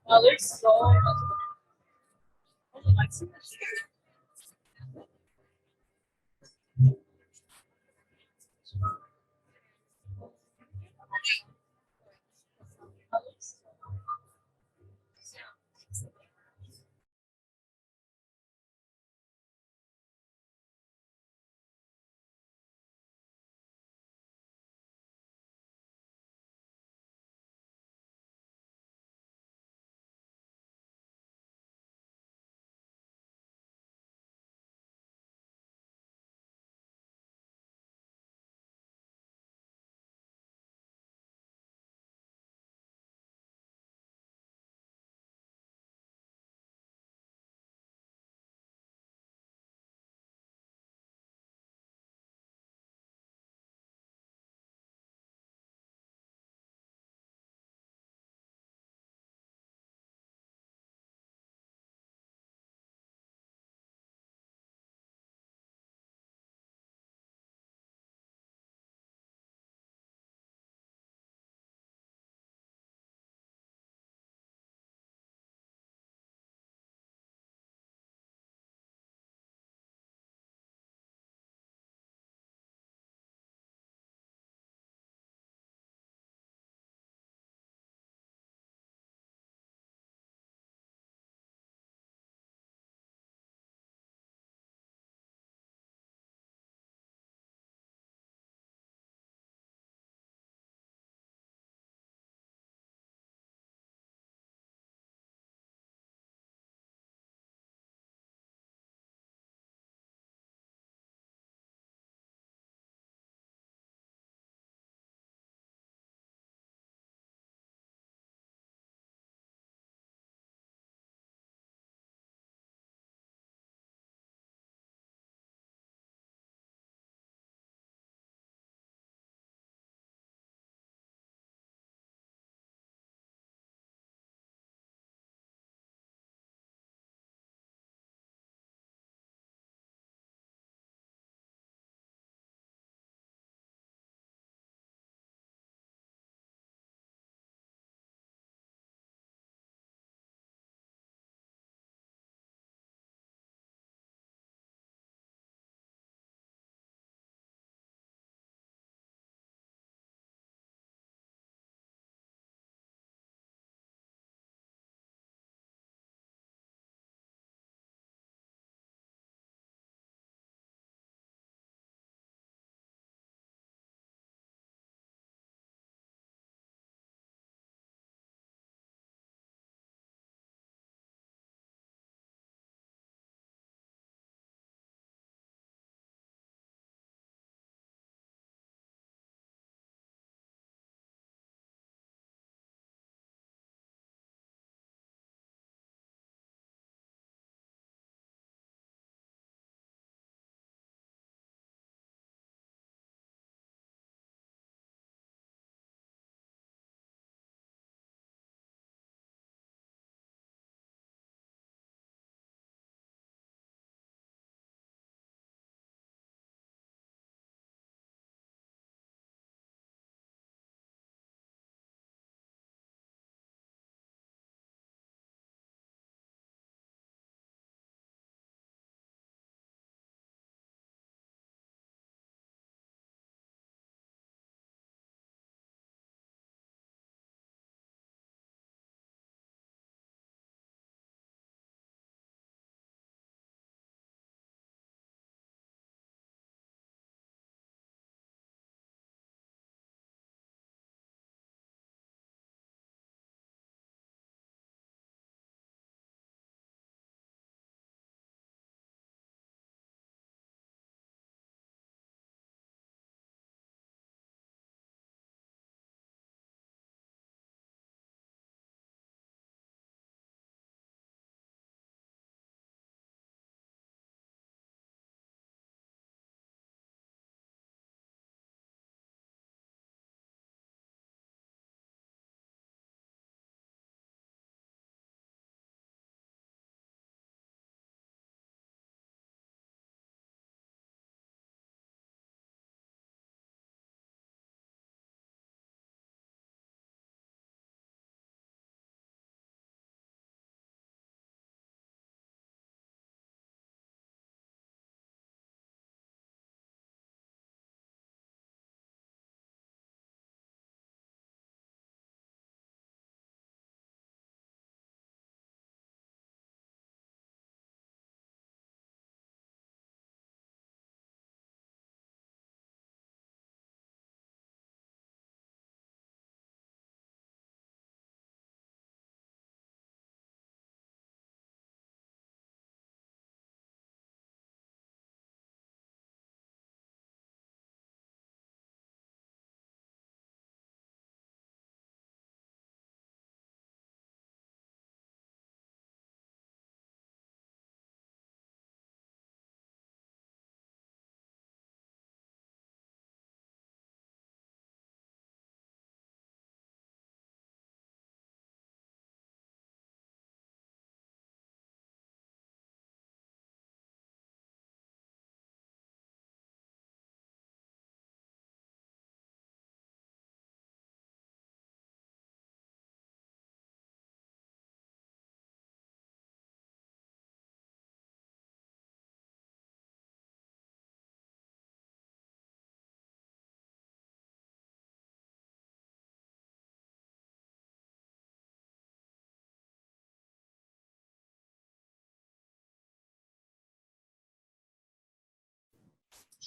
Oh, there's so much.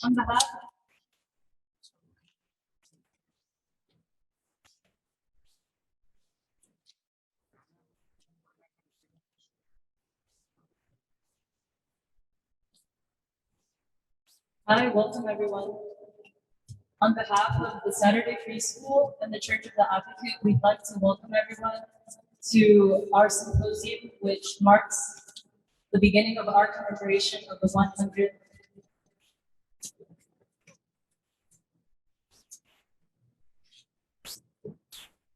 On behalf Hi, welcome everyone. On behalf of the Saturday Free School and the Church of the Advocate, we'd like to welcome everyone to our symposium, which marks the beginning of our commemoration of the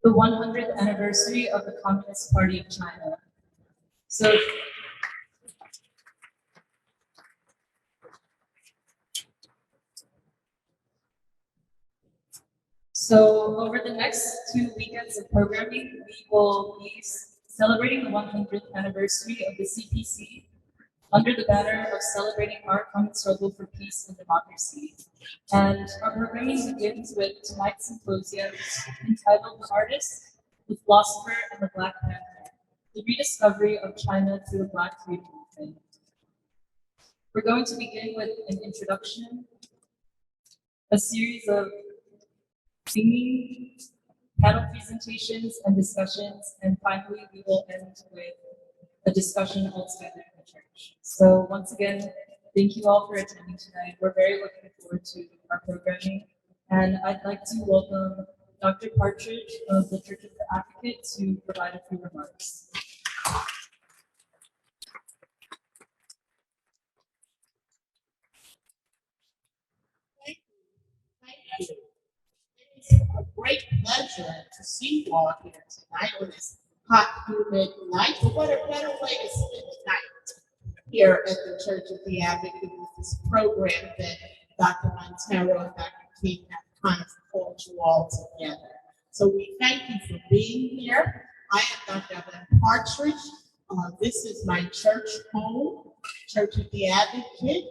100th anniversary of the Communist Party of China. So over the next 2 weekends of programming, we will be celebrating the 100th anniversary of the CPC under the banner of celebrating our common struggle for peace and democracy. And our programming begins with tonight's symposium entitled Artists, the Philosopher, and the Black Panther, the rediscovery of China through the Black freedom movement. We're going to begin with an introduction, a series of singing, panel presentations, and discussions, and finally we will end with a discussion all together in the church. So once again, thank you all for attending tonight. We're very looking forward to our programming, and I'd like to welcome Dr. Partridge of the Church of the Advocate to provide a few remarks. Thank you. It's a great pleasure to see you all here tonight on this hot, humid night. But what a better way to spend the night here at the Church of the Advocate with this program that Dr. Montero and Dr. King have kind of pulled you all together. So we thank you for being here. I am Dr. Partridge. This is my church home, Church of the Advocate.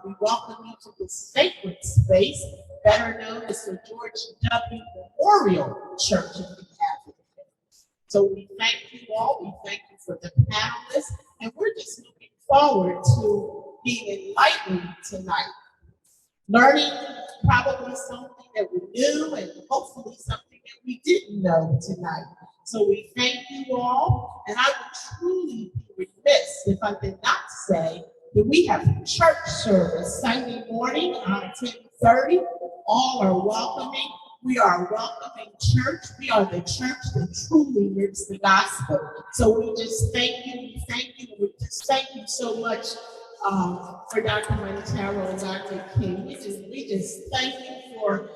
We welcome you to this sacred space, better known as the George W. Memorial Church of the Advocate. So we thank you all. We thank you for the panelists, and we're just looking forward to being enlightened tonight, learning probably something that we knew and hopefully something that we didn't know tonight. So we thank you all, and I would truly be remiss if I did not say that we have church service Sunday morning at 10:30. All are welcoming. We are a welcoming church. We are the church that truly lives the gospel. So we just thank you. We thank you. We just thank you so much for Dr. Montero and Dr. King. We just thank you for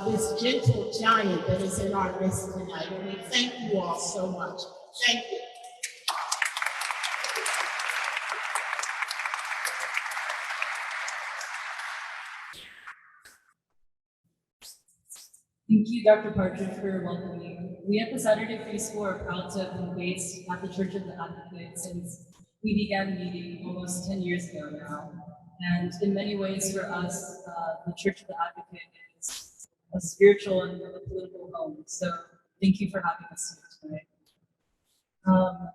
this gentle giant that is in our midst tonight. And we thank you all so much. Thank you. Thank you, Dr. Partridge, for welcoming. We at the Saturday Free School are proud to have been based at the Church of the Advocate since we began meeting almost 10 years ago now. And in many ways for us, the Church of the Advocate is a spiritual and a political home. So thank you for having us here tonight.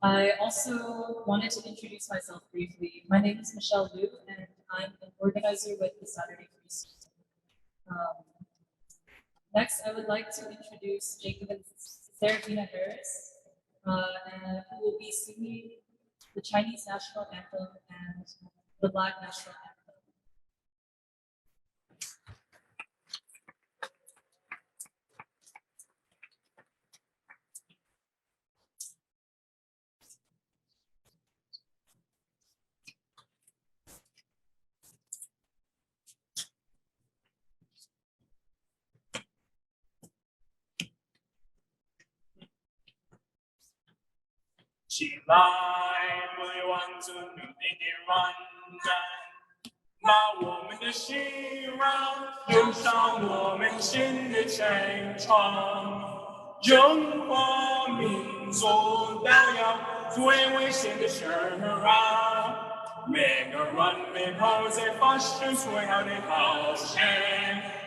I also wanted to introduce myself briefly. My name is Michelle Liu, and I'm an organizer with the Saturday Free School. Next, I would like to introduce Jacob and Serafina Harris, who will be singing the Chinese national anthem and the Black national anthem. 起来，为万族努力地奋战，把我们的希望涌上我们新的前程。中华民族都要最危险的事啊！每个人背后在发生最好的好事，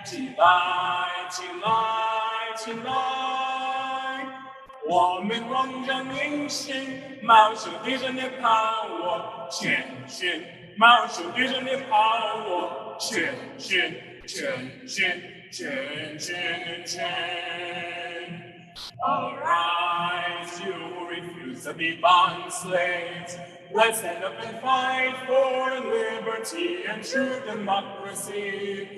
起来，起来，起来！ 我们望着明星，冒着敌人的power前进，冒着敌人的power chin, chin, chin, chin, chin, chin, chin. Arise, you who refuse to be bond slaves. Let's stand up and fight for liberty and true democracy.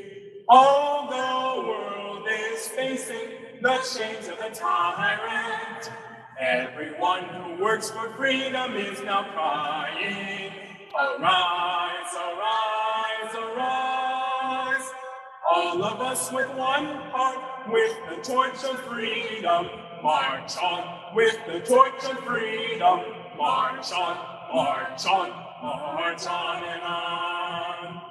All the world is facing the chains of the tyrant. Everyone who works for freedom is now crying. Arise, arise, arise. All of us with one heart, with the torch of freedom. March on, with the torch of freedom. March on, march on, march on and on.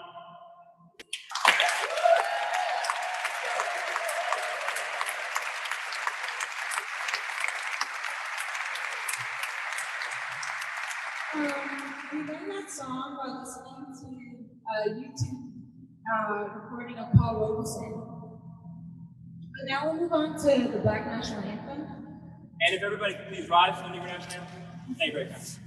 We learned that song by listening to a YouTube recording of Paul Robeson. But now we'll move on to the Black National Anthem. And if everybody could please rise for the Negro National Anthem. Thank you very much.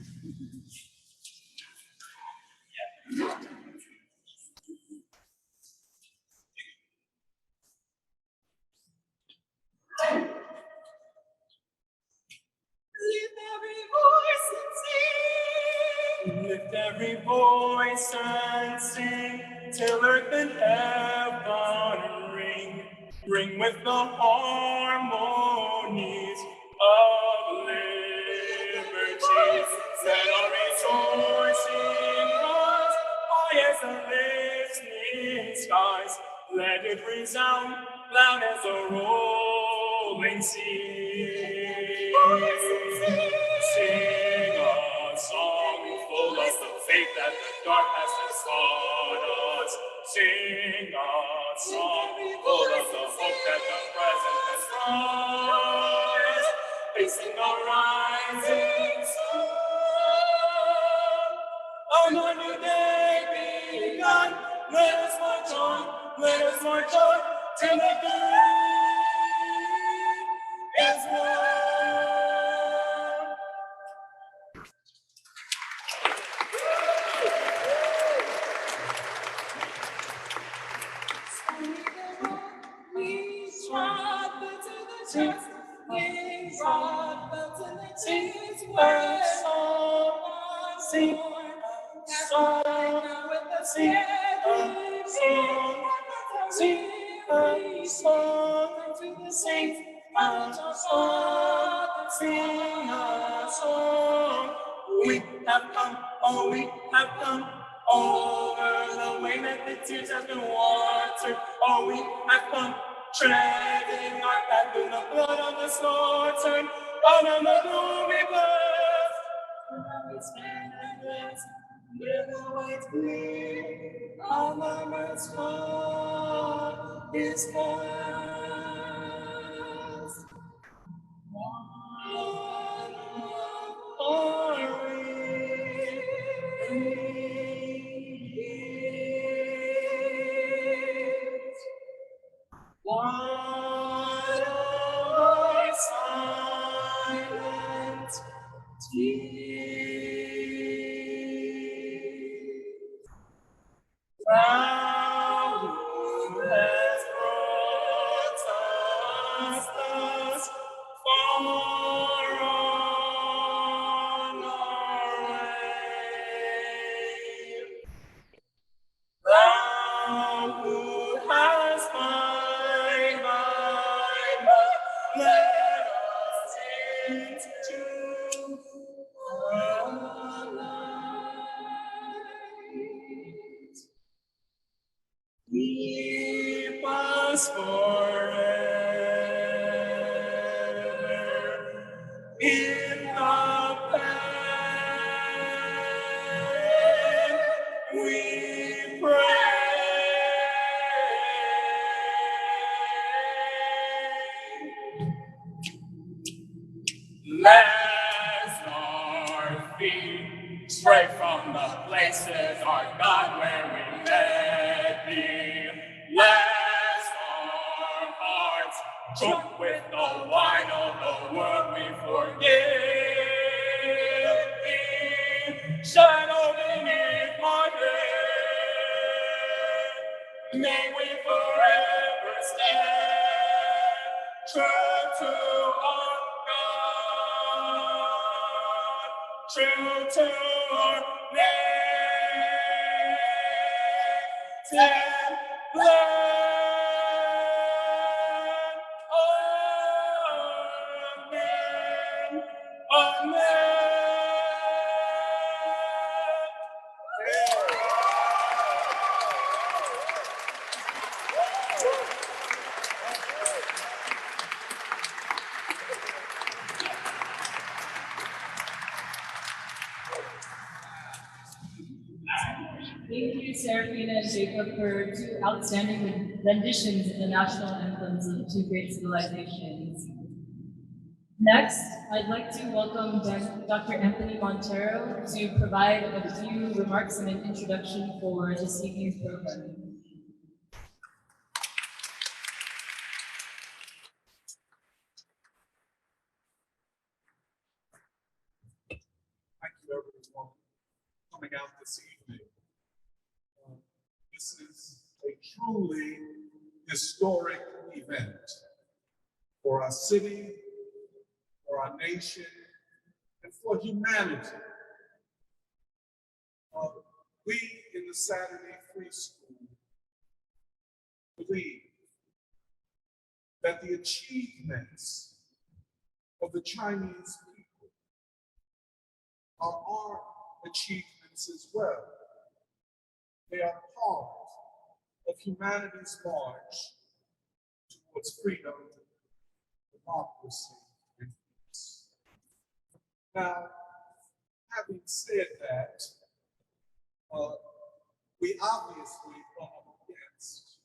Lift every voice and sing till earth and heaven ring. Ring with the harmonies of liberty. Let our rejoicing rise high as the listening skies. Let it resound loud as a rolling sea. Sing a song full of the faith that the dark has taught us. Sing a song full of the hope that the present has brought us. Facing a rising sun, on a new day begun. Let us march on, let us march on, till the day is won. We have come, oh, we have come over the way that the tears have been watered. Oh, we have come, treading our path through the blood of the slaughtered. On the gloomy path, now we stand and dance, where the white gleam of the mercy is past. What are silent tears? Thou who hast brought us thus far on our way. Thou who hast led us into the light. Keep us forever in the path we pray. Lest our feet stray from the places, our God, where we led thee. Lest our hearts choke with the wine of the world, we forgive thee. Shadow beneath my bed, may we forever stand true to our God, true to our native land. Amen. Amen. Thank you, Serafina and Jacob, for two outstanding renditions of the national anthems of the two great civilizations. Next, I'd like to welcome Dr. Anthony Montero to provide a few remarks and an introduction for this evening's program. Thank you, everyone, for coming out this evening. This is a truly historic event for our city, for our nation, and for humanity. We in the Saturday Free School believe that the achievements of the Chinese people are our achievements as well. They are part of humanity's march towards freedom, democracy, and peace. Now, having said that, we obviously come up against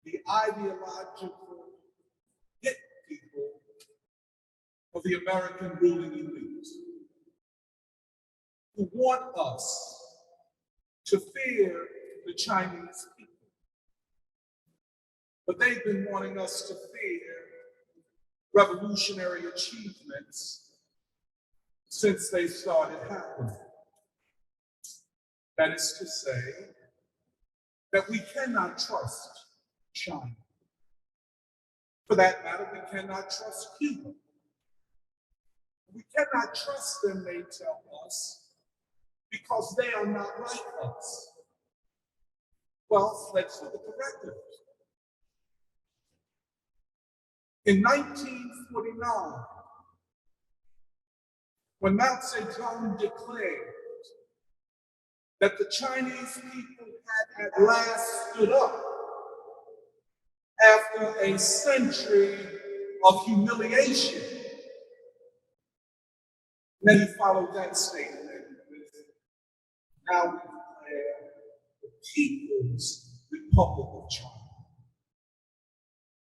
the ideological hit people of the American ruling elite, who want us to fear the Chinese people. But they've been wanting us to fear revolutionary achievements since they started happening. That is to say, that we cannot trust China. For that matter, we cannot trust Cuba. We cannot trust them, they tell us, because they are not like us. Well, let's look at the record. In 1949, when Mao Zedong declared that the Chinese people had at last stood up after a century of humiliation, then he followed that statement with, now we declare the People's Republic of China.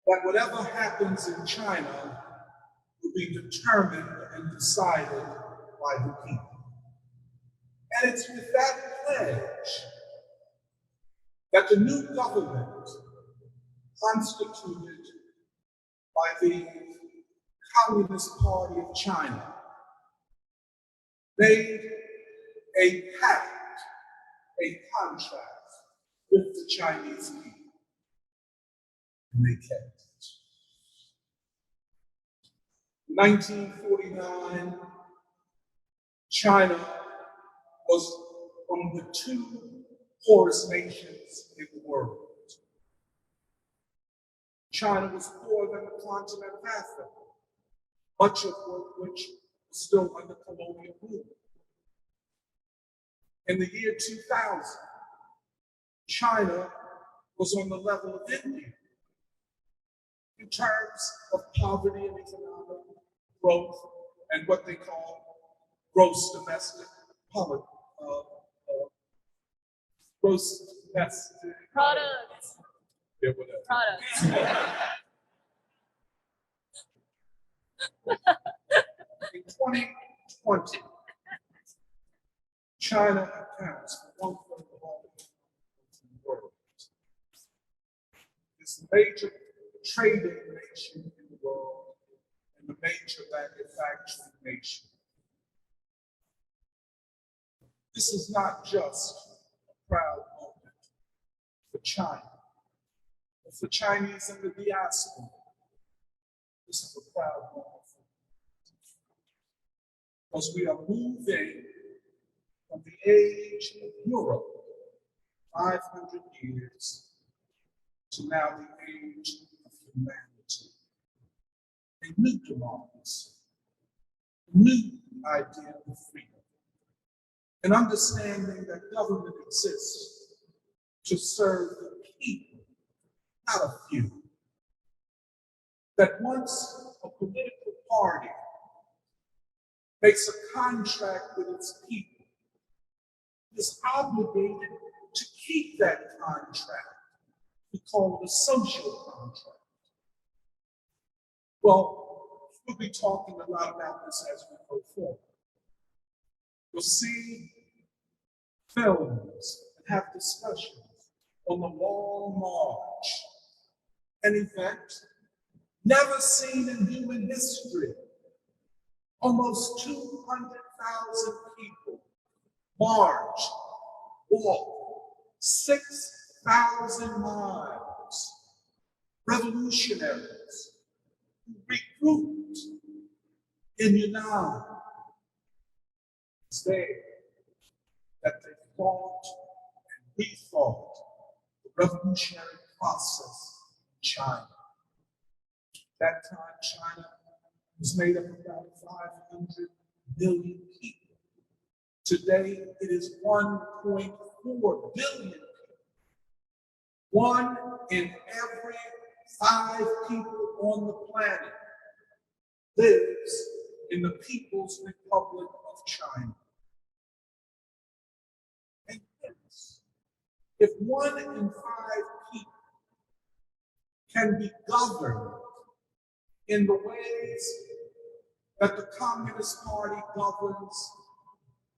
That whatever happens in China will be determined and decided by the people. And it's with that pledge that the new government, constituted by the Communist Party of China, made a pact, a contract with the Chinese people, and they kept it. In 1949, China was one of the two poorest nations in the world. China was poorer than the continent of Africa, much of which was still under colonial rule. In the year 2000, China was on the level of India in terms of poverty and economic growth and what they call gross domestic product. Gross domestic Products. Yeah, whatever. Products. In 2020, China accounts for 1/3 of all the imports in the world. It's the major trading nation in the world and the major manufacturing nation. This is not just a proud moment for China. for Chinese in the diaspora. This is a proud moment because we are moving from the age of Europe, 500 years, to now the age of humanity. A new democracy, a new idea of freedom, an understanding that government exists to serve the people, not a few. That once a political party makes a contract with its people, it is obligated to keep that contract. We call it a social contract. Well, we'll be talking a lot about this as we go forward. We'll see films and have discussions on the Long March, an event never seen in human history. Almost 200,000 people marched, walked 6,000 miles. Revolutionaries who regrouped in Yunnan. It's there that they thought and rethought the revolutionary process in China. That time, China was made up of about 500 million people. Today, it is 1.4 billion people. 1 in every 5 people on the planet lives in the People's Republic of China. And yes, if 1 in 5 people can be governed in the ways that the Communist Party governs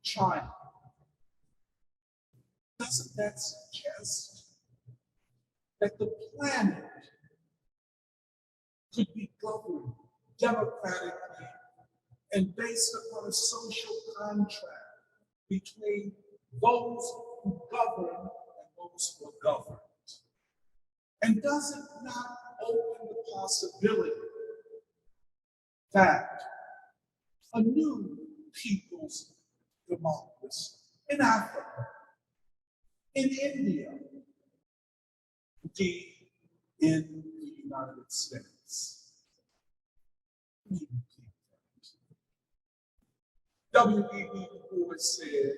China, doesn't that suggest that the planet could be governed democratically and based upon a social contract between those who govern and those who are governed? And does it not open the possibility that a new people's democracy in Africa, in India, indeed in the United States? W.E.B. Du Bois said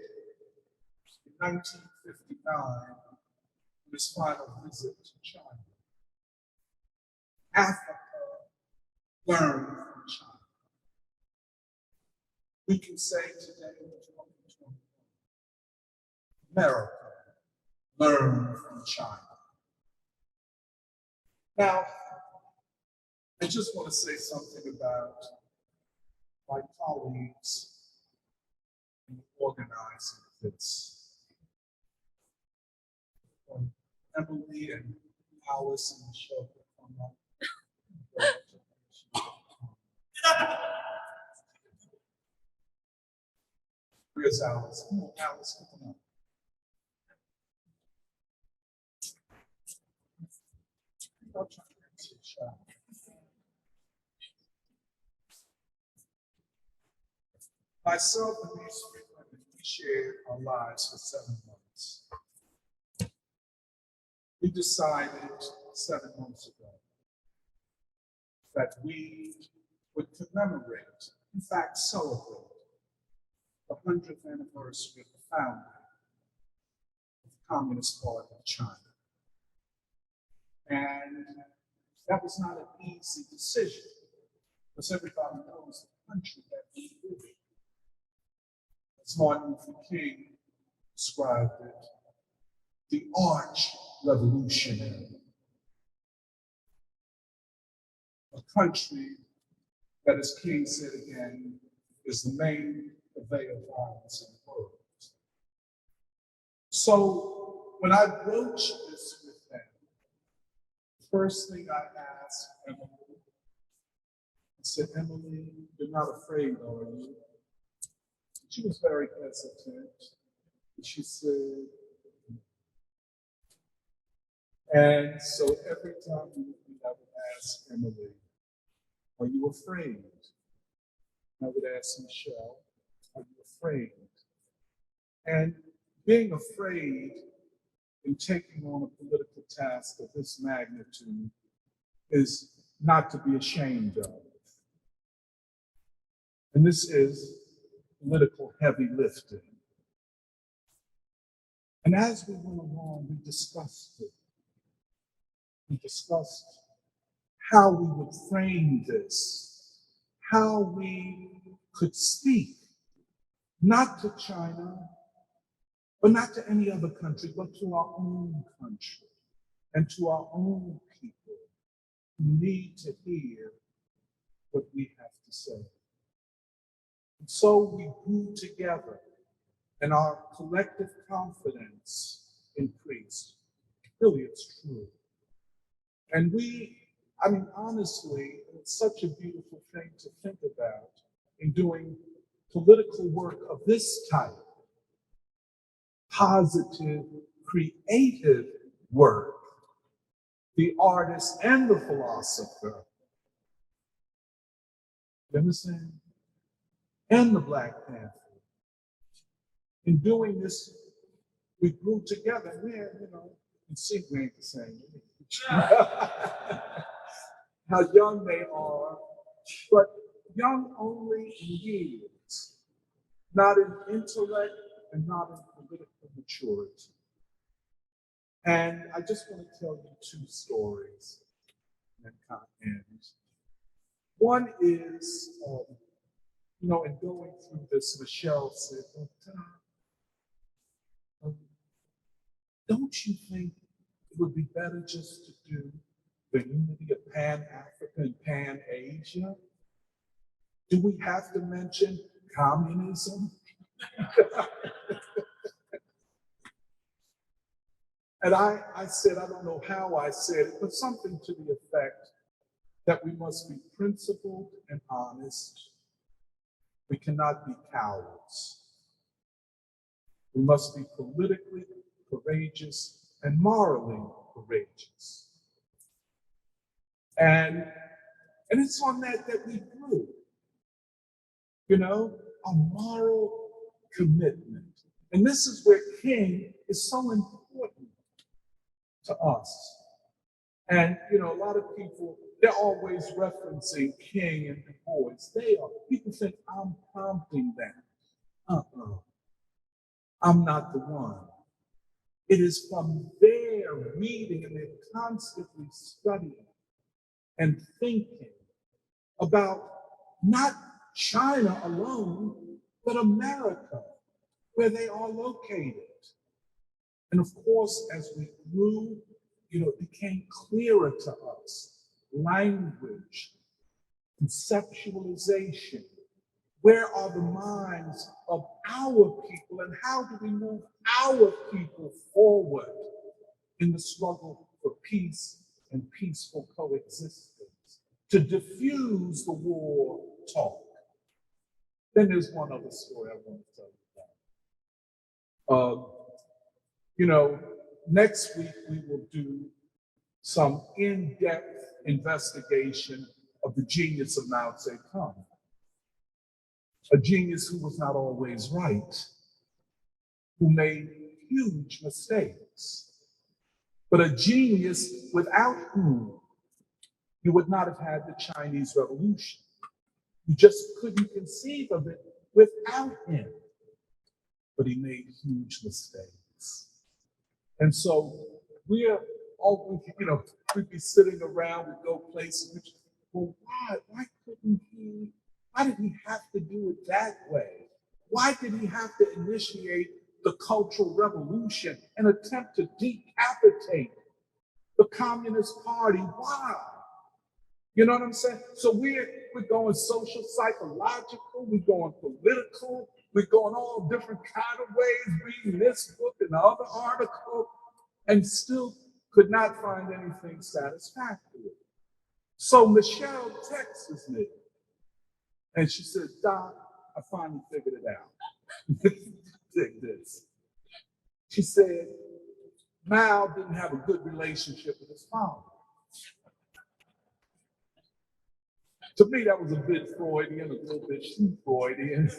in 1959, on his final visit to China, Africa learned from China. We can say today in 2021, America learned from China. Now, I just want to say something about my colleagues in organizing this. Emily and Alice and Michelle come up. Where's Alice? Come on, Alice, come on. Myself and these 3 women, we shared our lives for 7 months. We decided 7 months ago that we would commemorate, in fact celebrate, the 100th anniversary of the founding of the Communist Party of China. And that was not an easy decision, because everybody knows the country that we live in. As Martin Luther King described it, the arch revolutionary. A country that, as King said again, is the main purveyor of violence in the world. So when I broached this with them, the first thing I asked Emily, I said, Emily, you're not afraid, are you? She was very hesitant. And she said, And so every time we would meet, I would ask Emily, are you afraid? I would ask Michelle, are you afraid? And being afraid in taking on a political task of this magnitude is not to be ashamed of. And this is political heavy lifting. And as we went along, we discussed it. We discussed how we would frame this, how we could speak, not to China, but not to any other country, but to our own country and to our own people who need to hear what we have to say. And so we grew together and our collective confidence increased. Really, it's true. And honestly, it's such a beautiful thing to think about in doing political work of this type. Positive, creative work. The artist and the philosopher. You understand? And the Black Panther. In doing this, we grew together. You see, we ain't the same. How young they are, but young only in years, not in intellect and not in political maturity. And I just want to tell you two stories and kind of end. One is, in going through this, Michelle said, don't you think it would be better just to do the unity of Pan-Africa and Pan-Asia? Do we have to mention communism? And I said, I don't know how I said it, but something to the effect that we must be principled and honest. We cannot be cowards. We must be politically courageous and morally courageous. And it's on that we grew, a moral commitment. And this is where King is so important to us. And, a lot of people, they're always referencing King and Du Bois. People think I'm prompting them. I'm not the one. It is from their reading, and they're constantly studying and thinking about not China alone, but America, where they are located. And of course, as we grew, it became clearer to us. Language, conceptualization. Where are the minds of our people, and how do we move our people forward in the struggle for peace and peaceful coexistence, to diffuse the war talk? Then there's one other story I want to tell you about. Next week we will do some in-depth investigation of the genius of Mao Zedong. A genius who was not always right, who made huge mistakes, but a genius without whom you would not have had the Chinese Revolution. You just couldn't conceive of it without him. But he made huge mistakes. And so we'd be sitting around, we'd go places, well, why did he have to do it that way? Why did he have to initiate the Cultural Revolution and attempt to decapitate the Communist Party? Why? You know what I'm saying? So we're going social, psychological, we're going political, we're going all different kind of ways, reading this book and the other article, and still could not find anything satisfactory. So Michelle texts me, and she said, Doc, I finally figured it out. Take this. She said, Mao didn't have a good relationship with his father. To me, that was a bit Freudian, a little bit too Freudian.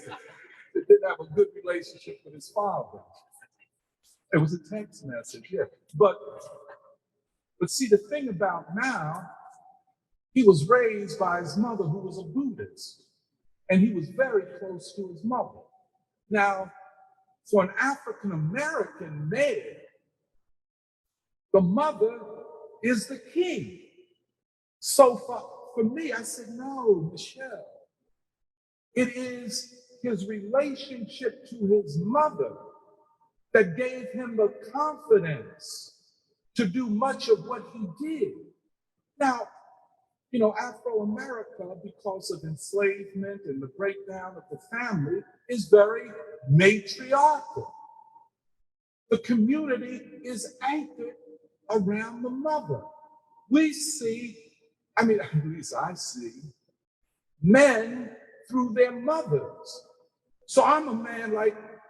He didn't have a good relationship with his father. It was a text message, yeah. But see, the thing about Mao, he was raised by his mother, who was a Buddhist, and he was very close to his mother. Now, for an African American male, the mother is the king. So for me, I said, no, Michelle. It is his relationship to his mother that gave him the confidence to do much of what he did. Now, you know, Afro-America, because of enslavement and the breakdown of the family, is very matriarchal. The community is anchored around the mother. We see, at least I see, men through their mothers. So I'm a man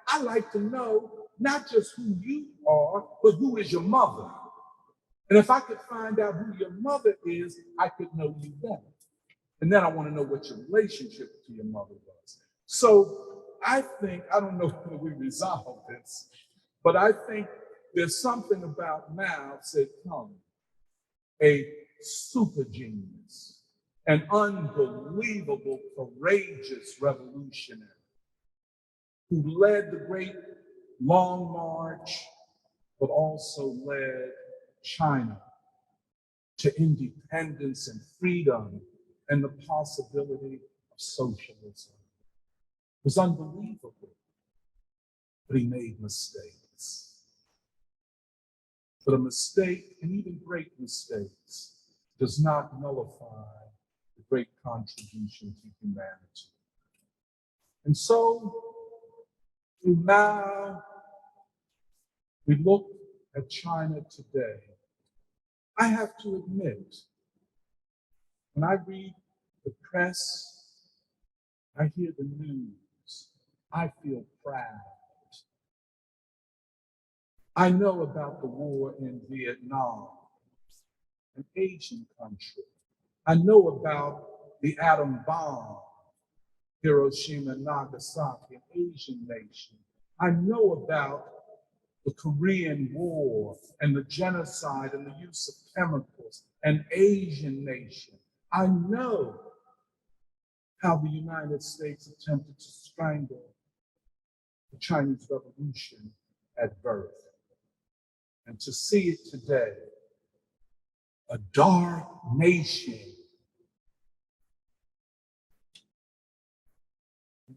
I like to know not just who you are, but who is your mother. And if I could find out who your mother is, I could know you better. And then I want to know what your relationship to your mother was. So I think, I don't know whether we resolve this, but I think there's something about Mao Zedong, a super genius, an unbelievable, courageous revolutionary who led the great Long March, but also led China to independence and freedom and the possibility of socialism. It was unbelievable, but he made mistakes. But a mistake, and even great mistakes, does not nullify the great contribution to humanity. And so, through Mao, we look at China today. I have to admit, when I read the press, I hear the news, I feel proud. I know about the war in Vietnam, an Asian country. I know about the atom bomb, Hiroshima and Nagasaki, an Asian nation. I know about the Korean War and the genocide and the use of chemicals, an Asian nation. I know how the United States attempted to strangle the Chinese Revolution at birth. And to see it today, a dark nation,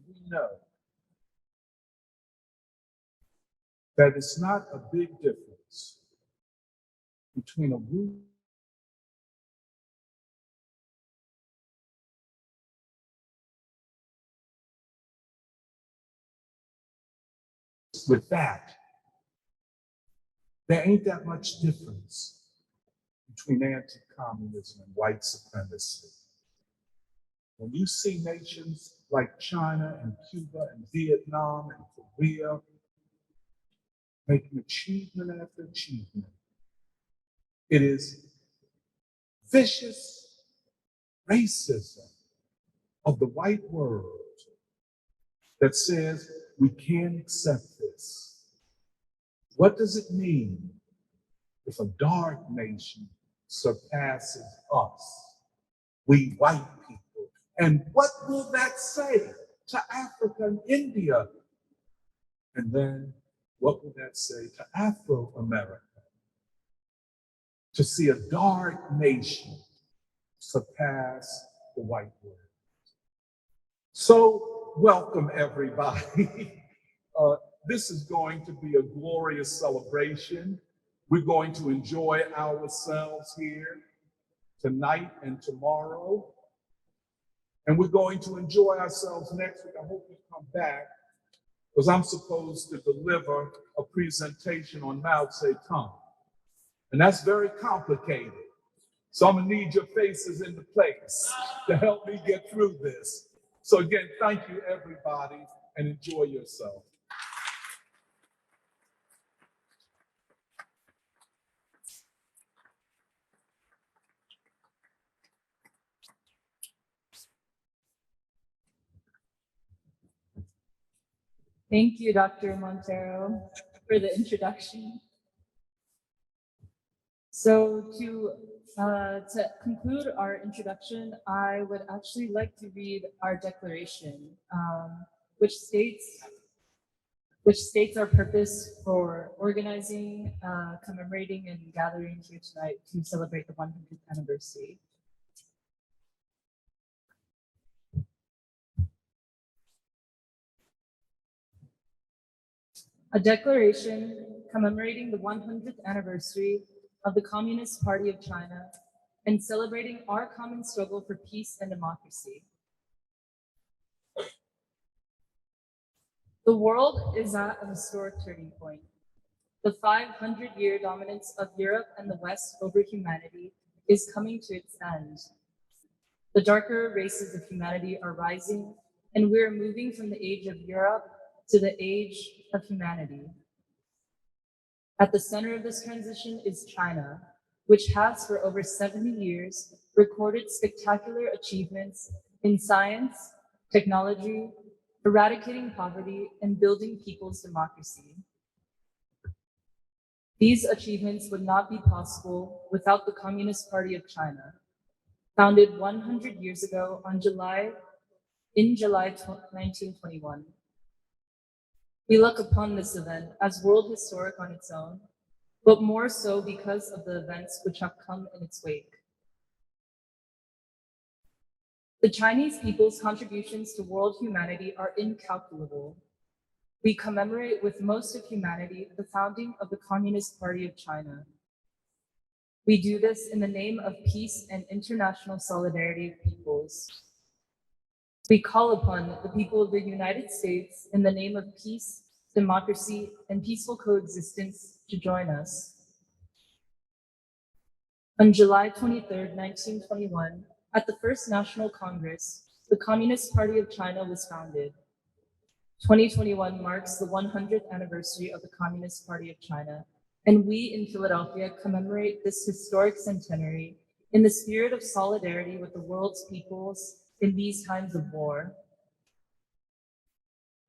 we know that it's not a big difference between a group with that. There ain't that much difference between anti-communism and white supremacy. When you see nations like China and Cuba and Vietnam and Korea making achievement after achievement, it is vicious racism of the white world that says we can't accept this. What does it mean if a dark nation surpasses us, we white people? And what will that say to Africa and India? And then what will that say to Afro-America? To see a dark nation surpass the white world. So welcome everybody. This is going to be a glorious celebration. We're going to enjoy ourselves here tonight and tomorrow. And we're going to enjoy ourselves next week. I hope you come back, because I'm supposed to deliver a presentation on Mao Zedong. And that's very complicated. So I'm gonna need your faces in the place to help me get through this. So again, thank you everybody, and enjoy yourself. Thank you, Dr. Montero, for the introduction. So to conclude our introduction, I would actually like to read our declaration, which states our purpose for organizing, commemorating, and gathering here tonight to celebrate the 100th anniversary. A declaration commemorating the 100th anniversary of the Communist Party of China and celebrating our common struggle for peace and democracy. The world is at a historic turning point. The 500-year dominance of Europe and the West over humanity is coming to its end. The darker races of humanity are rising, and we are moving from the age of Europe to the age of humanity. At the center of this transition is China, which has for over 70 years recorded spectacular achievements in science, technology, eradicating poverty, and building people's democracy. These achievements would not be possible without the Communist Party of China, founded 100 years ago in July 1921. We look upon this event as world historic on its own, but more so because of the events which have come in its wake. The Chinese people's contributions to world humanity are incalculable. We commemorate with most of humanity the founding of the Communist Party of China. We do this in the name of peace and international solidarity of peoples. We call upon the people of the United States in the name of peace, democracy, and peaceful coexistence to join us. On July 23rd, 1921, at the First National Congress, the Communist Party of China was founded. 2021 marks the 100th anniversary of the Communist Party of China, and we in Philadelphia commemorate this historic centenary in the spirit of solidarity with the world's peoples in these times of war.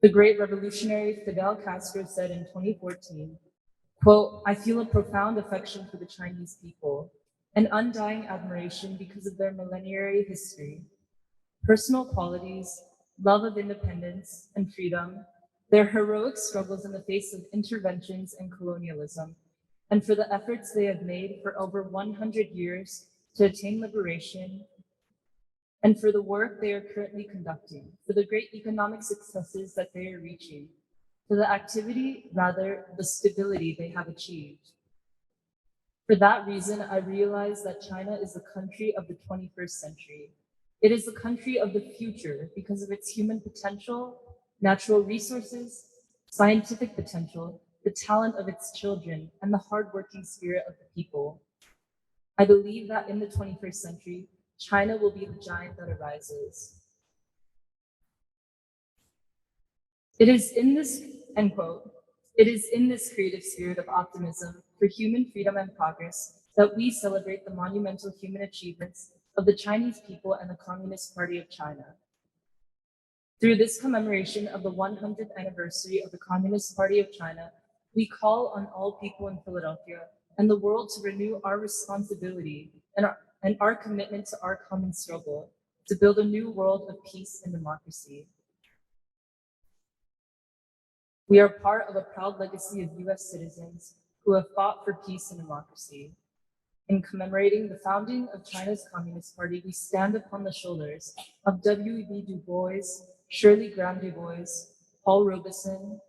The great revolutionary Fidel Castro said in 2014, quote, "I feel a profound affection for the Chinese people, an undying admiration because of their millenary history, personal qualities, love of independence and freedom, their heroic struggles in the face of interventions and colonialism, and for the efforts they have made for over 100 years to attain liberation, and for the work they are currently conducting, for the great economic successes that they are reaching, for the activity, rather, the stability they have achieved. For that reason, I realize that China is the country of the 21st century. It is the country of the future because of its human potential, natural resources, scientific potential, the talent of its children, and the hardworking spirit of the people. I believe that in the 21st century, China will be the giant that arises." It is in this, end quote, it is in this creative spirit of optimism for human freedom and progress that we celebrate the monumental human achievements of the Chinese people and the Communist Party of China. Through this commemoration of the 100th anniversary of the Communist Party of China, we call on all people in Philadelphia and the world to renew our responsibility and our commitment to our common struggle to build a new world of peace and democracy. We are part of a proud legacy of US citizens who have fought for peace and democracy. In commemorating the founding of China's Communist Party, we stand upon the shoulders of W.E.B. Du Bois, Shirley Graham Du Bois, Paul Robeson,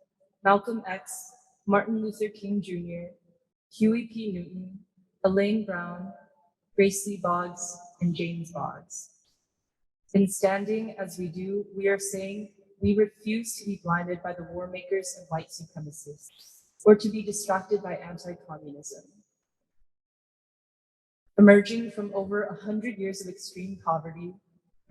Malcolm X, Martin Luther King Jr., Huey P. Newton, Elaine Brown, Grace Lee Boggs, and James Boggs. In standing as we do, we are saying we refuse to be blinded by the war makers and white supremacists, or to be distracted by anti-communism. Emerging from over 100 years of extreme poverty,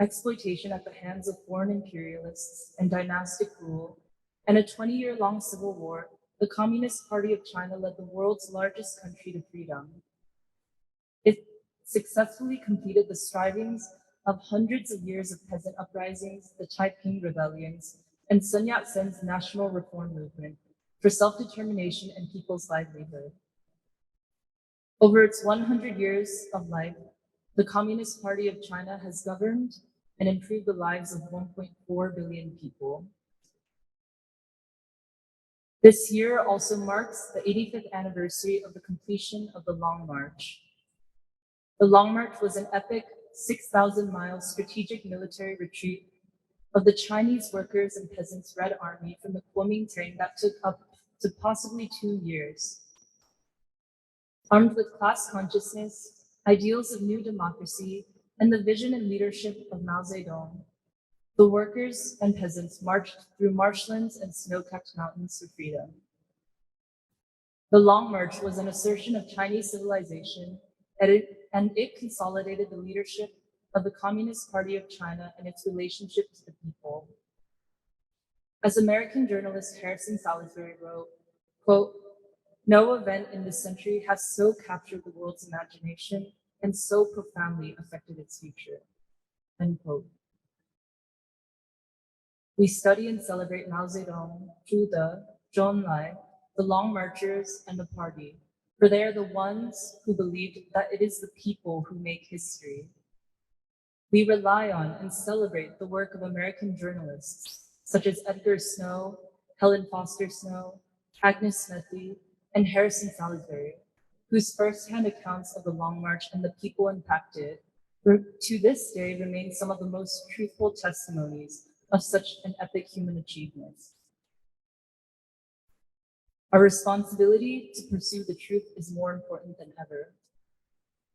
exploitation at the hands of foreign imperialists and dynastic rule, and a 20-year-long civil war, the Communist Party of China led the world's largest country to freedom. It successfully completed the strivings of hundreds of years of peasant uprisings, the Taiping rebellions, and Sun Yat-sen's national reform movement for self-determination and people's livelihood. Over its 100 years of life, the Communist Party of China has governed and improved the lives of 1.4 billion people. This year also marks the 85th anniversary of the completion of the Long March. The Long March was an epic 6,000-mile strategic military retreat of the Chinese workers and peasants' Red Army from the Kuomintang that took up to possibly 2 years. Armed with class consciousness, ideals of new democracy, and the vision and leadership of Mao Zedong, the workers and peasants marched through marshlands and snow-capped mountains for freedom. The Long March was an assertion of Chinese civilization, and it consolidated the leadership of the Communist Party of China and its relationship to the people. As American journalist Harrison Salisbury wrote, quote, "No event in this century has so captured the world's imagination and so profoundly affected its future," end quote. We study and celebrate Mao Zedong, Zhu De, Zhou Enlai, the Long Marchers, and the party, for they are the ones who believed that it is the people who make history. We rely on and celebrate the work of American journalists, such as Edgar Snow, Helen Foster Snow, Agnes Smedley, and Harrison Salisbury, whose firsthand accounts of the Long March and the people impacted to this day remain some of the most truthful testimonies of such an epic human achievement. Our responsibility to pursue the truth is more important than ever.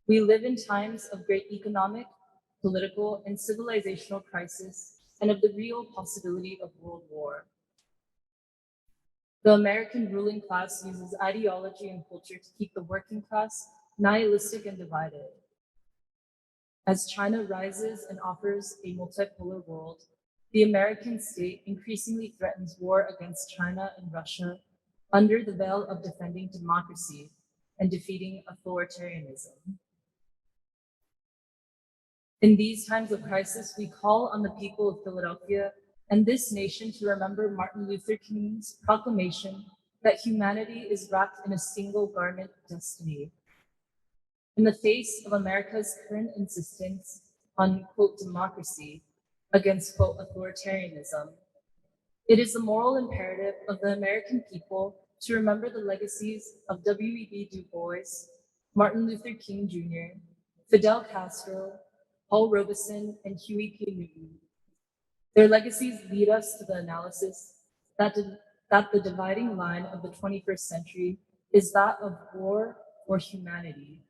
We live in times of great economic, political, and civilizational crisis, and of the real possibility of world war. The American ruling class uses ideology and culture to keep the working class nihilistic and divided. As China rises and offers a multipolar world, the American state increasingly threatens war against China and Russia under the veil of defending democracy and defeating authoritarianism. In these times of crisis, we call on the people of Philadelphia and this nation to remember Martin Luther King's proclamation that humanity is wrapped in a single garment of destiny. In the face of America's current insistence on, quote, democracy against, quote, authoritarianism, it is the moral imperative of the American people to remember the legacies of W.E.B. Du Bois, Martin Luther King Jr., Fidel Castro, Paul Robeson, and Huey P. Newton. Their legacies lead us to the analysis that the dividing line of the 21st century is that of war or humanity.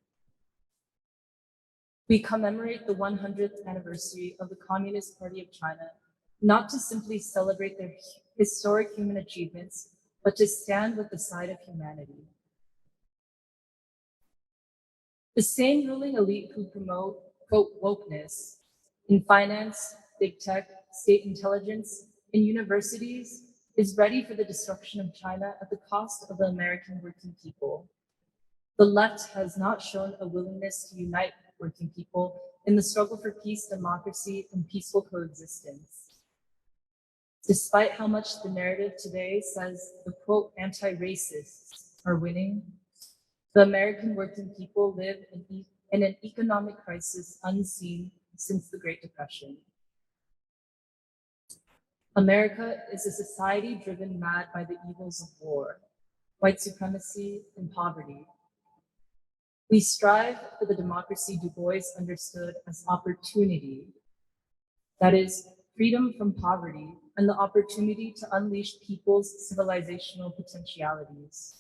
We commemorate the 100th anniversary of the Communist Party of China, not to simply celebrate their historic human achievements, but to stand with the side of humanity. The same ruling elite who promote, quote, wokeness in finance, big tech, state intelligence, in universities is ready for the destruction of China at the cost of the American working people. The left has not shown a willingness to unite working people in the struggle for peace, democracy, and peaceful coexistence. Despite how much the narrative today says the, quote, anti-racists are winning, the American working people live in an economic crisis unseen since the Great Depression. America is a society driven mad by the evils of war, white supremacy, and poverty. We strive for the democracy Du Bois understood as opportunity, that is, freedom from poverty and the opportunity to unleash people's civilizational potentialities.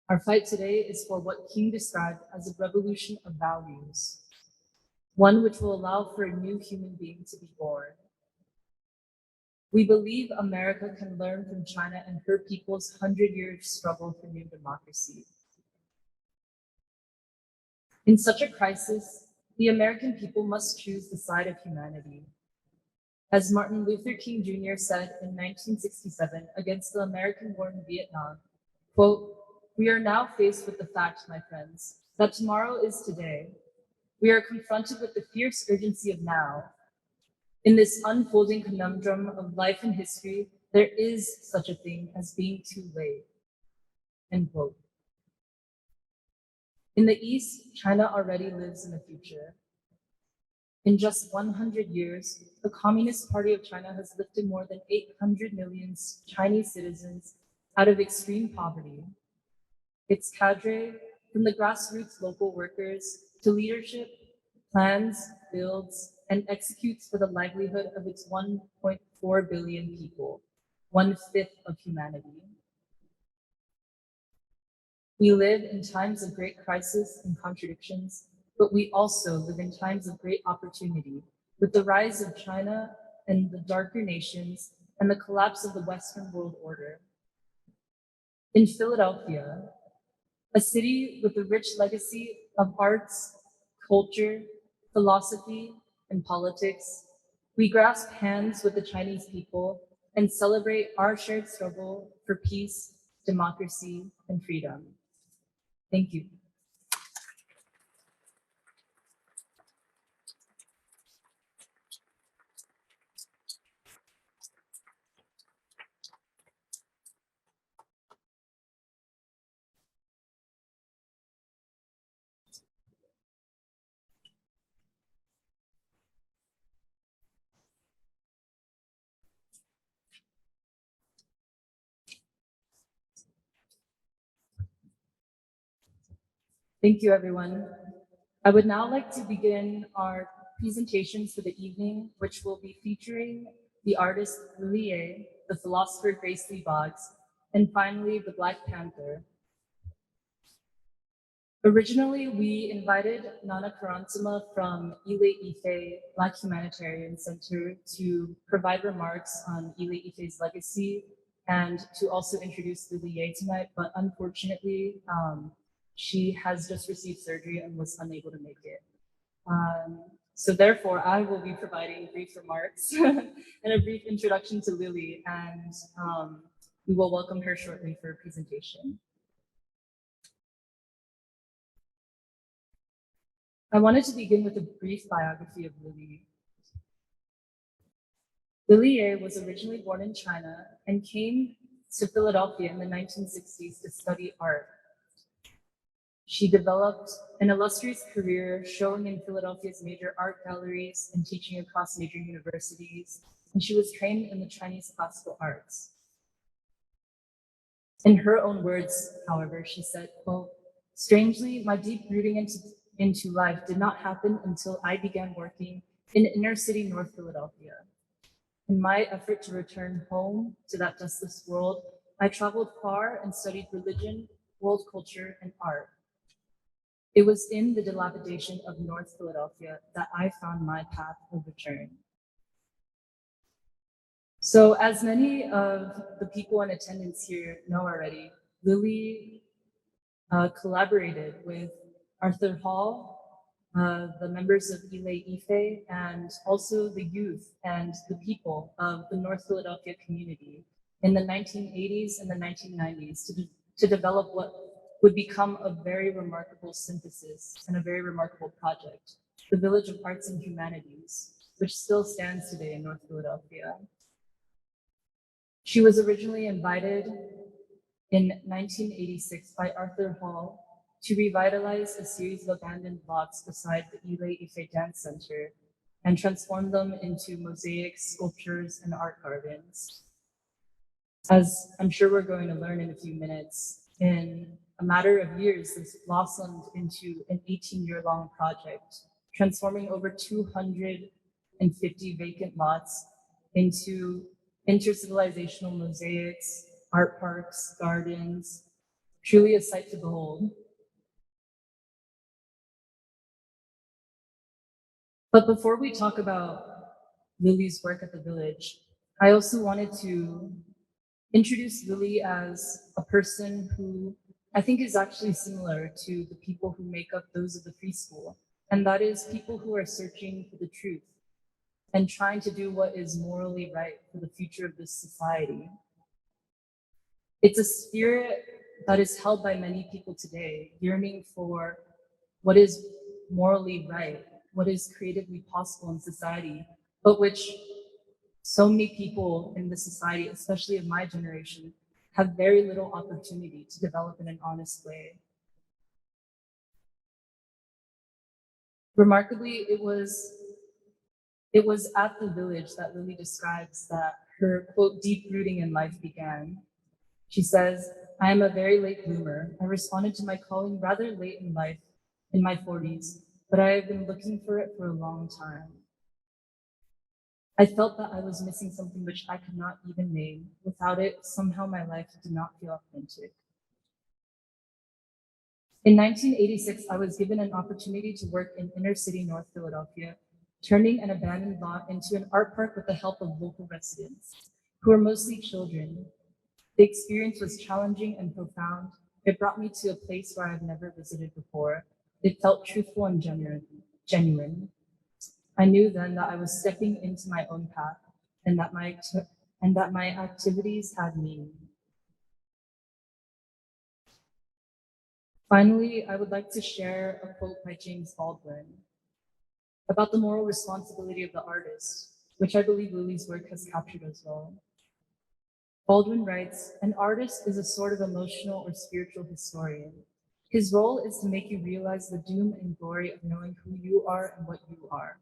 Our fight today is for what King described as a revolution of values, one which will allow for a new human being to be born. We believe America can learn from China and her people's 100-year struggle for new democracy. In such a crisis, the American people must choose the side of humanity. As Martin Luther King Jr. said in 1967 against the American war in Vietnam, quote, "We are now faced with the fact, my friends, that tomorrow is today. We are confronted with the fierce urgency of now. In this unfolding conundrum of life and history, there is such a thing as being too late. End quote. In the East, China already lives in the future. In just 100 years, the Communist Party of China has lifted more than 800 million Chinese citizens out of extreme poverty. Its cadre, from the grassroots local workers to leadership, plans, builds, and executes for the livelihood of its 1.4 billion people, 1/5 of humanity. We live in times of great crisis and contradictions, but we also live in times of great opportunity, with the rise of China and the darker nations and the collapse of the Western world order. In Philadelphia, a city with a rich legacy of arts, culture, philosophy, and politics, we grasp hands with the Chinese people and celebrate our shared struggle for peace, democracy, and freedom. Thank you. Thank you, everyone. I would now like to begin our presentations for the evening, which will be featuring the artist Lily Yeh, the philosopher Grace Lee Boggs, and finally, the Black Panther. Originally, we invited Nana Karantama from Lily Yeh Black Humanitarian Center to provide remarks on Lily Yeh's legacy and to also introduce Lily Yeh tonight, but unfortunately, she has just received surgery and was unable to make it. So therefore, I will be providing brief remarks and a brief introduction to Lily, and we will welcome her shortly for a presentation. I wanted to begin with a brief biography of Lily. Lily Yeh was originally born in China and came to Philadelphia in the 1960s to study art. She developed an illustrious career showing in Philadelphia's major art galleries and teaching across major universities, and she was trained in the Chinese classical arts. In her own words, however, she said, quote, "Strangely, my deep rooting into life did not happen until I began working in inner city North Philadelphia. In my effort to return home to that dustless world, I traveled far and studied religion, world culture, and art. It was in the dilapidation of North Philadelphia that I found my path of return." So as many of the people in attendance here know already, Lily collaborated with Arthur Hall, the members of Lily Yeh, and also the youth and the people of the North Philadelphia community in the 1980s and the 1990s to develop what would become a very remarkable synthesis and a very remarkable project, the Village of Arts and Humanities, which still stands today in North Philadelphia. She was originally invited in 1986 by Arthur Hall to revitalize a series of abandoned lots beside the Lily Yeh Dance Center and transform them into mosaics, sculptures, and art gardens. As I'm sure we're going to learn in a few minutes, in a matter of years, this blossomed into an 18-year-long project, transforming over 250 vacant lots into intercivilizational mosaics, art parks, gardens, truly a sight to behold. But before we talk about Lily's work at the village, I also wanted to introduce Lily as a person who I think is actually similar to the people who make up those of the free school, and that is people who are searching for the truth and trying to do what is morally right for the future of this society. It's a spirit that is held by many people today, yearning for what is morally right, what is creatively possible in society, but which so many people in the society, especially of my generation, have very little opportunity to develop in an honest way. Remarkably, it was at the village that Lily describes that her, quote, deep rooting in life began. She says, "I am a very late bloomer. I responded to my calling rather late in life, in my 40s, but I have been looking for it for a long time. I felt that I was missing something which I could not even name. Without it, somehow my life did not feel authentic." In 1986, I was given an opportunity to work in inner city North Philadelphia, turning an abandoned lot into an art park with the help of local residents, who were mostly children. The experience was challenging and profound. It brought me to a place where I've never visited before. It felt truthful and genuine. I knew then that I was stepping into my own path and that my activities had meaning. Finally, I would like to share a quote by James Baldwin about the moral responsibility of the artist, which I believe Lily's work has captured as well. Baldwin writes, "An artist is a sort of emotional or spiritual historian. His role is to make you realize the doom and glory of knowing who you are and what you are.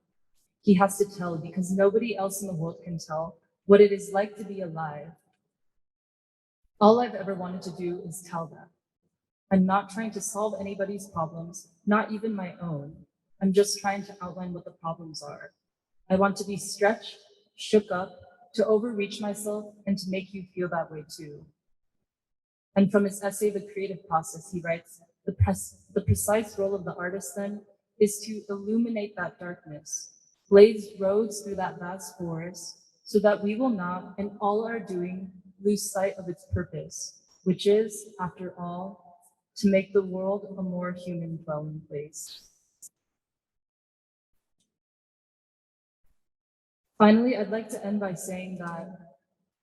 He has to tell, because nobody else in the world can tell, what it is like to be alive. All I've ever wanted to do is tell that. I'm not trying to solve anybody's problems, not even my own. I'm just trying to outline what the problems are. I want to be stretched, shook up, to overreach myself, and to make you feel that way too." And from his essay, The Creative Process, he writes, the precise role of the artist then is to illuminate that darkness, blaze roads through that vast forest, so that we will not, in all our doing, lose sight of its purpose, which is, after all, to make the world a more human dwelling place. Finally, I'd like to end by saying that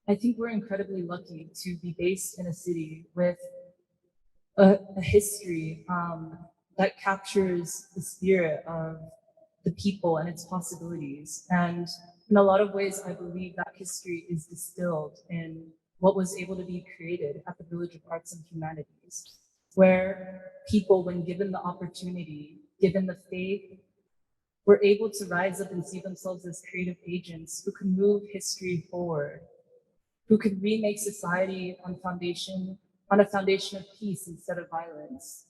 I think we're incredibly lucky to be based in a city with a history that captures the spirit of the people and its possibilities. And in a lot of ways, I believe that history is distilled in what was able to be created at the Village of Arts and Humanities, where people, when given the opportunity, given the faith, were able to rise up and see themselves as creative agents who could move history forward, who could remake society on a foundation of peace instead of violence.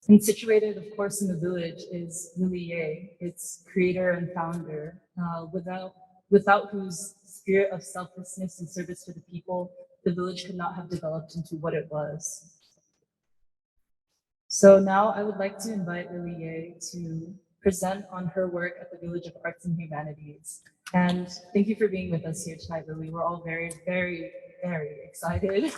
And situated, of course, in the village is Lily Yeh, its creator and founder, without whose spirit of selflessness and service to the people, the village could not have developed into what it was. So now I would like to invite Lily Yeh to present on her work at the Village of Arts and Humanities. And thank you for being with us here tonight, Lily. We're all very, very, very excited.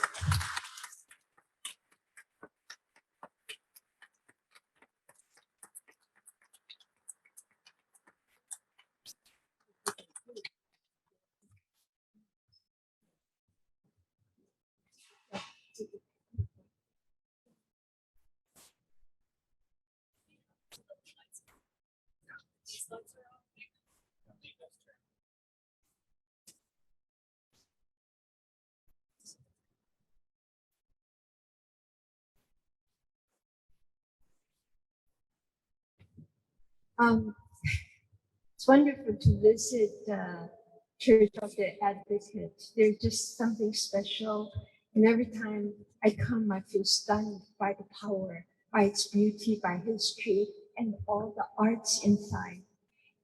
It's wonderful to visit the Church of the Advocate. There's just something special. And every time I come, I feel stunned by the power, by its beauty, by history, and all the arts inside.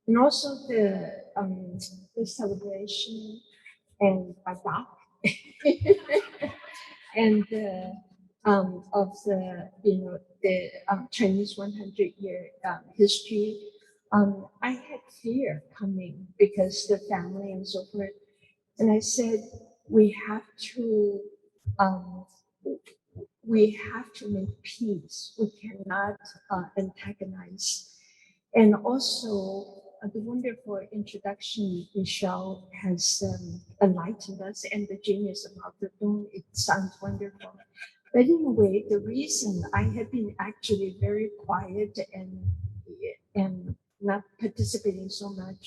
And also the celebration and by Doc and of the Chinese 100-year history. I had fear coming because the family and so forth. And I said, we have to make peace. We cannot antagonize. And also the wonderful introduction Michelle has enlightened us, and the genius of Dr. Dong, it sounds wonderful. But in a way, the reason I have been actually very quiet and not participating so much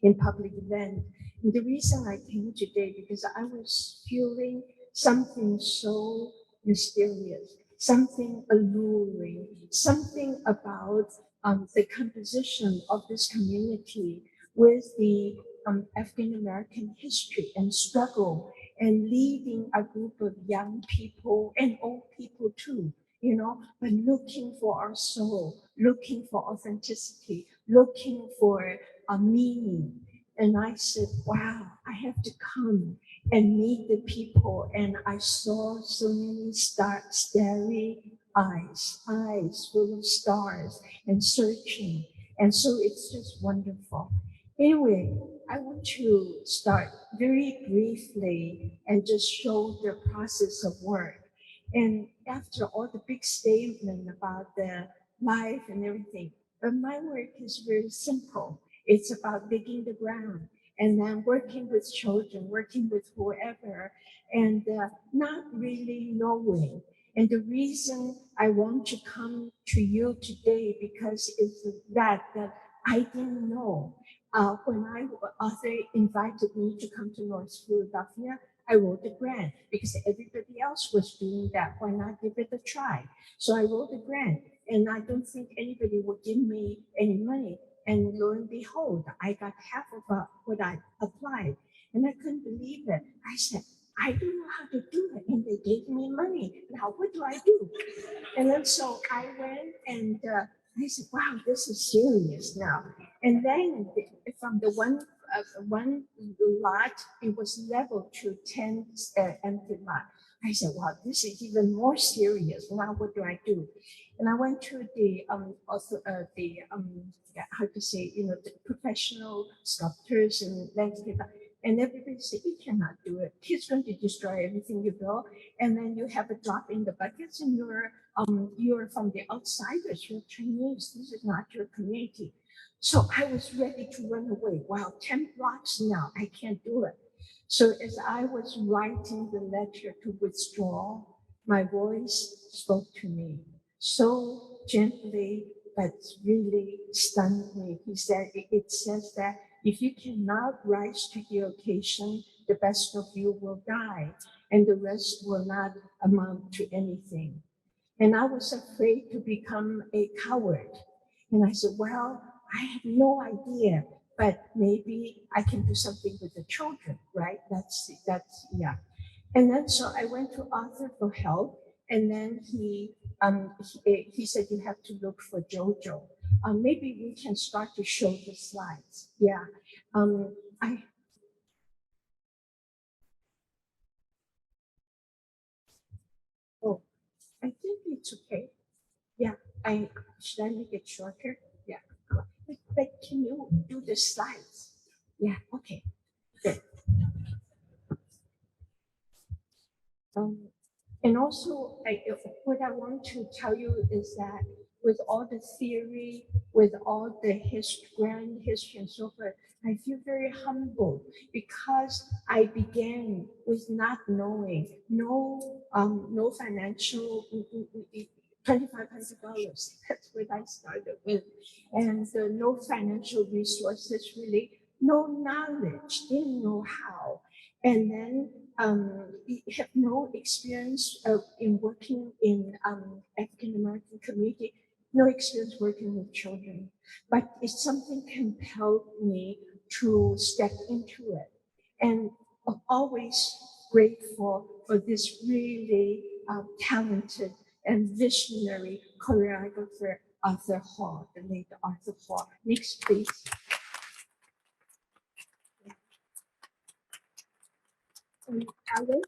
in public event. And the reason I came today because I was feeling something so mysterious, something alluring, something about the composition of this community with the African American history and struggle, and leading a group of young people and old people too, but looking for our soul, looking for authenticity, looking for a meaning. And I said, wow, I have to come and meet the people. And I saw so many starry eyes full of stars and searching. And so it's just wonderful. Anyway, I want to start very briefly and just show the process of work. And after all the big statement about the life and everything, but my work is very simple. It's about digging the ground and then working with children, working with whoever, and not really knowing. And the reason I want to come to you today because it's that I didn't know. When Arthur invited me to come to North Philadelphia, I wrote a grant because everybody else was doing that. Why not give it a try? So I wrote a grant, and I don't think anybody would give me any money. And lo and behold, I got half of what I applied. And I couldn't believe it. I said, I don't know how to do it. And they gave me money. Now, what do I do? And then so I went and I said, wow, this is serious now. And then from the one lot, it was leveled to 10 empty lot. I said, wow, this is even more serious. Now what do I do? And I went to the how to say, the professional sculptors and landscape. And everybody said, you cannot do it. He's going to destroy everything you build. And then you have a drop in the buckets and you're from the outsiders, you're Chinese. This is not your community. So I was ready to run away. Wow, 10 blocks now, I can't do it. So as I was writing the letter to withdraw, my voice spoke to me so gently, but really stunned me. He said, it says that if you cannot rise to the occasion, the best of you will die, and the rest will not amount to anything. And I was afraid to become a coward. And I said, well, I have no idea, but maybe I can do something with the children, right? That's, yeah. And then so I went to Arthur for help, and then he said, you have to look for Jojo. Maybe we can start to show the slides. Yeah. I think it's okay. Yeah. Should I make it shorter? Yeah. But can you do the slides? Yeah. Okay. Good. And also, what I want to tell you is that with all the theory, with all the grand history and so forth, I feel very humbled because I began with not knowing, no financial, $2,500. That's what I started with, and no financial resources, really, no knowledge, didn't know how, and then have no experience in working in African American community, no experience working with children, but it's something compelled me to step into it. And I'm always grateful for this really talented and visionary choreographer, Arthur Hall, the late Arthur Hall. Next, please. I went to Arthur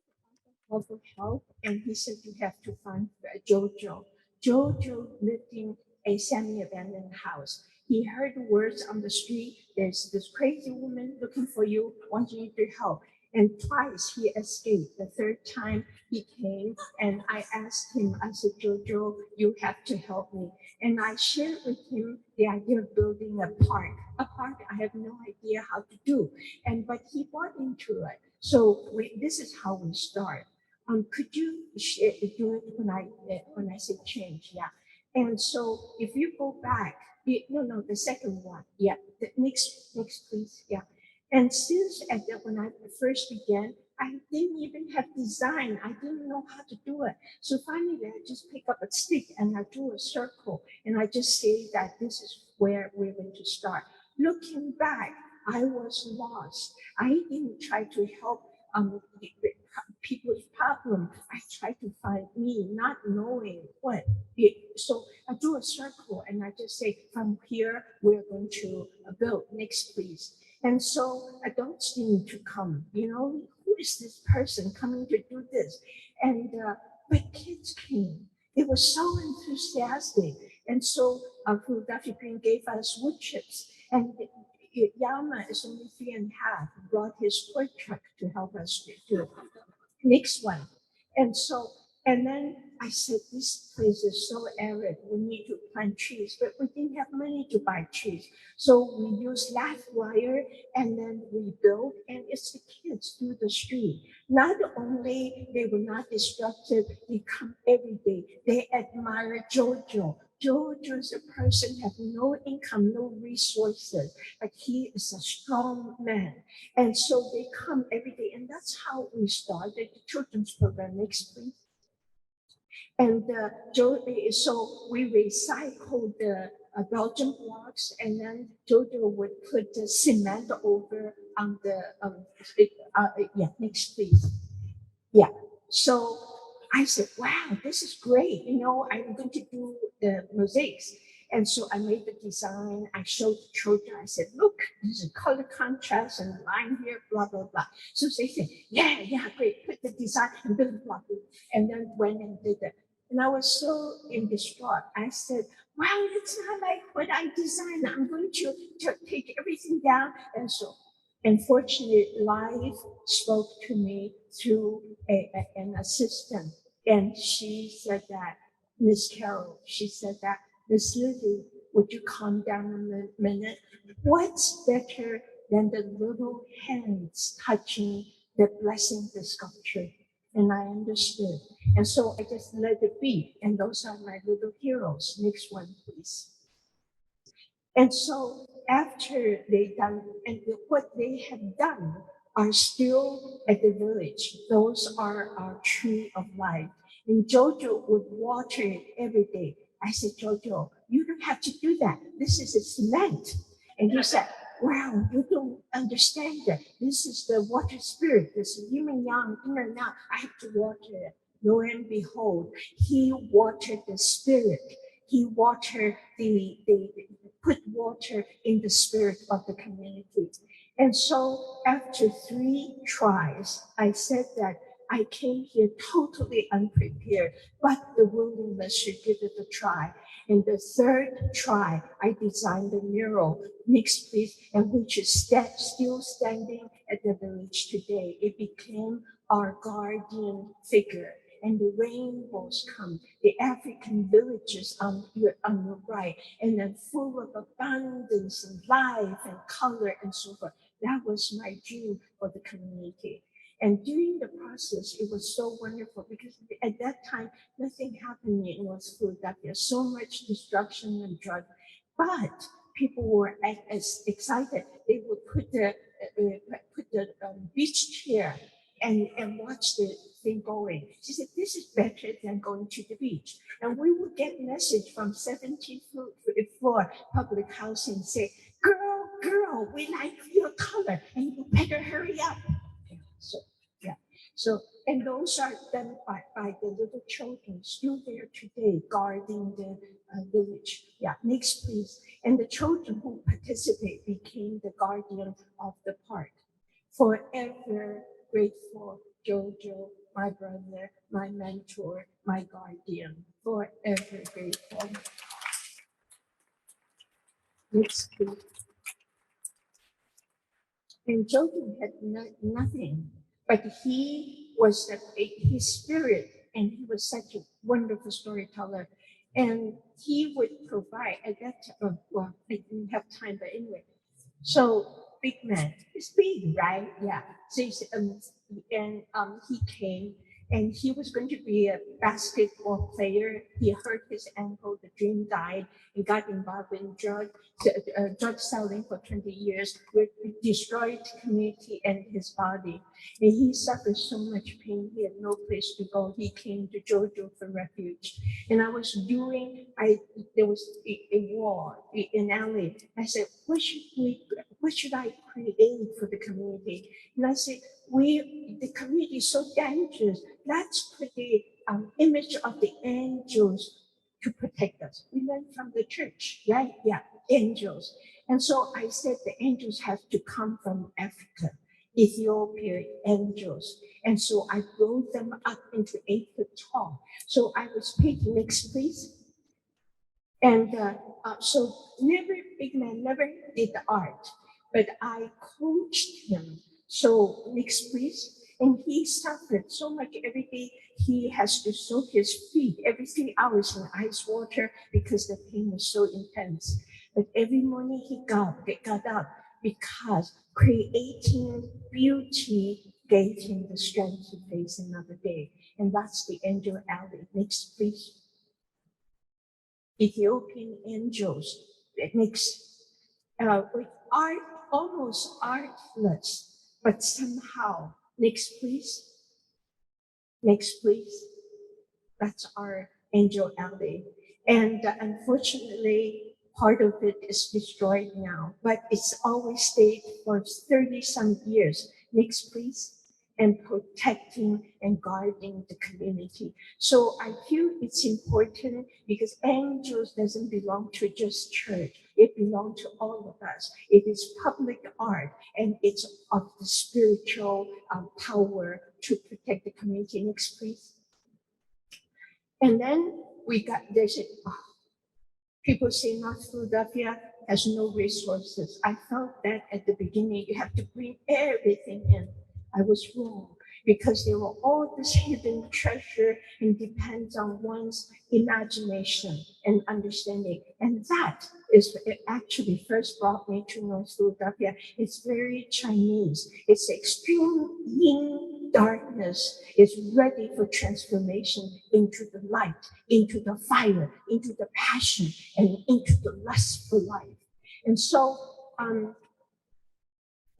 Hall for help, and he said, you have to find Jojo. Jojo lived in a semi-abandoned house. He heard words on the street, there's this crazy woman looking for you, wanting you to help. And twice he escaped. The third time he came, and I asked him, I said, Jojo, you have to help me. And I shared with him the idea of building a park. A park I have no idea how to do, but he bought into it. So this is how we start. Could you do it when I say change? Yeah. And so if you go back No, the second one. Yeah, the next, please. Yeah. And since when I first began, I didn't even have design. I didn't know how to do it. So finally, I just pick up a stick and I do a circle, and I just say that this is where we're going to start. Looking back, I was lost. I didn't try to help people's problem. I tried to find me, not knowing what. So I do a circle and I just say, from here, we're going to build. Next, please. And so adults need to come, who is this person coming to do this? And but kids came. They were so enthusiastic. And so Philadelphia Green gave us wood chips. And Yama is only 3.5, brought his work truck to help us do it. Next one. And so, and then I said, this place is so arid, we need to plant trees, but we didn't have money to buy trees. So we used lath wire and then we built, and it's the kids through the street. Not only they were not destructive, they come every day. They admire Jojo. Jojo is a person have no income, no resources, but he is a strong man. And so they come every day. And that's how we started the children's program. Next, please. And so we recycled the Belgian blocks, and then Jojo would put the cement over on the, next, please. Yeah. So I said, wow, this is great. I'm going to do the mosaics. And so I made the design. I showed the children. I said, look, this is color contrast and line here, blah, blah, blah. So they said, yeah, great. Put the design and blah, blah, blah. And then went and did it. And I was so in distraught. I said, wow, it's not like what I designed. I'm going to take everything down. And so, unfortunately, life spoke to me through an assistant. And she said that, Miss Carol, she said that, Miss Lily, would you calm down a minute? What's better than the little hands touching the blessing the sculpture? And I understood. And so I just let it be. And those are my little heroes. Next one, please. And so after they done, and what they have done are still at the village. Those are our tree of life. And Jojo would water it every day. I said, Jojo, you don't have to do that. This is a cement. And he said, wow, you don't understand that. This is the water spirit, this yin and yang, in and out. I have to water it. Lo and behold, he watered the spirit. He watered put water in the spirit of the community. And so after 3 tries, I said that I came here totally unprepared, but the willingness to give it a try. And the 3rd try, I designed the mural, next please, and which is still standing at the village today. It became our guardian figure. And the rainbows come, the African villages on your right, and then full of abundance and life and color and so forth. That was my dream for the community. And during the process, it was so wonderful because at that time, nothing happened in North Philadelphia, so much destruction and drugs. But people were as excited. They would put the beach chair and watch the thing going. She said, this is better than going to the beach. And we would get message from 17th floor public housing say, girl, we like your color and you better hurry up. So, and those are done by the little children still there today, guarding the village. Yeah, next please. And the children who participate became the guardian of the park. Forever grateful, Jojo, my brother, my mentor, my guardian. Forever grateful. Next please. And Jojo had nothing. But he was his spirit, and he was such a wonderful storyteller. And he would provide at that time, well, I didn't have time, but anyway. So big man, it's big, right? Yeah. So he came, and he was going to be a basketball player. He hurt his ankle, the dream died, and got involved in drug selling for 20 years, destroyed community and his body. And he suffered so much pain, he had no place to go. He came to Georgia for refuge. And there was a war, an alley. I said, what should I create for the community? And I said, the community is so dangerous. Let's put the image of the angels to protect us. We learned from the church, right? Yeah, angels. And so I said the angels have to come from Africa, Ethiopia, angels. And so I rolled them up into 8 foot tall. So I was paid, next please. And so big man never did the art, but I coached him. So next please. And he suffered so much every day. He has to soak his feet every 3 hours in ice water because the pain was so intense. But every morning he got up because creating beauty gave him the strength to face another day. And that's the angel alley. Next, please. Ethiopian angels. It makes with art, almost artless, but somehow. Next, please. Next, please. That's our angel alley. And unfortunately, part of it is destroyed now, but it's always stayed for 30-some years. Next, please. And protecting and guarding the community. So I feel it's important because angels doesn't belong to just church. It belongs to all of us. It is public art and it's of the spiritual power to protect the community. Next, please. And then people say North Philadelphia has no resources. I felt that at the beginning, you have to bring everything in. I was wrong because there were all this hidden treasure and depends on one's imagination and understanding. And that is it actually first brought me to North Philadelphia. It's very Chinese. It's extreme yin darkness is ready for transformation into the light, into the fire, into the passion, and into the lust for life. And so,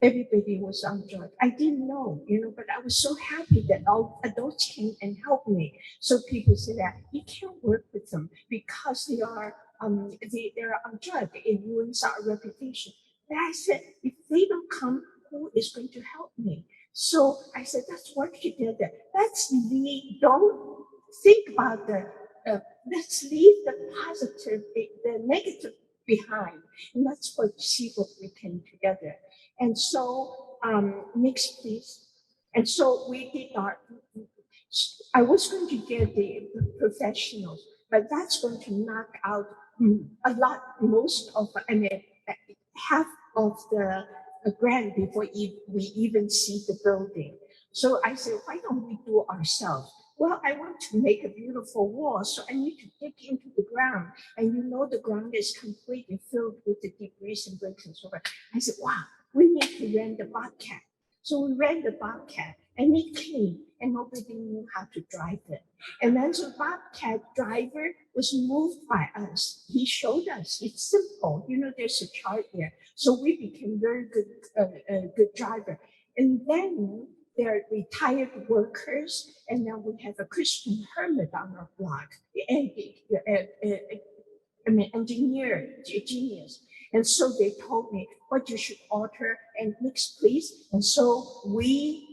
everybody was on drugs. I didn't know, but I was so happy that all adults came and helped me. So people said that you can't work with them because they are on drugs. It ruins our reputation. And I said, if they don't come, who is going to help me? So I said, let's work together. Don't think about let's leave the positive, the negative behind. And let's see what we can together. And so, next please. And so we did I was going to get the professionals, but that's going to knock out half of the grant before we even see the building. So I said, why don't we do ourselves? Well, I want to make a beautiful wall, so I need to dig into the ground. And the ground is completely filled with the debris and bricks and so forth. I said, wow, we need to rent the Bobcat. So we rent the Bobcat and it came and nobody knew how to drive it. And then the Bobcat driver was moved by us. He showed us, it's simple. There's a chart there. So we became very good driver. And then there are retired workers, and now we have a Christian hermit on our block, engineer, genius. And so they told me what you should order and next please. And so we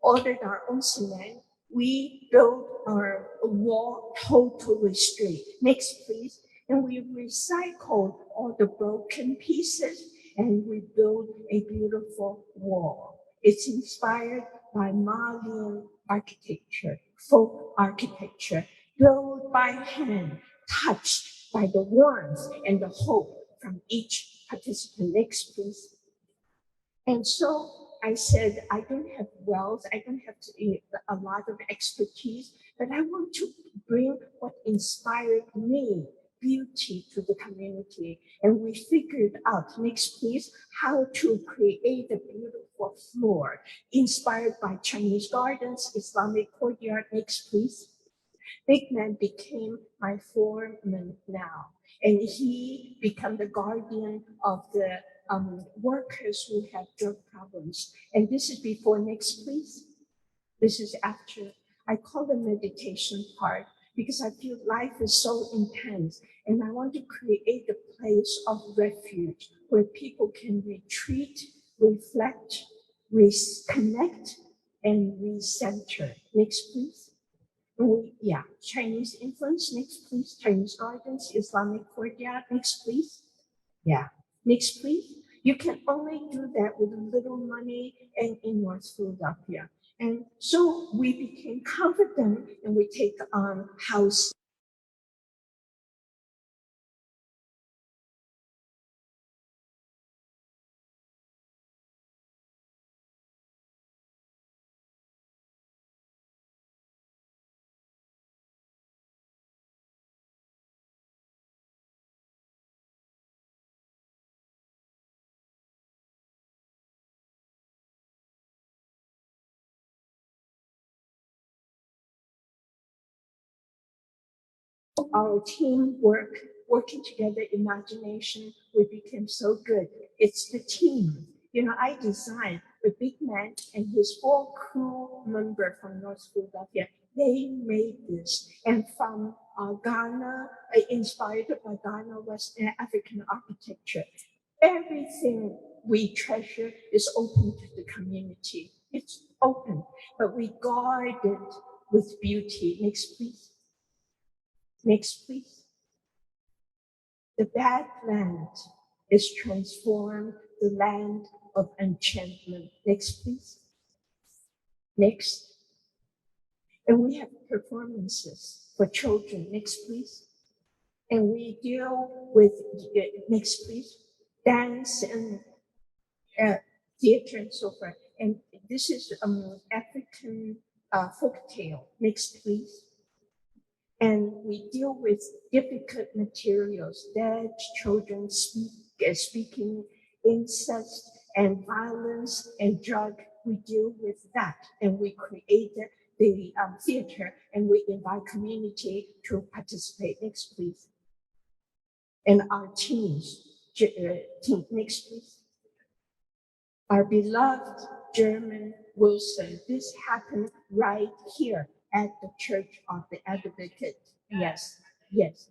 ordered our own cement. We built our wall totally straight. Next please. And we recycled all the broken pieces and we built a beautiful wall. It's inspired by Malian architecture, folk architecture, built by hand, touched by the warmth and the hope from each participant. Next, please. And so I said, I don't have wealth, I don't have a lot of expertise, but I want to bring what inspired me, beauty, to the community. And we figured out, next please, how to create a beautiful floor inspired by Chinese gardens, Islamic courtyard. Next please. Big man became my foreman now. And he became the guardian of the workers who have drug problems. And this is before, next please. This is after. I call the meditation part because I feel life is so intense and I want to create a place of refuge where people can retreat, reflect, reconnect, and recenter. Next, please. Chinese influence. Next, please. Chinese gardens, Islamic courtyard. Next, please. Yeah. Next, please. You can only do that with little money and in North Philadelphia. And so we became confident and we take on house. Our team working together, imagination, we became so good. It's the team. You know, I designed the big man and his whole crew member from North Philadelphia. They made this. And from Ghana, inspired by Ghana, West African architecture. Everything we treasure is open to the community. It's open, but we guard it with beauty. Next, please. Next, please. The bad land is transformed the land of enchantment. Next, please. Next. And we have performances for children. Next, please. And we deal with, next, please, dance and theater and so forth. And this is African folktale. Next, please. And we deal with difficult materials, dead children speaking, incest and violence and drug. We deal with that, and we create the theater, and we invite community to participate. Next, please. And our teams, next, please. Our beloved German Wilson. This happened right here at the Church of the Advocate. Yes, yes.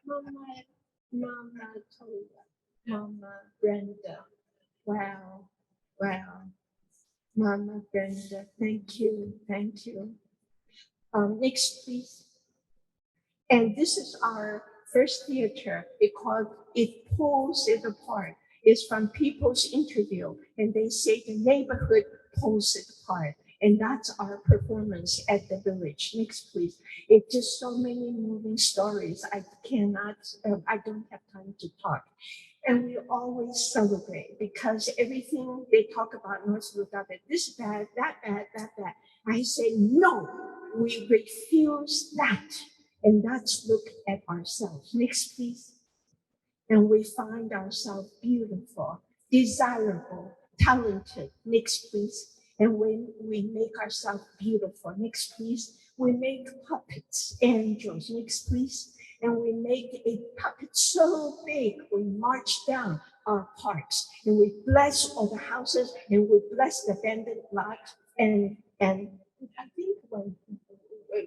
Mama Tola, Mama Brenda. Wow, wow. Mama Brenda, thank you, thank you. Next, please. And this is our first theater because it pulls it apart. It's from people's interview, and they say the neighborhood pulls it apart. And that's our performance at the village. Next, please. It's just so many moving stories. I don't have time to talk. And we always celebrate because everything they talk about North Philadelphia, this bad, that bad, that bad. I say, no, we refuse that. And let's look at ourselves. Next, please. And we find ourselves beautiful, desirable, talented. Next, please. And when we make ourselves beautiful, next, please. We make puppets, angels. Next, please. And we make a puppet so big, we march down our parks and we bless all the houses and we bless the abandoned lot. And I think when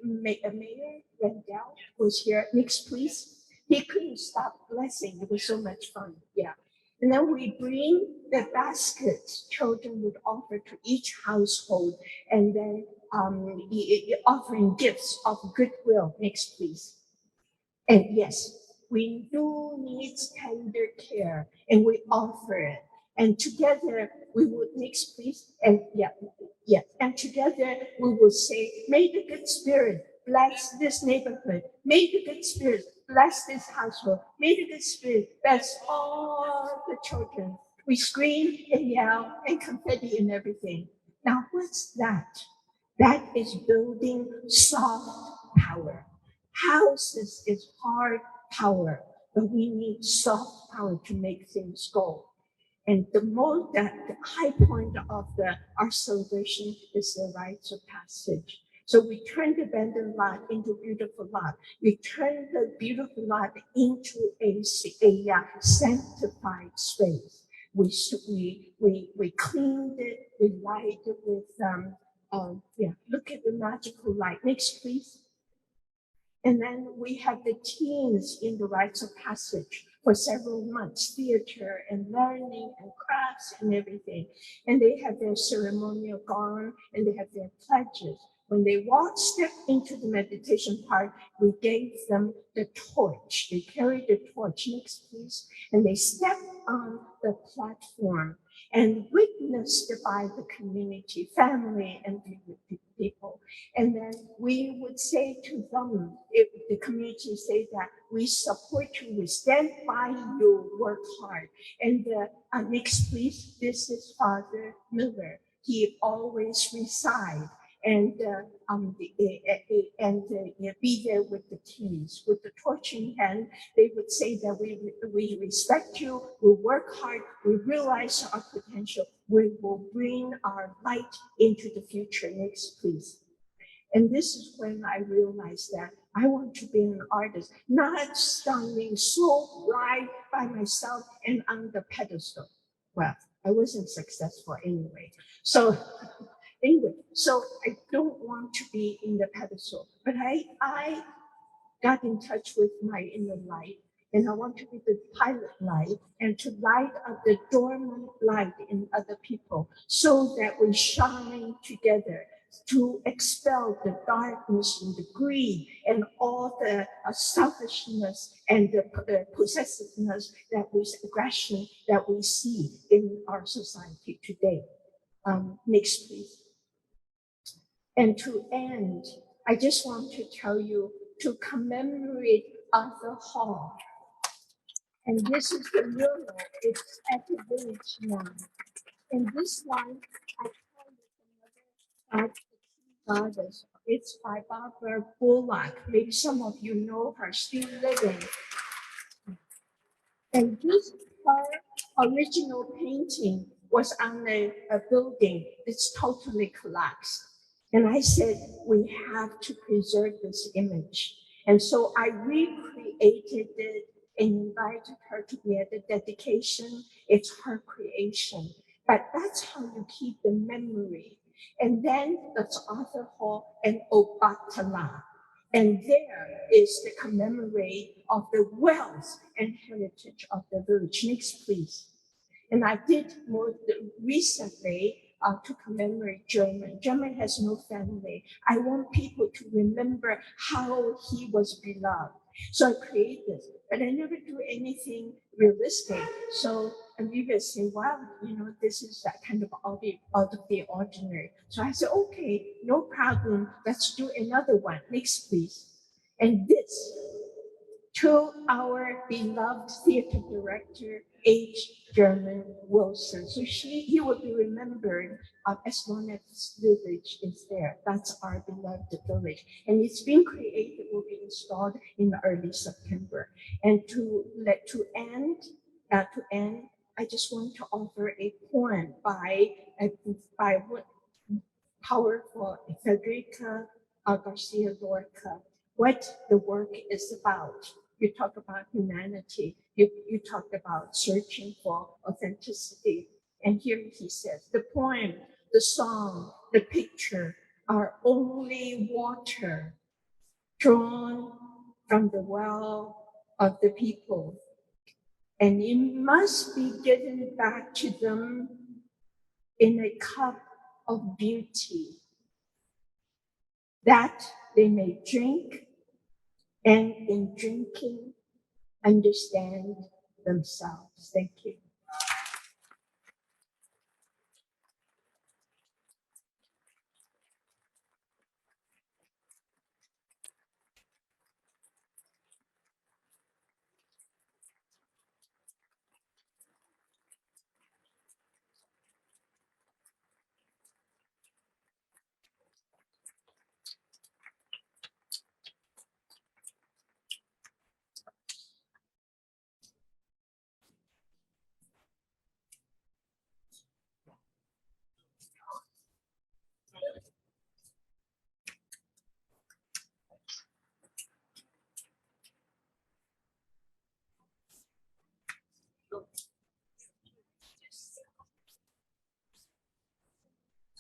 Mayor Rendell was here, next, please. He couldn't stop blessing. It was so much fun. Yeah. And then we bring the baskets children would offer to each household, and then offering gifts of goodwill. Next, please. And yes, we do need tender care, and we offer it. And together we would, next, please. And yeah. And together we would say, may the good spirit bless this neighborhood. May the good spirit bless this household. May the good spirit bless all the children. We scream and yell and confetti and everything. Now, what's that? That is building soft power. Houses is hard power, but we need soft power to make things go. And the high point of our celebration is the rites of passage. So we turn the abandoned lot into beautiful lot. We turn the beautiful lot into a sanctified space. We cleaned it, we lighted it with, look at the magical light. Next, please. And then we have the teens in the rites of passage for several months, theater and learning and crafts and everything. And they have their ceremonial gown and they have their pledges. When they step into the meditation part, we gave them the torch. They carried the torch, next please, and they step on the platform and witnessed by the community, family, and people. And then we would say to them, if the community say that we support you, we stand by you, work hard. And next please, this is Father Miller. He always reside and be there with the teens. With the torch in hand, they would say that we respect you, we work hard, we realize our potential, we will bring our light into the future. Next, please. And this is when I realized that I want to be an artist, not standing so bright by myself and on the pedestal. Well, I wasn't successful anyway. So I don't want to be in the pedestal, but I got in touch with my inner light, and I want to be the pilot light and to light up the dormant light in other people so that we shine together to expel the darkness and the greed and all the selfishness and the possessiveness aggression that we see in our society today. Next, please. And to end, I just want to tell you to commemorate Arthur Hall. And this is the mural. It's at the village now. And this one, I call it another goddess. It's by Barbara Bullock. Maybe some of you know her, still living. And this, her original painting was on a building. It's totally collapsed. And I said, we have to preserve this image. And so I recreated it and invited her to be at the dedication. It's her creation. But that's how you keep the memory. And then that's Arthur Hall and Obatala. And there is the commemorate of the wealth and heritage of the village. Next, please. And I did more recently to commemorate German. German has no family. I want people to remember how he was beloved. So I created this, but I never do anything realistic. So Olivia said, wow, this is that kind of out of the ordinary. So I said, okay, no problem. Let's do another one. Next, please. And this, to our beloved theater director, H. German Wilson. So he will be remembered as long as this village is there. That's our beloved village. And it's been created, will be installed in early September. And to end, I just want to offer a poem by powerful Federica Garcia Lorca. What the work is about. You talk about humanity. You talked about searching for authenticity. And here he says, the poem, the song, the picture are only water drawn from the well of the people. And it must be given back to them in a cup of beauty that they may drink, and in drinking, understand themselves. Thank you.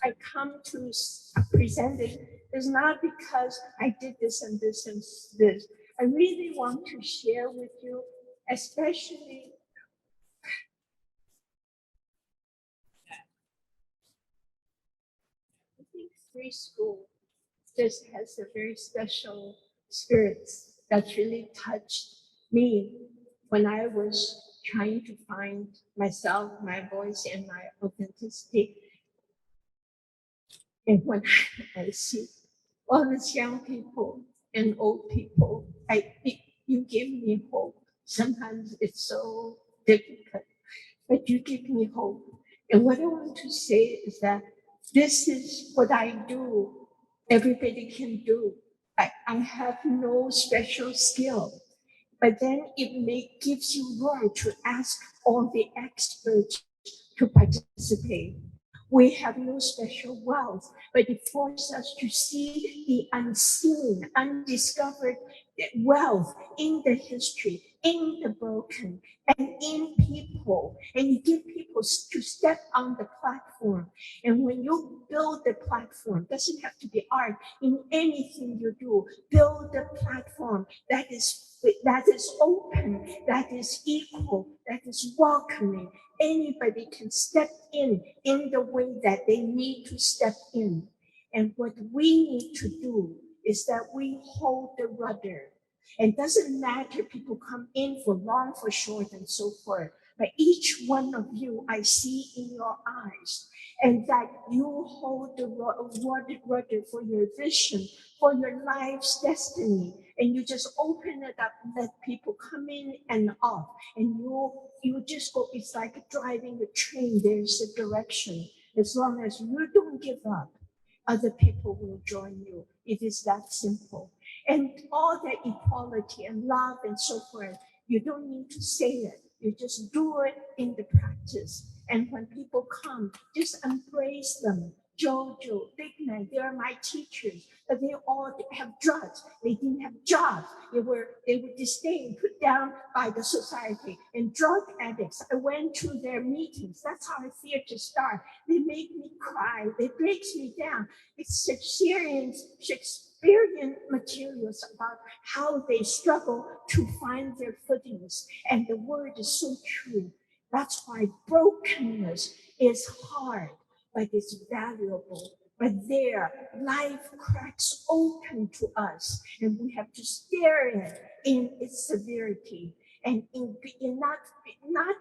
I come to present it, it's not because I did this and this and this. I really want to share with you, especially I think free school just has a very special spirit that really touched me when I was trying to find myself, my voice, and my authenticity. And when I see all these young people and old people, you give me hope. Sometimes it's so difficult, but you give me hope. And what I want to say is that this is what I do. Everybody can do. I have no special skill, but then gives you room to ask all the experts to participate. We have no special wealth, but it forces us to see the unseen, undiscovered wealth in the history, in the broken, and in people. And you give people to step on the platform. And when you build the platform, doesn't have to be art, in anything you do, build a platform that is open, that is equal, that is welcoming. Anybody can step in the way that they need to step in. And what we need to do is that we hold the rudder. And doesn't matter, people come in for long, for short, and so forth. But each one of you, I see in your eyes, and that you hold the rudder for your vision, for your life's destiny. And you just open it up and let people come in and off. And you just go, it's like driving a train, there's a direction. As long as you don't give up, other people will join you. It is that simple. And all that equality and love and so forth, you don't need to say it. You just do it in the practice. And when people come, just embrace them. Jojo, Big Man, they are my teachers, but they all have drugs. They didn't have jobs. They were disdained, put down by the society. And drug addicts, I went to their meetings. That's how I fear to start. They make me cry. They breaks me down. It's Shakespearean materials about how they struggle to find their footings. And the word is so true. That's why brokenness is hard, but it's valuable. But there, life cracks open to us, and we have to stare at it in its severity, and in not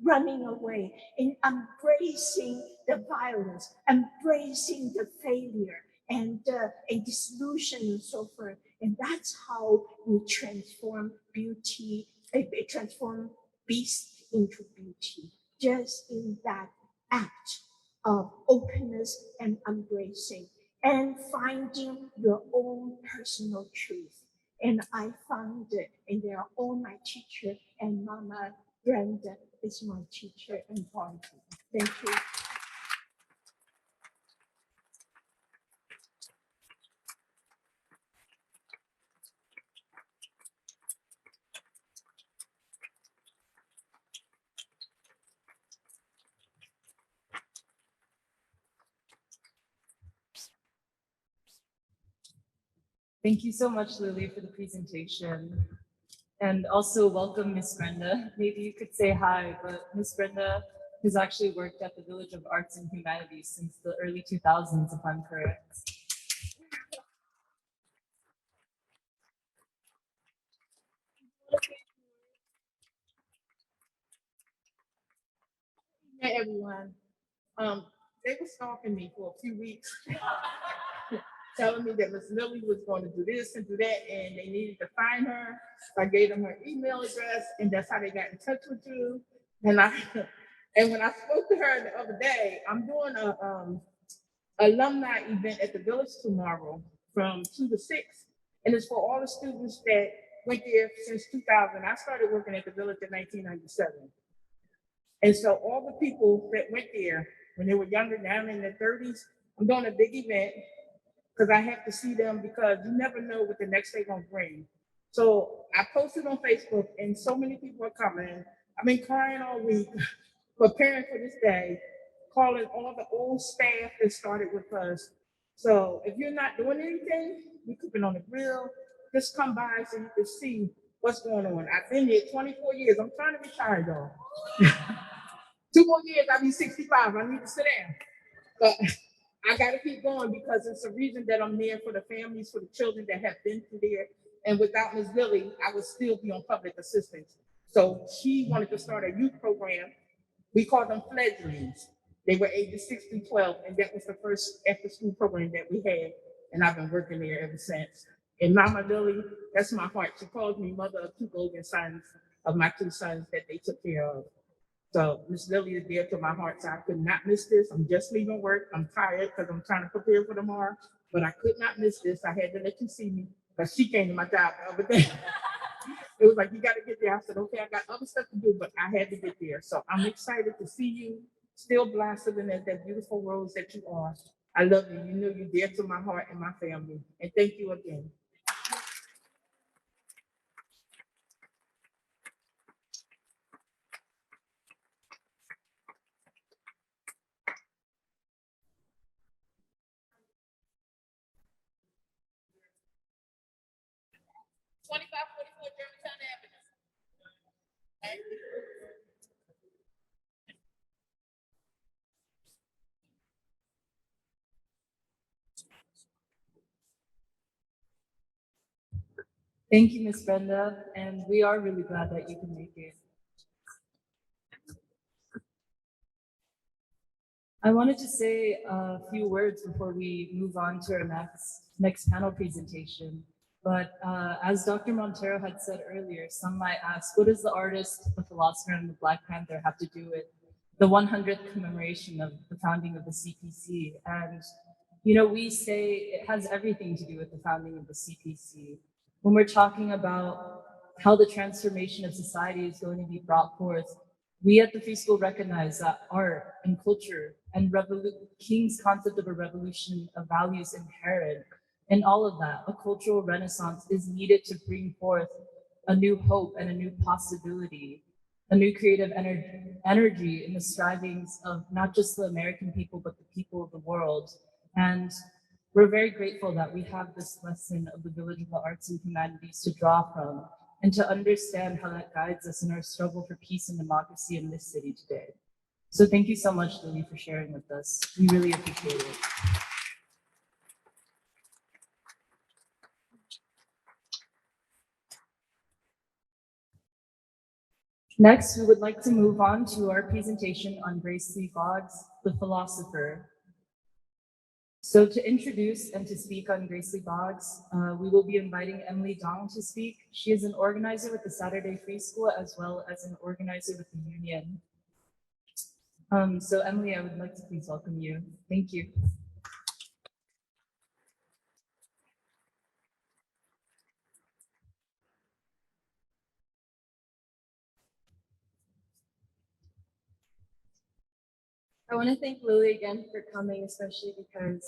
running away, in embracing the violence, embracing the failure, and disillusion and so forth. And that's how we transform beauty, transform beast into beauty, just in that act of openness and embracing and finding your own personal truth. And I found it, and they are all my teacher, and Mama Brenda is my teacher and Baldwin. Thank you. Thank you so much, Lily, for the presentation. And also welcome, Miss Brenda. Maybe you could say hi, but Miss Brenda has actually worked at the Village of Arts and Humanities since the early 2000s, if I'm correct. Hey everyone. They were stalking me for a few weeks, telling me that Miss Lily was going to do this and do that, and they needed to find her. So I gave them her email address, and that's how they got in touch with you. And and when I spoke to her the other day, I'm doing a alumni event at the Village tomorrow from 2 to 6, and it's for all the students that went there since 2000. I started working at the Village in 1997. And so all the people that went there when they were younger, down in their 30s, I'm doing a big event because I have to see them, because you never know what the next day gonna bring. So I posted on Facebook, and so many people are coming. I've been crying all week, preparing for this day, calling all the old staff that started with us. So if you're not doing anything, we're cooking on the grill, just come by so you can see what's going on. I've been here 24 years. I'm trying to retire, y'all. 2 more years, I'll be 65. I need to sit down. But I got to keep going because it's a reason that I'm there for the families, for the children that have been through there. And without Ms. Lily, I would still be on public assistance. So she wanted to start a youth program. We called them fledglings. They were ages 6 through 12, and that was the first after-school program that we had. And I've been working there ever since. And Mama Lily, that's my heart. She calls me mother of 2 golden sons, of my 2 sons that they took care of. So Miss Lily is dear to my heart, so I could not miss this. I'm just leaving work. I'm tired because I'm trying to prepare for tomorrow, but I could not miss this. I had to let you see me because she came to my job the other day. It was like, you got to get there. I said, okay, I got other stuff to do, but I had to get there. So I'm excited to see you still blossoming as that beautiful rose that you are. I love you. You know you're dear to my heart and my family. And thank you again. Germantown Avenue. Thank you. Thank you, Miss Brenda, and we are really glad that you can make it. I wanted to say a few words before we move on to our next panel presentation. But as Dr. Montero had said earlier, some might ask, what does the artist, the philosopher, and the Black Panther have to do with the 100th commemoration of the founding of the CPC? And, you know, we say it has everything to do with the founding of the CPC. When we're talking about how the transformation of society is going to be brought forth, we at the Free School recognize that art and culture and King's concept of a revolution of values inherent in all of that. A cultural renaissance is needed to bring forth a new hope and a new possibility, a new creative energy in the strivings of not just the American people, but the people of the world. And we're very grateful that we have this lesson of the Village of the Arts and Humanities to draw from and to understand how that guides us in our struggle for peace and democracy in this city today. So thank you so much, Lily, for sharing with us. We really appreciate it. Next, we would like to move on to our presentation on Grace Lee Boggs, the philosopher. So to introduce and to speak on Grace Lee Boggs, we will be inviting Emily Dong to speak. She is an organizer with the Saturday Free School as well as an organizer with the union. So Emily, I would like to please welcome you. Thank you. I want to thank Lily again for coming, especially because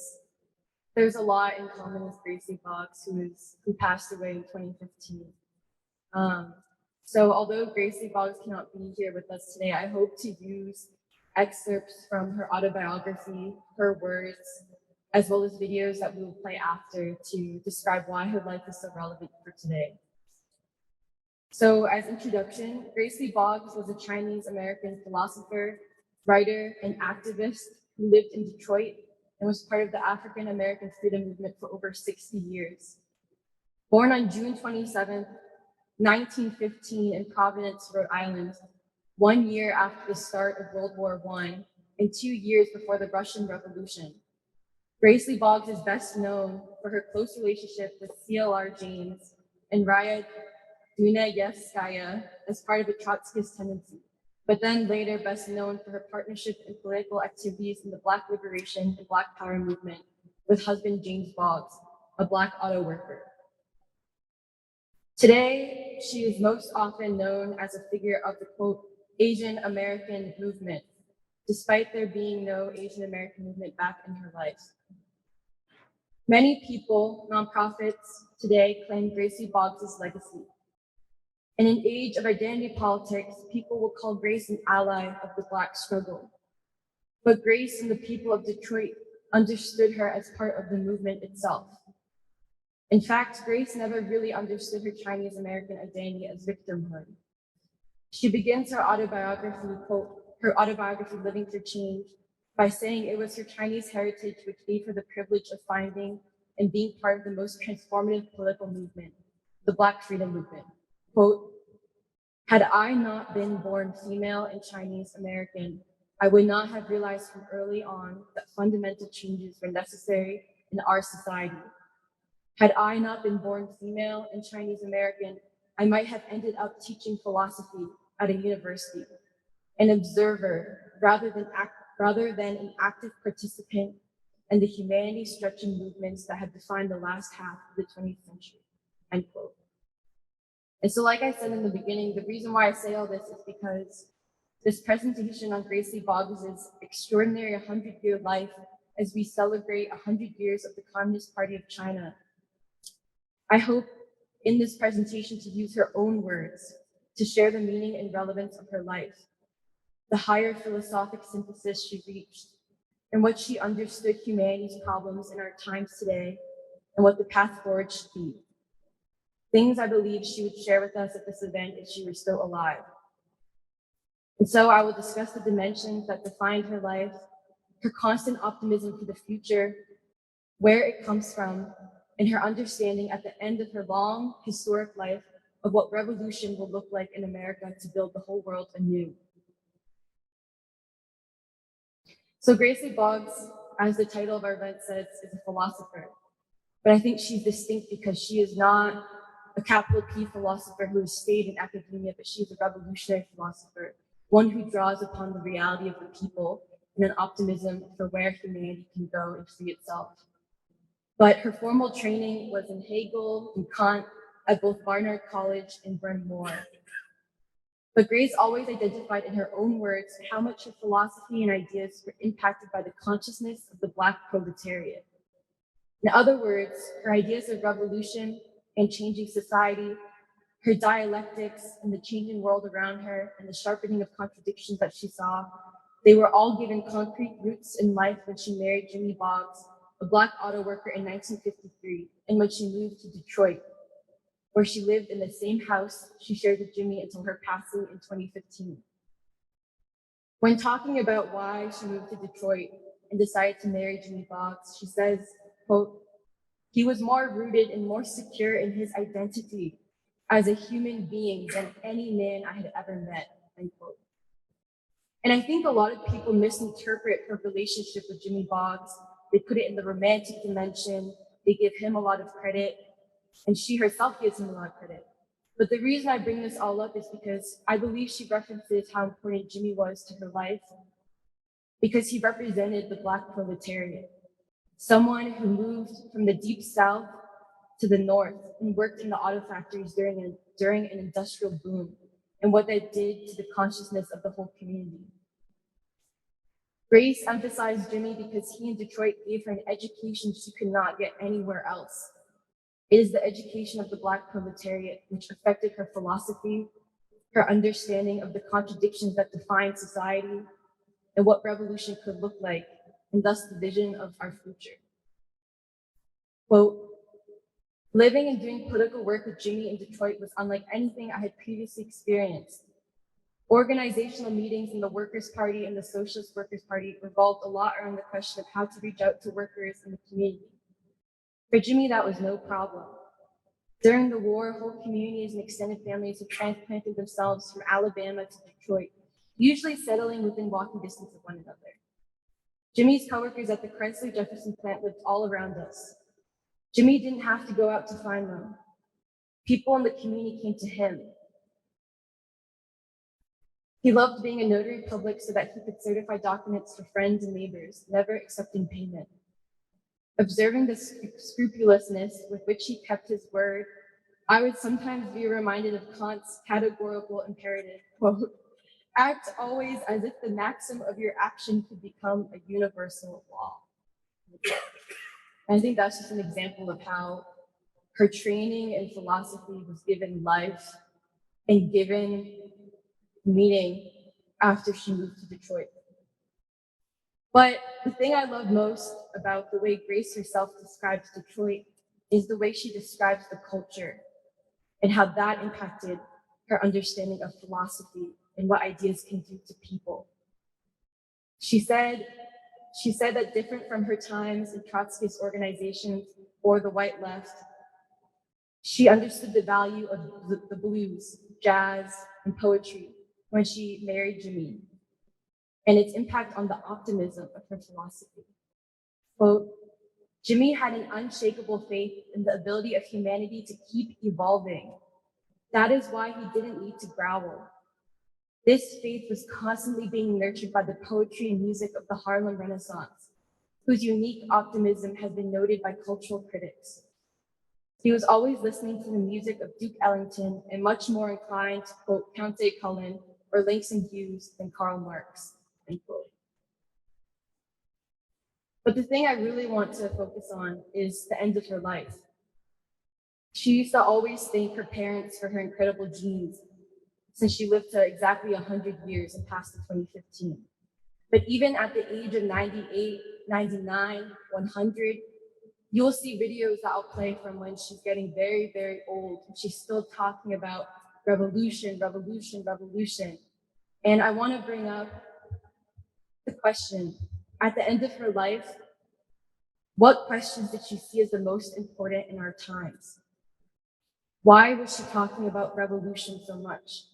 there's a lot in common with Gracie Boggs, who passed away in 2015. So although Gracie Boggs cannot be here with us today, I hope to use excerpts from her autobiography, her words, as well as videos that we will play after to describe why her life is so relevant for today. So as introduction, Grace Lee Boggs was a Chinese-American philosopher, writer, and activist who lived in Detroit and was part of the African-American freedom movement for over 60 years. Born on June 27, 1915 in Providence, Rhode Island, 1 year after the start of World War I and 2 years before the Russian Revolution. Grace Lee Boggs is best known for her close relationship with C.L.R. James and Raya Dunayevskaya as part of the Trotskyist tendency, but then later best known for her partnership in political activities in the Black liberation and Black power movement with husband James Boggs, a Black auto worker. Today, she is most often known as a figure of the, quote, Asian American movement, despite there being no Asian American movement back in her life. Many people, nonprofits today claim Gracie Boggs' legacy. In an age of identity politics, people will call Grace an ally of the Black struggle. but Grace and the people of Detroit understood her as part of the movement itself. In fact, Grace never really understood her Chinese American identity as victimhood. She begins her autobiography, quote, her autobiography, Living for Change, by saying it was her Chinese heritage which gave her the privilege of finding and being part of the most transformative political movement, the Black freedom movement. Quote, had I not been born female and Chinese American, I would not have realized from early on that fundamental changes were necessary in our society. Had I not been born female and Chinese American, I might have ended up teaching philosophy at a university, an observer rather than an active participant in the humanity-stretching movements that have defined the last half of the 20th century, end quote. And so, like I said in the beginning, the reason why I say all this is because this presentation on Grace Lee Boggs' extraordinary 100-year life as we celebrate 100 years of the Communist Party of China. I hope in this presentation to use her own words to share the meaning and relevance of her life, the higher philosophic synthesis she reached, and what she understood humanity's problems in our times today, and what the path forward should be. Things I believe she would share with us at this event if she were still alive. And so I will discuss the dimensions that defined her life, her constant optimism for the future, where it comes from, and her understanding at the end of her long, historic life of what revolution will look like in America to build the whole world anew. So Grace Lee Boggs, as the title of our event says, is a philosopher. But I think she's distinct because she is not a capital P philosopher who has stayed in academia, but she's a revolutionary philosopher, one who draws upon the reality of the people and an optimism for where humanity can go and free itself. But her formal training was in Hegel and Kant at both Barnard College and Bryn Mawr. But Grace always identified in her own words how much her philosophy and ideas were impacted by the consciousness of the Black proletariat. In other words, her ideas of revolution and changing society, her dialectics and the changing world around her and the sharpening of contradictions that she saw, they were all given concrete roots in life when she married Jimmy Boggs, a Black auto worker in 1953, and when she moved to Detroit, where she lived in the same house she shared with Jimmy until her passing in 2015. When talking about why she moved to Detroit and decided to marry Jimmy Boggs, she says, quote, he was more rooted and more secure in his identity as a human being than any man I had ever met, end quote. And I think a lot of people misinterpret her relationship with Jimmy Boggs. They put it in the romantic dimension. They give him a lot of credit, and she herself gives him a lot of credit. But the reason I bring this all up is because I believe she references how important Jimmy was to her life because he represented the Black proletariat, someone who moved from the deep South to the North and worked in the auto factories during an industrial boom and what that did to the consciousness of the whole community. Grace emphasized Jimmy because he in Detroit gave her an education she could not get anywhere else. It is the education of the Black proletariat which affected her philosophy, her understanding of the contradictions that define society, and what revolution could look like, and thus the vision of our future. Quote, living and doing political work with Jimmy in Detroit was unlike anything I had previously experienced. Organizational meetings in the Workers' Party and the Socialist Workers' Party revolved a lot around the question of how to reach out to workers in the community. For Jimmy, that was no problem. During the war, whole communities and extended families had transplanted themselves from Alabama to Detroit, usually settling within walking distance of one another. Jimmy's coworkers at the Chrysler Jefferson plant lived all around us. Jimmy didn't have to go out to find them. People in the community came to him. He loved being a notary public so that he could certify documents for friends and neighbors, never accepting payment. Observing the scrupulousness with which he kept his word, I would sometimes be reminded of Kant's categorical imperative, quote, act always as if the maxim of your action could become a universal law. And I think that's just an example of how her training in philosophy was given life and given meaning after she moved to Detroit. But the thing I love most about the way Grace herself describes Detroit is the way she describes the culture and how that impacted her understanding of philosophy and what ideas can do to people. She said that different from her times in Trotskyist organizations or the white left, she understood the value of the blues, jazz, and poetry when she married Jimmy, and its impact on the optimism of her philosophy. Quote, Jimmy had an unshakable faith in the ability of humanity to keep evolving. That is why he didn't need to growl. This faith was constantly being nurtured by the poetry and music of the Harlem Renaissance, whose unique optimism has been noted by cultural critics. He was always listening to the music of Duke Ellington and much more inclined to quote Count Cullen or Langston Hughes than Karl Marx, end quote. But the thing I really want to focus on is the end of her life. She used to always thank her parents for her incredible genes, since she lived to exactly 100 years and passed in 2015. But even at the age of 98, 99, 100, you will see videos that I'll play from when she's getting very, very old, and she's still talking about revolution, revolution, revolution. And I want to bring up the question, at the end of her life, what questions did she see as the most important in our times? Why was she talking about revolution so much?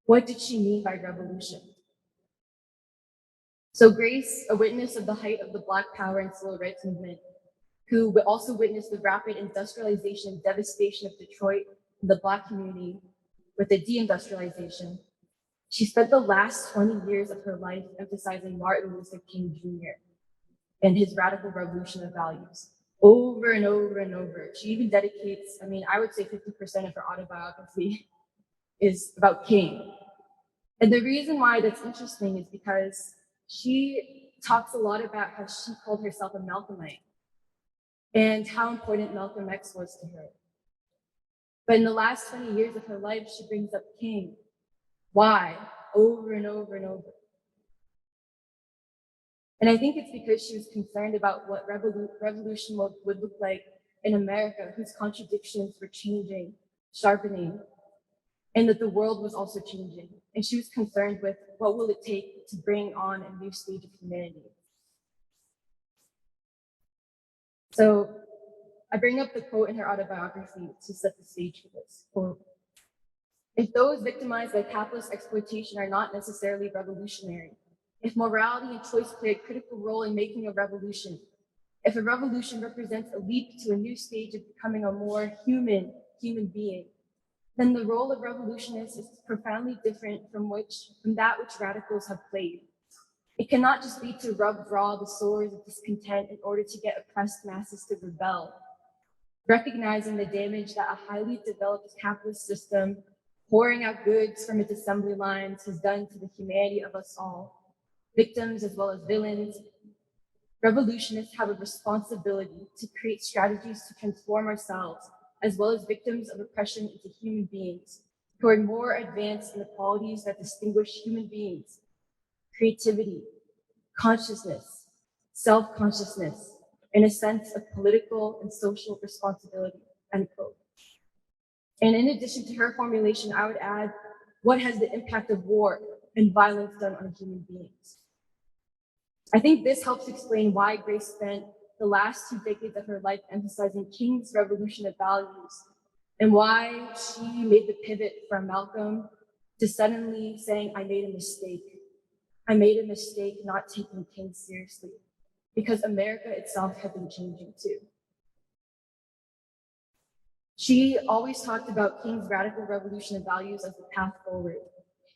What did she mean by revolution? So Grace, a witness of the height of the Black Power and civil rights movement, who also witnessed the rapid industrialization and devastation of Detroit and the Black community with the deindustrialization, she spent the last 20 years of her life emphasizing Martin Luther King Jr. and his radical revolution of values over and over and over. She even dedicates, I would say 50% of her autobiography is about King. And the reason why that's interesting is because she talks a lot about how she called herself a Malcolmite and how important Malcolm X was to her. But in the last 20 years of her life, she brings up King. Why? Over and over and over. And I think it's because she was concerned about what revolution would look like in America, whose contradictions were changing, sharpening, and that the world was also changing. And she was concerned with what will it take to bring on a new stage of humanity. So I bring up the quote in her autobiography to set the stage for this. Quote, if those victimized by capitalist exploitation are not necessarily revolutionary, if morality and choice play a critical role in making a revolution, if a revolution represents a leap to a new stage of becoming a more human being, then the role of revolutionists is profoundly different from that which radicals have played. It cannot just be to rub raw the sores of discontent in order to get oppressed masses to rebel. Recognizing the damage that a highly developed capitalist system pouring out goods from its assembly lines has done to the humanity of us all, victims as well as villains, revolutionists have a responsibility to create strategies to transform ourselves as well as victims of oppression into human beings who are more advanced in the qualities that distinguish human beings: creativity, consciousness, self-consciousness, and a sense of political and social responsibility, end quote. And in addition to her formulation, I would add, what has the impact of war and violence done on human beings? I think this helps explain why Grace spent the last 2 decades of her life emphasizing King's revolution of values, and why she made the pivot from Malcolm to suddenly saying, I made a mistake. I made a mistake not taking King seriously, because America itself had been changing too. She always talked about King's radical revolution of values as the path forward.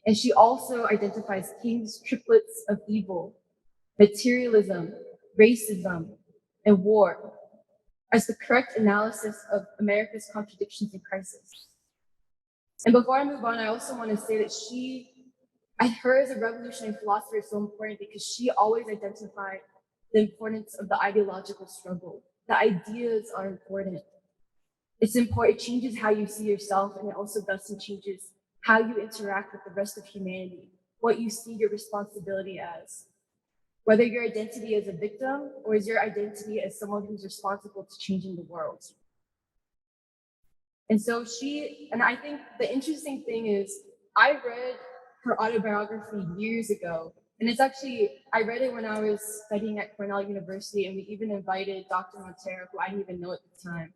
And she also identifies King's triplets of evil: materialism, racism, and war, as the correct analysis of America's contradictions and crisis. And before I move on, I also want to say that her as a revolutionary philosopher is so important because she always identified the importance of the ideological struggle. The ideas are important. It's important, it changes how you see yourself, and it also thus changes how you interact with the rest of humanity, what you see your responsibility as. whether your identity is a victim or is your identity as someone who's responsible to changing the world. And so I think the interesting thing is, I read her autobiography years ago, and I read it when I was studying at Cornell University, and we even invited Dr. Montero, who I didn't even know at the time,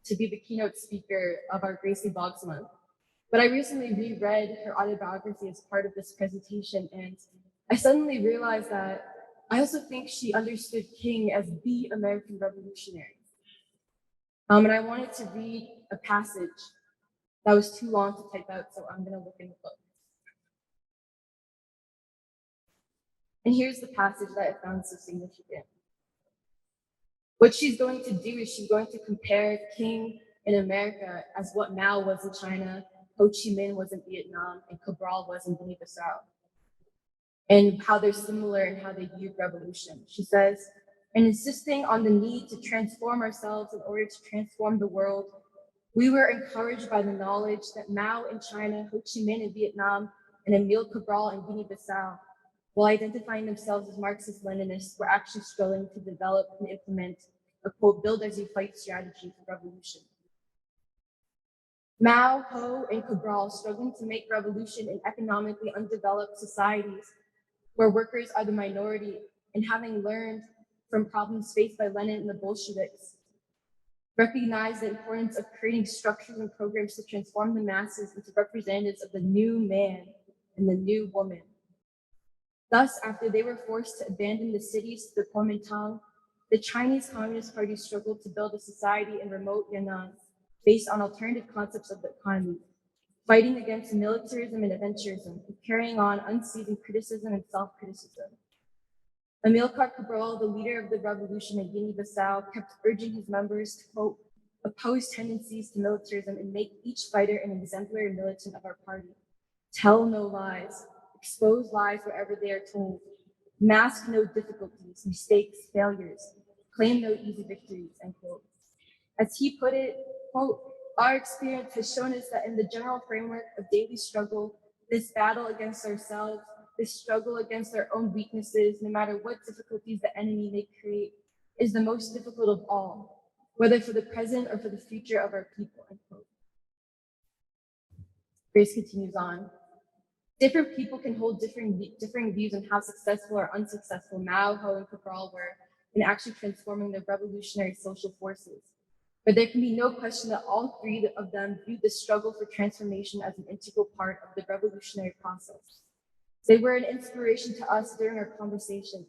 to be the keynote speaker of our Grace Lee Boggs month. But I recently reread her autobiography as part of this presentation, and I suddenly realized that I also think she understood King as the American revolutionary. And I wanted to read a passage that was too long to type out, so I'm gonna look in the book. And here's the passage that I found so significant. What she's going to do is she's going to compare King in America as what Mao was in China, Ho Chi Minh was in Vietnam, and Cabral was in Guinea-Bissau, and how they're similar in how they viewed revolution. She says, in insisting on the need to transform ourselves in order to transform the world, we were encouraged by the knowledge that Mao in China, Ho Chi Minh in Vietnam, and Emile Cabral in Guinea-Bissau, while identifying themselves as Marxist-Leninists, were actually struggling to develop and implement a quote, build as you fight strategy for revolution. Mao, Ho, and Cabral struggling to make revolution in economically undeveloped societies where workers are the minority, and having learned from problems faced by Lenin and the Bolsheviks, recognize the importance of creating structures and programs to transform the masses into representatives of the new man and the new woman. Thus, after they were forced to abandon the cities to the Kuomintang, the Chinese Communist Party struggled to build a society in remote Yan'an based on alternative concepts of the economy, fighting against militarism and adventurism, and carrying on unceasing criticism and self-criticism. Amilcar Cabral, the leader of the revolution in Guinea-Bissau, kept urging his members to, quote, oppose tendencies to militarism and make each fighter an exemplary militant of our party. Tell no lies, expose lies wherever they are told, mask no difficulties, mistakes, failures, claim no easy victories, end quote. As he put it, quote, our experience has shown us that in the general framework of daily struggle, this battle against ourselves, this struggle against our own weaknesses, no matter what difficulties the enemy may create, is the most difficult of all, whether for the present or for the future of our people, end quote. Grace continues on. Different people can hold differing views on how successful or unsuccessful Mao, Ho, and Cabral were in actually transforming the revolutionary social forces. But there can be no question that all three of them viewed the struggle for transformation as an integral part of the revolutionary process. They were an inspiration to us during our conversations.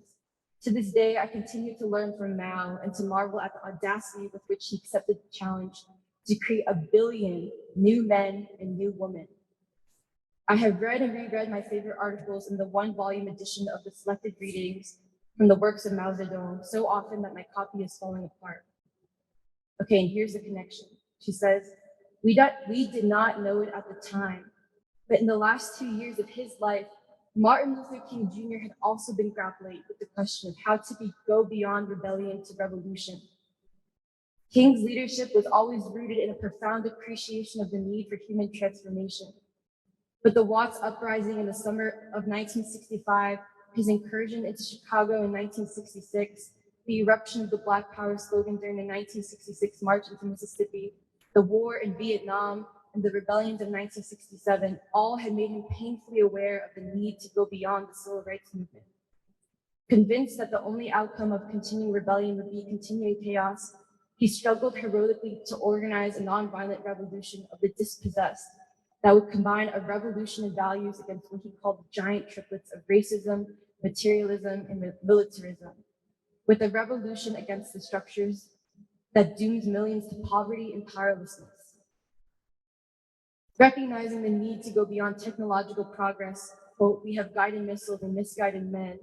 To this day, I continue to learn from Mao and to marvel at the audacity with which he accepted the challenge to create 1 billion new men and new women. I have read and reread my favorite articles in the 1-volume edition of the selected readings from the works of Mao Zedong so often that my copy is falling apart. Okay, and here's the connection. She says, we did not know it at the time, but in the last 2 years of his life, Martin Luther King Jr. had also been grappling with the question of how to go beyond rebellion to revolution. King's leadership was always rooted in a profound appreciation of the need for human transformation. But the Watts Uprising in the summer of 1965, his incursion into Chicago in 1966, the eruption of the Black Power slogan during the 1966 March into Mississippi, the war in Vietnam, and the rebellions of 1967 all had made him painfully aware of the need to go beyond the civil rights movement. Convinced that the only outcome of continuing rebellion would be continuing chaos, he struggled heroically to organize a nonviolent revolution of the dispossessed that would combine a revolution in values against what he called the giant triplets of racism, materialism, and militarism, with a revolution against the structures that dooms millions to poverty and powerlessness. Recognizing the need to go beyond technological progress, quote, we have guided missiles and misguided men,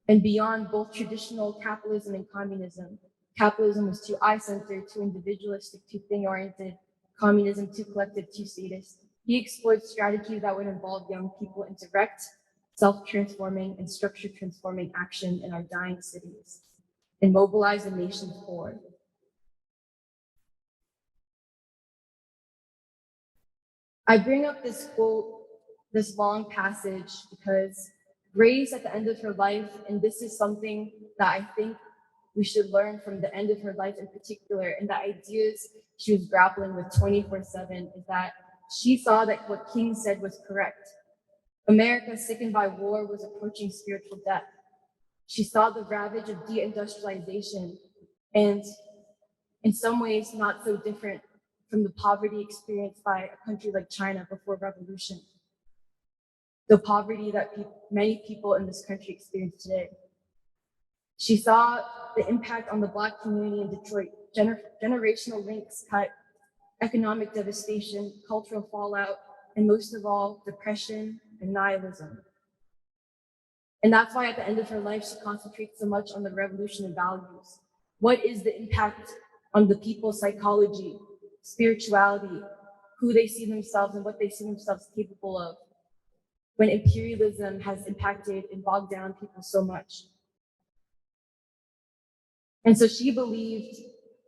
and beyond both traditional capitalism and communism. Capitalism was too eye-centered, too individualistic, too thing-oriented, communism too collective, too statist. He explored strategies that would involve young people in direct, self-transforming, and structure-transforming action in our dying cities, and mobilize the nation's forward. I bring up this quote, this long passage, because Grace at the end of her life, and this is something that I think we should learn from the end of her life in particular, and the ideas she was grappling with 24/7, is that she saw that what King said was correct. America, sickened by war, was approaching spiritual death. She saw the ravage of deindustrialization, and in some ways not so different from the poverty experienced by a country like China before revolution, the poverty that many people in this country experience today. She saw the impact on the Black community in Detroit, generational links cut, economic devastation, cultural fallout, and most of all, depression and nihilism. And that's why at the end of her life, she concentrates so much on the revolution and values. What is the impact on the people's psychology, spirituality, who they see themselves and what they see themselves capable of when imperialism has impacted and bogged down people so much? And so she believed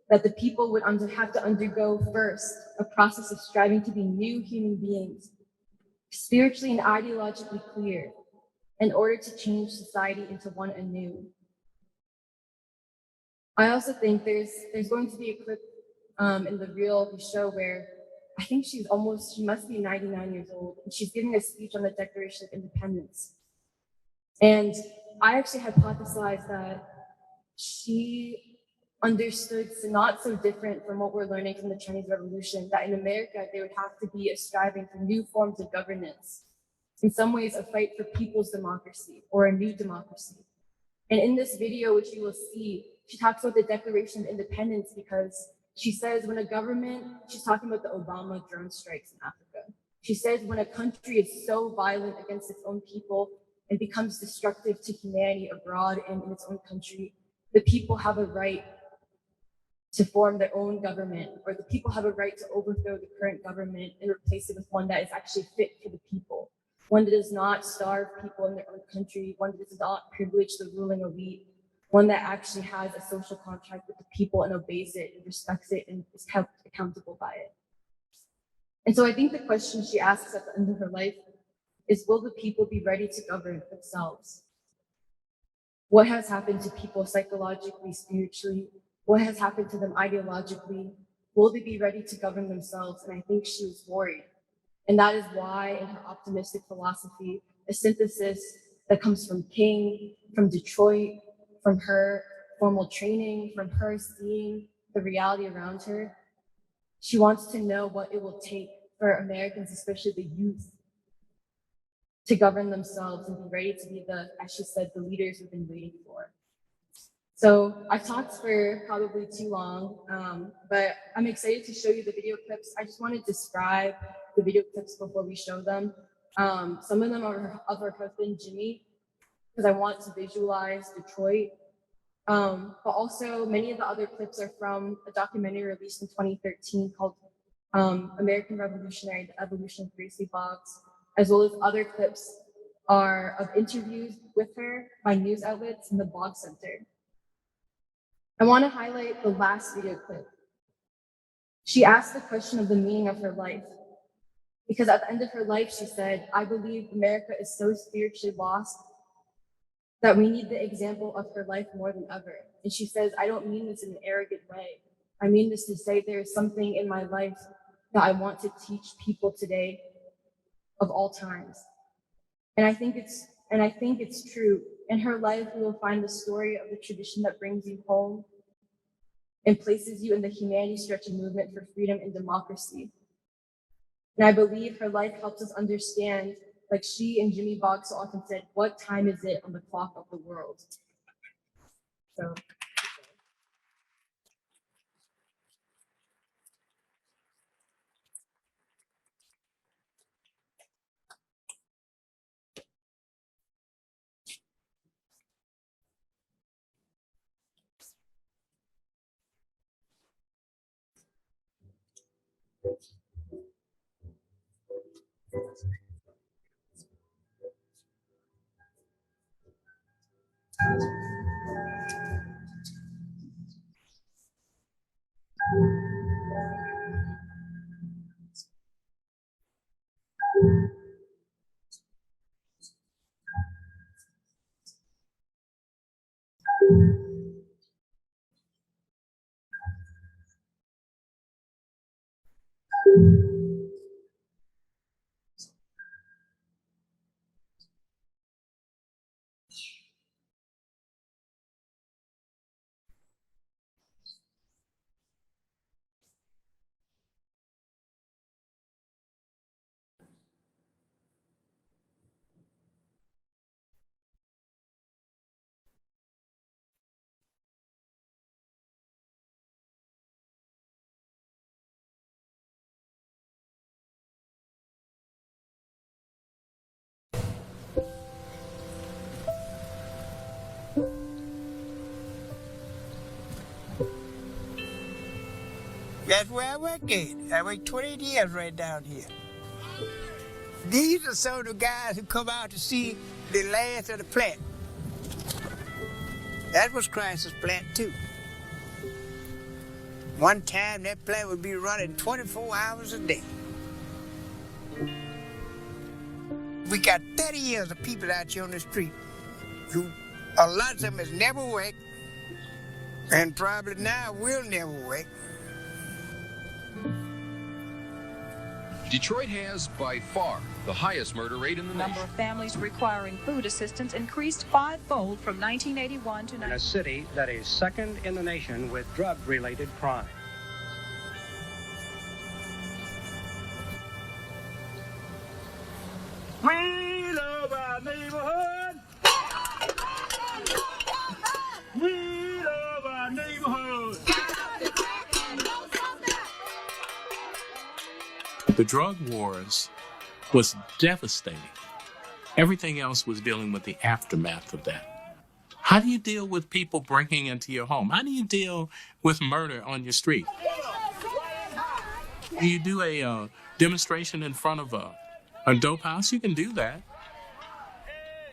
that the people would have to undergo first a process of striving to be new human beings, spiritually and ideologically clear, in order to change society into one anew. I also think there's going to be a clip in the reel of the show where I think she must be 99 years old, and she's giving a speech on the Declaration of Independence. And I actually hypothesized that she understood not so different from what we're learning from the Chinese Revolution, that in America, there would have to be a striving for new forms of governance. In some ways, a fight for people's democracy or a new democracy. And in this video, which you will see, she talks about the Declaration of Independence because she says when a government, she's talking about the Obama drone strikes in Africa. She says when a country is so violent against its own people and becomes destructive to humanity abroad and in its own country, the people have a right to form their own government, or the people have a right to overthrow the current government and replace it with one that is actually fit for the people, one that does not starve people in their own country, one that does not privilege the ruling elite, one that actually has a social contract with the people and obeys it and respects it and is held accountable by it. And so I think the question she asks at the end of her life is, will the people be ready to govern themselves? What has happened to people psychologically, spiritually? What has happened to them ideologically? Will they be ready to govern themselves? And I think she was worried. And that is why in her optimistic philosophy, a synthesis that comes from King, from Detroit, from her formal training, from her seeing the reality around her, she wants to know what it will take for Americans, especially the youth, to govern themselves and be ready to be as she said, the leaders we've been waiting for. So I've talked for probably too long, but I'm excited to show you the video clips. I just want to describe the video clips before we show them. Some of them are of her husband, Jimmy, because I want to visualize Detroit. But also many of the other clips are from a documentary released in 2013 called American Revolutionary, The Evolution of Grace Lee Boggs, as well as other clips are of interviews with her by news outlets in the Boggs Center. I want to highlight the last video clip. She asked the question of the meaning of her life, because at the end of her life, she said, I believe America is so spiritually lost that we need the example of her life more than ever. And she says, I don't mean this in an arrogant way. I mean this to say there is something in my life that I want to teach people today of all times. And I think it's true. In her life, we will find the story of the tradition that brings you home and places you in the humanity stretching movement for freedom and democracy. And I believe her life helps us understand, like she and Jimmy Boggs so often said, what time is it on the clock of the world? So. That's where I work at. I worked 28 years right down here. These are some of the guys who come out to see the last of the plant. That was Christ's plant too. One time that plant would be running 24 hours a day. We got 30 years of people out here on the street who, a lot of them has never worked, and probably now will never work. Detroit has, by far, the highest murder rate in the The number of families requiring food assistance increased fivefold from 1981 to in a city that is second in the nation with drug-related crime. We love our neighborhood. We love our neighborhood. The drug wars was devastating. Everything else was dealing with the aftermath of that. How do you deal with people breaking into your home? How do you deal with murder on your street? You do a demonstration in front of a dope house, you can do that.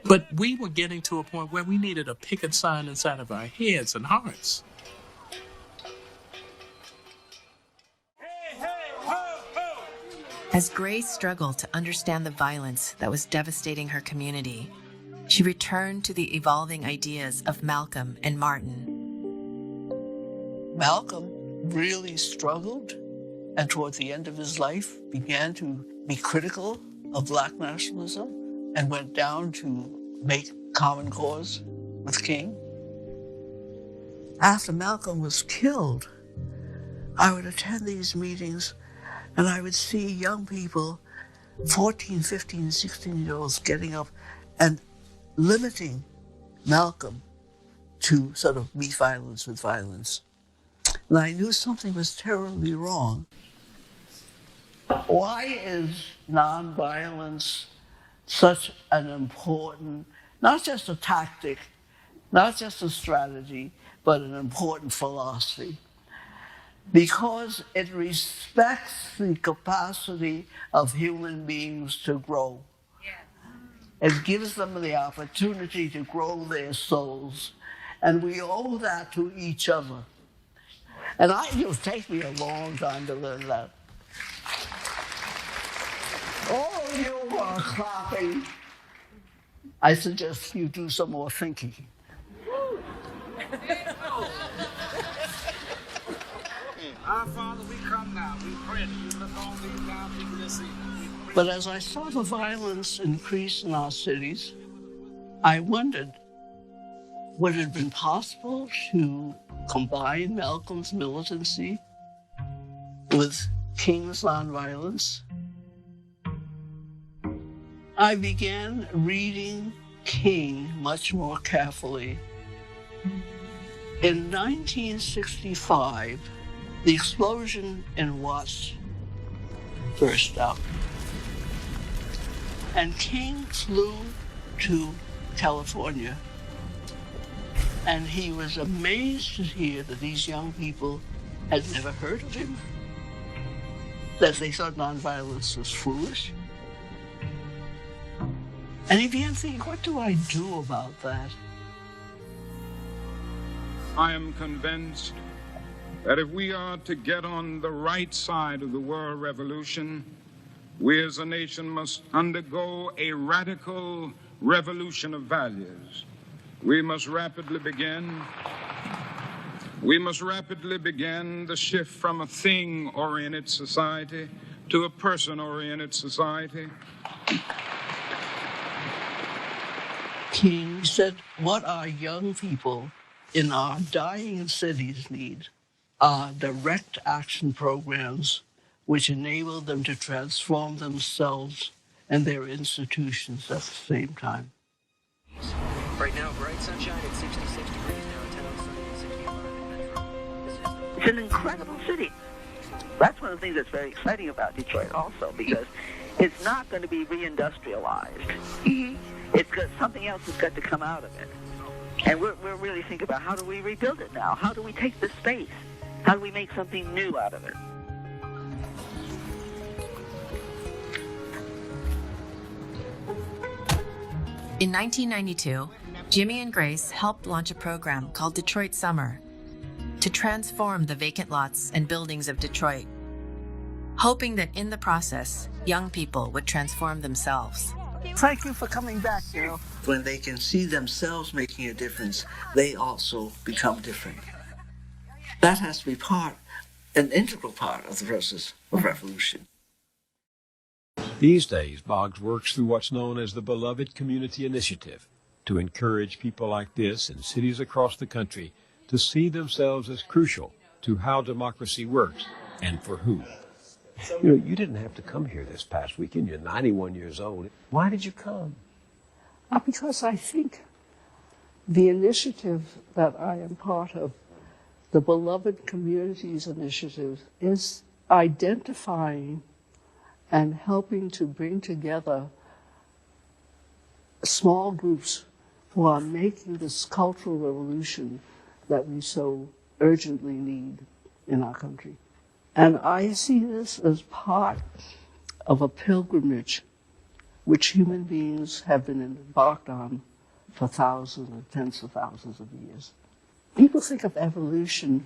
But we were getting to a point where we needed a picket sign inside of our heads and hearts. As Grace struggled to understand the violence that was devastating her community, she returned to the evolving ideas of Malcolm and Martin. Malcolm really struggled, and towards the end of his life began to be critical of Black nationalism and went down to make common cause with King. After Malcolm was killed, I would attend these meetings and I would see young people, 14, 15, 16-year-olds getting up and limiting Malcolm to sort of meet violence with violence. And I knew something was terribly wrong. Why is nonviolence such an important, not just a tactic, not just a strategy, but an important philosophy? Because it respects the capacity of human beings to grow. It gives them the opportunity to grow their souls. And we owe that to each other. And it'll take me a long time to learn that. All of you are clapping. I suggest you do some more thinking. Our Father, we come now. We pray that you look on these down people this evening. But as I saw the violence increase in our cities, I wondered, would it have been possible to combine Malcolm's militancy with King's nonviolence? I began reading King much more carefully. In 1965, the explosion in Watts burst out. And King flew to California. And he was amazed to hear that these young people had never heard of him, that they thought nonviolence was foolish. And he began thinking, what do I do about that? I am convinced that if we are to get on the right side of the world revolution, we as a nation must undergo a radical revolution of values. We must rapidly begin the shift from a thing-oriented society to a person-oriented society. King said, what our young people in our dying cities need are direct action programs which enable them to transform themselves and their institutions at the same time. Right now, bright sunshine at 66 degrees now, 10 outside, 65 in Metro. It's an incredible city. That's one of the things that's very exciting about Detroit also, because it's not going to be reindustrialized. It's got something else has got to come out of it. And we're really thinking about how do we rebuild it now? How do we take this space? How do we make something new out of it? In 1992, Jimmy and Grace helped launch a program called Detroit Summer to transform the vacant lots and buildings of Detroit, hoping that in the process, young people would transform themselves. Thank you for coming back, Carol. When they can see themselves making a difference, they also become different. That has to be an integral part of the process of revolution. These days, Boggs works through what's known as the Beloved Community Initiative to encourage people like this in cities across the country to see themselves as crucial to how democracy works and for whom. You know, you didn't have to come here this past weekend. You're 91 years old. Why did you come? Because I think the initiative that I am part of, the Beloved Communities Initiative, is identifying and helping to bring together small groups who are making this cultural revolution that we so urgently need in our country. And I see this as part of a pilgrimage which human beings have been embarked on for thousands and tens of thousands of years. People think of evolution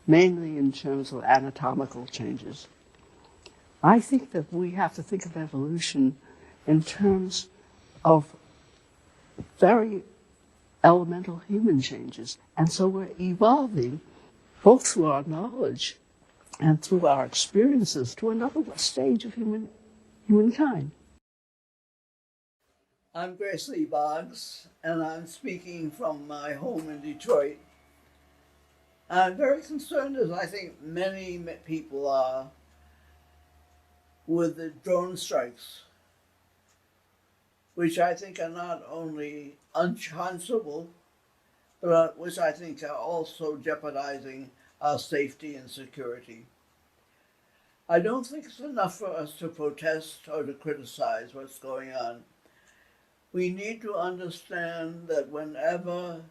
mainly in terms of anatomical changes. I think that we have to think of evolution in terms of very elemental human changes. And so we're evolving both through our knowledge and through our experiences to another stage of humankind. I'm Grace Lee Boggs, and I'm speaking from my home in Detroit. I'm very concerned, as I think many people are, with the drone strikes, which I think are not only unchanceable, but which I think are also jeopardizing our safety and security. I don't think it's enough for us to protest or to criticize what's going on. We need to understand that whenever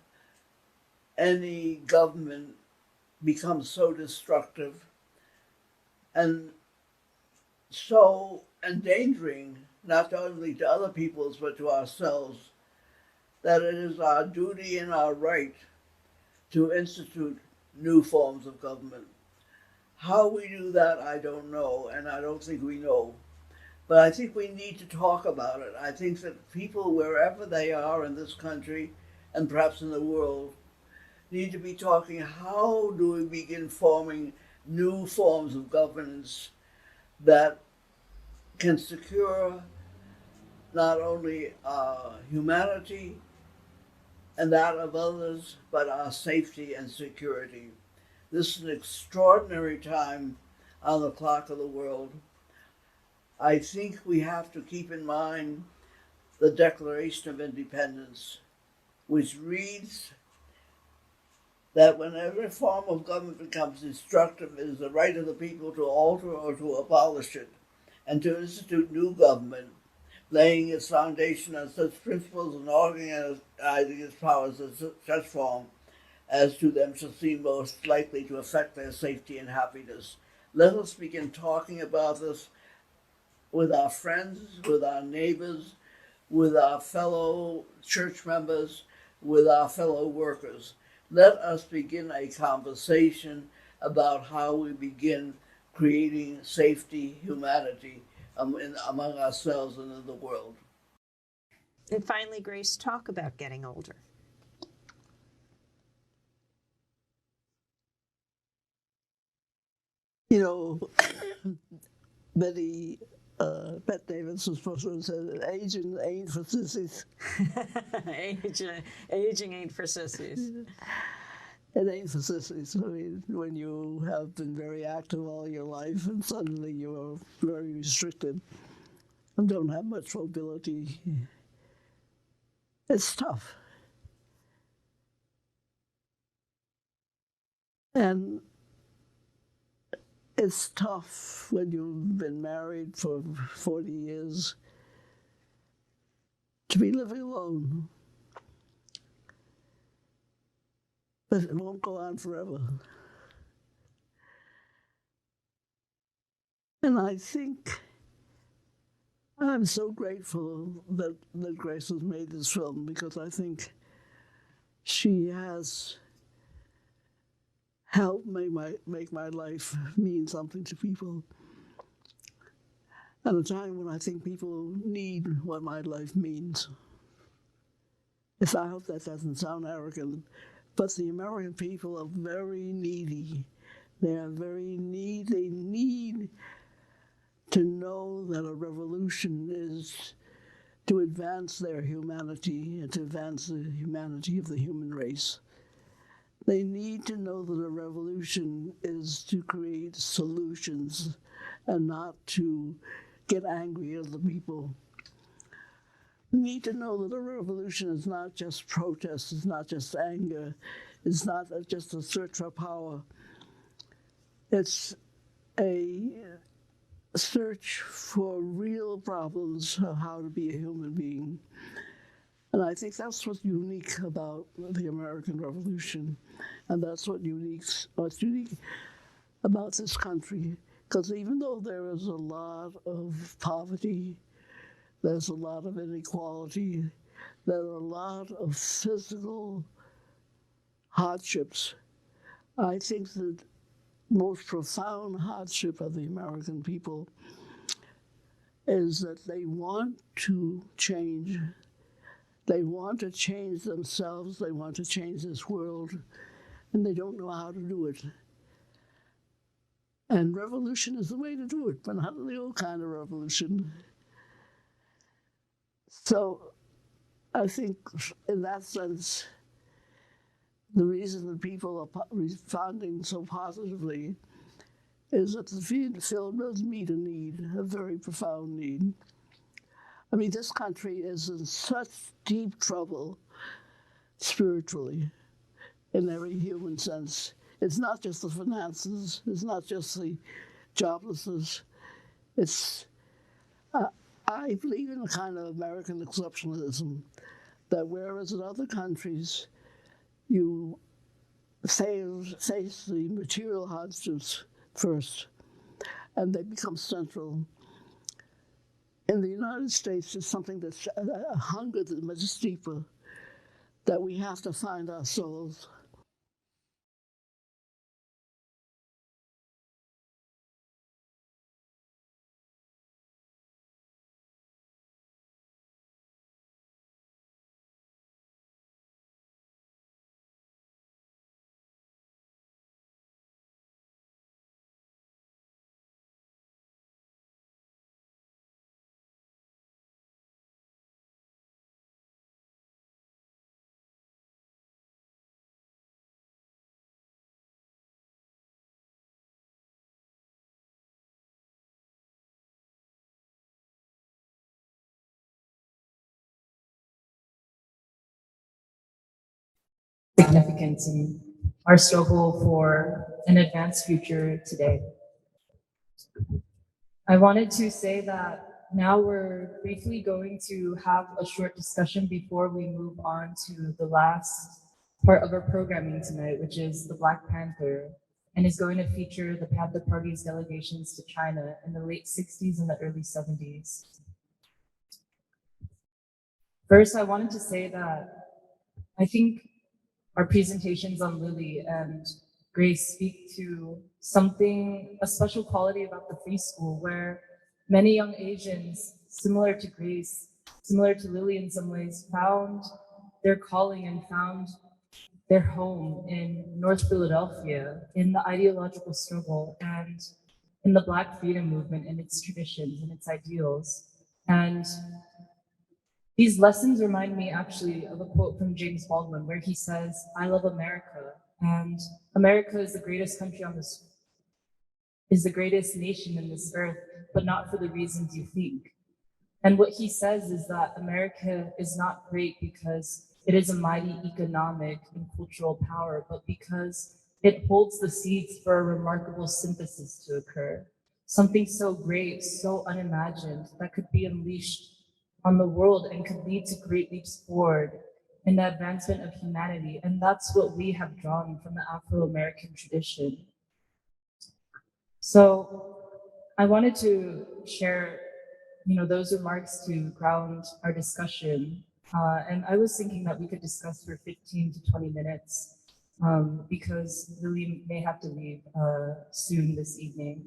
any government becomes so destructive and so endangering not only to other peoples but to ourselves, that it is our duty and our right to institute new forms of government. How we do that, I don't know, and I don't think we know. But I think we need to talk about it. I think that people, wherever they are in this country and perhaps in the world, need to be talking, how do we begin forming new forms of governance that can secure not only our humanity and that of others, but our safety and security. This is an extraordinary time on the clock of the world. I think we have to keep in mind the Declaration of Independence, which reads that when every form of government becomes destructive, it is the right of the people to alter or to abolish it, and to institute new government, laying its foundation on such principles and organizing its powers in such form as to them shall seem most likely to affect their safety and happiness. Let us begin talking about this with our friends, with our neighbors, with our fellow church members, with our fellow workers. Let us begin a conversation about how we begin creating safety, humanity among ourselves and in the world. And finally, Grace, talk about getting older. You know, Bette Davis was supposed to say, aging ain't for sissies. Aging ain't for sissies. It ain't for sissies. I mean, when you have been very active all your life and suddenly you're very restricted and don't have much mobility, it's tough. And it's tough when you've been married for 40 years to be living alone. But it won't go on forever. And I think I'm so grateful that Grace has made this film, because I think she has helped make my life mean something to people. At a time when I think people need what my life means. I hope that doesn't sound arrogant, but the American people are very needy. They are very needy. They need to know that a revolution is to advance their humanity and to advance the humanity of the human race. They need to know that a revolution is to create solutions and not to get angry at the people. We need to know that a revolution is not just protest, it's not just anger, it's not just a search for power. It's a search for real problems of how to be a human being. And I think that's what's unique about the American Revolution. And that's what's unique about this country. Because even though there is a lot of poverty, there's a lot of inequality, there are a lot of physical hardships, I think the most profound hardship of the American people is that they want to change. They want to change themselves, they want to change this world, and they don't know how to do it. And revolution is the way to do it, but not the old kind of revolution. So I think in that sense, the reason that people are responding so positively is that the film does meet a need, a very profound need. I mean, this country is in such deep trouble spiritually, in every human sense. It's not just the finances, it's not just the joblessness. I believe in a kind of American exceptionalism, that whereas in other countries you face the material hardships first, and they become central. In the United States, it's something that's a hunger that's much deeper, that we have to find ourselves. Significance in our struggle for an advanced future today. I wanted to say that now we're briefly going to have a short discussion before we move on to the last part of our programming tonight, which is the Black Panther, and is going to feature the Panther Party's delegations to China in the late 60s and the early 70s. First, I wanted to say that I think our presentations on Lily and Grace speak to something, a special quality about the free school, where many young Asians, similar to Grace, similar to Lily in some ways, found their calling and found their home in North Philadelphia, in the ideological struggle and in the Black freedom movement and its traditions and its ideals. And these lessons remind me actually of a quote from James Baldwin, where he says, "I love America, and America is the greatest country on this, is the greatest nation in this earth, but not for the reasons you think." And what he says is that America is not great because it is a mighty economic and cultural power, but because it holds the seeds for a remarkable synthesis to occur. Something so great, so unimagined, that could be unleashed on the world and could lead to great leaps forward in the advancement of humanity. And that's what we have drawn from the Afro-American tradition. So I wanted to share those remarks to ground our discussion. And I was thinking that we could discuss for 15 to 20 minutes because Lily may have to leave soon this evening.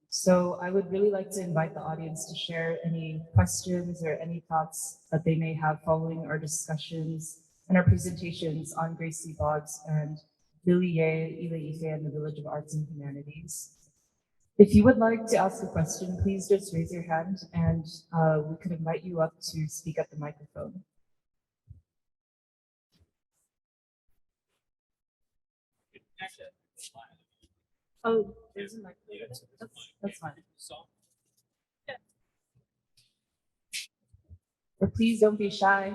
So I would really like to invite the audience to share any questions or any thoughts that they may have following our discussions and our presentations on Grace Lee Boggs and Lily Yeh, Lily Yeh, and the Village of Arts and Humanities. If you would like to ask a question, please just raise your hand and we could invite you up to speak at the microphone. Oh, there's a microphone. That's fine. Or please don't be shy.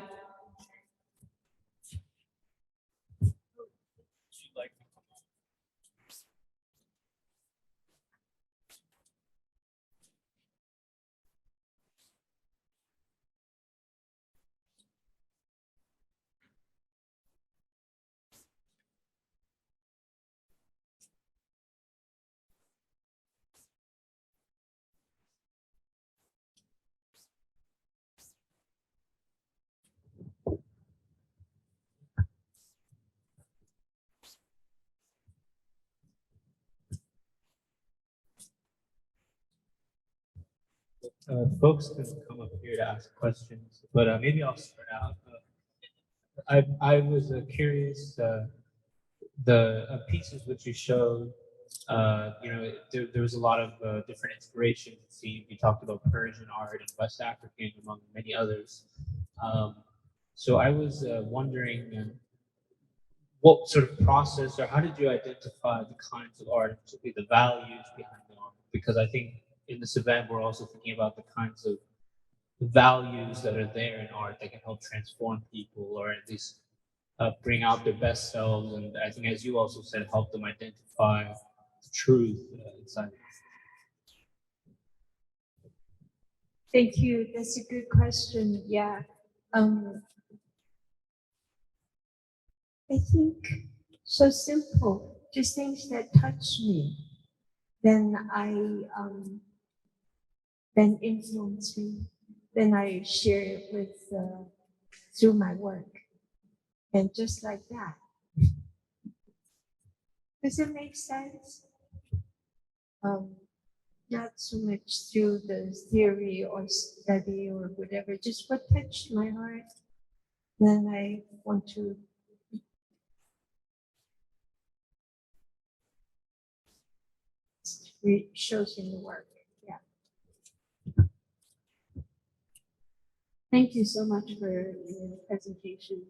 Folks can come up here to ask questions, but maybe I'll start out. I was curious, the pieces which you showed, there was a lot of different inspirations. It seemed you talked about Persian art and West African, among many others. So I was wondering what sort of process, or how did you identify the kinds of art, and particularly the values behind the art? Because I think in this event, we're also thinking about the kinds of values that are there in art that can help transform people, or at least bring out their best selves. And I think, as you also said, help them identify the truth inside. Thank you. That's a good question. Yeah. I think so simple, just things that touch me, then then influence me, then I share it with through my work, and just like that. Does it make sense? Not so much through the theory or study or whatever, just what touched my heart, then I want to. It shows in the work. Yeah. Thank you so much for your presentation,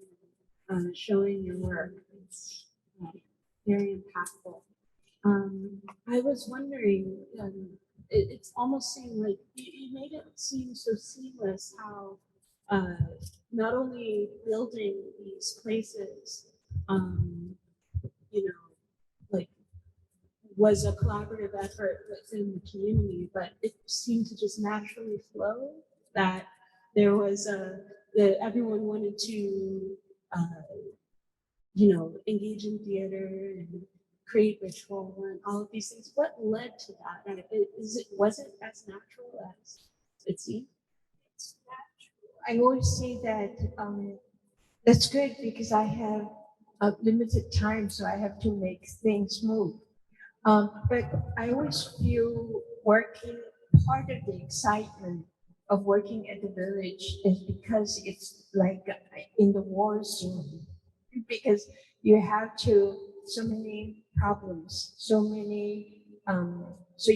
showing your work. It's very impactful. I was wondering, it's almost seemed like you made it seem so seamless how not only building these places, like was a collaborative effort within the community, but it seemed to just naturally flow, that there was that everyone wanted to, engage in theater and create ritual and all of these things. What led to that? And was it as natural as it seemed? It's natural. I always say that that's good because I have a limited time, so I have to make things move. But I always feel part of the excitement of working at the village is because it's like in the war zone, because you have so many problems, so many, so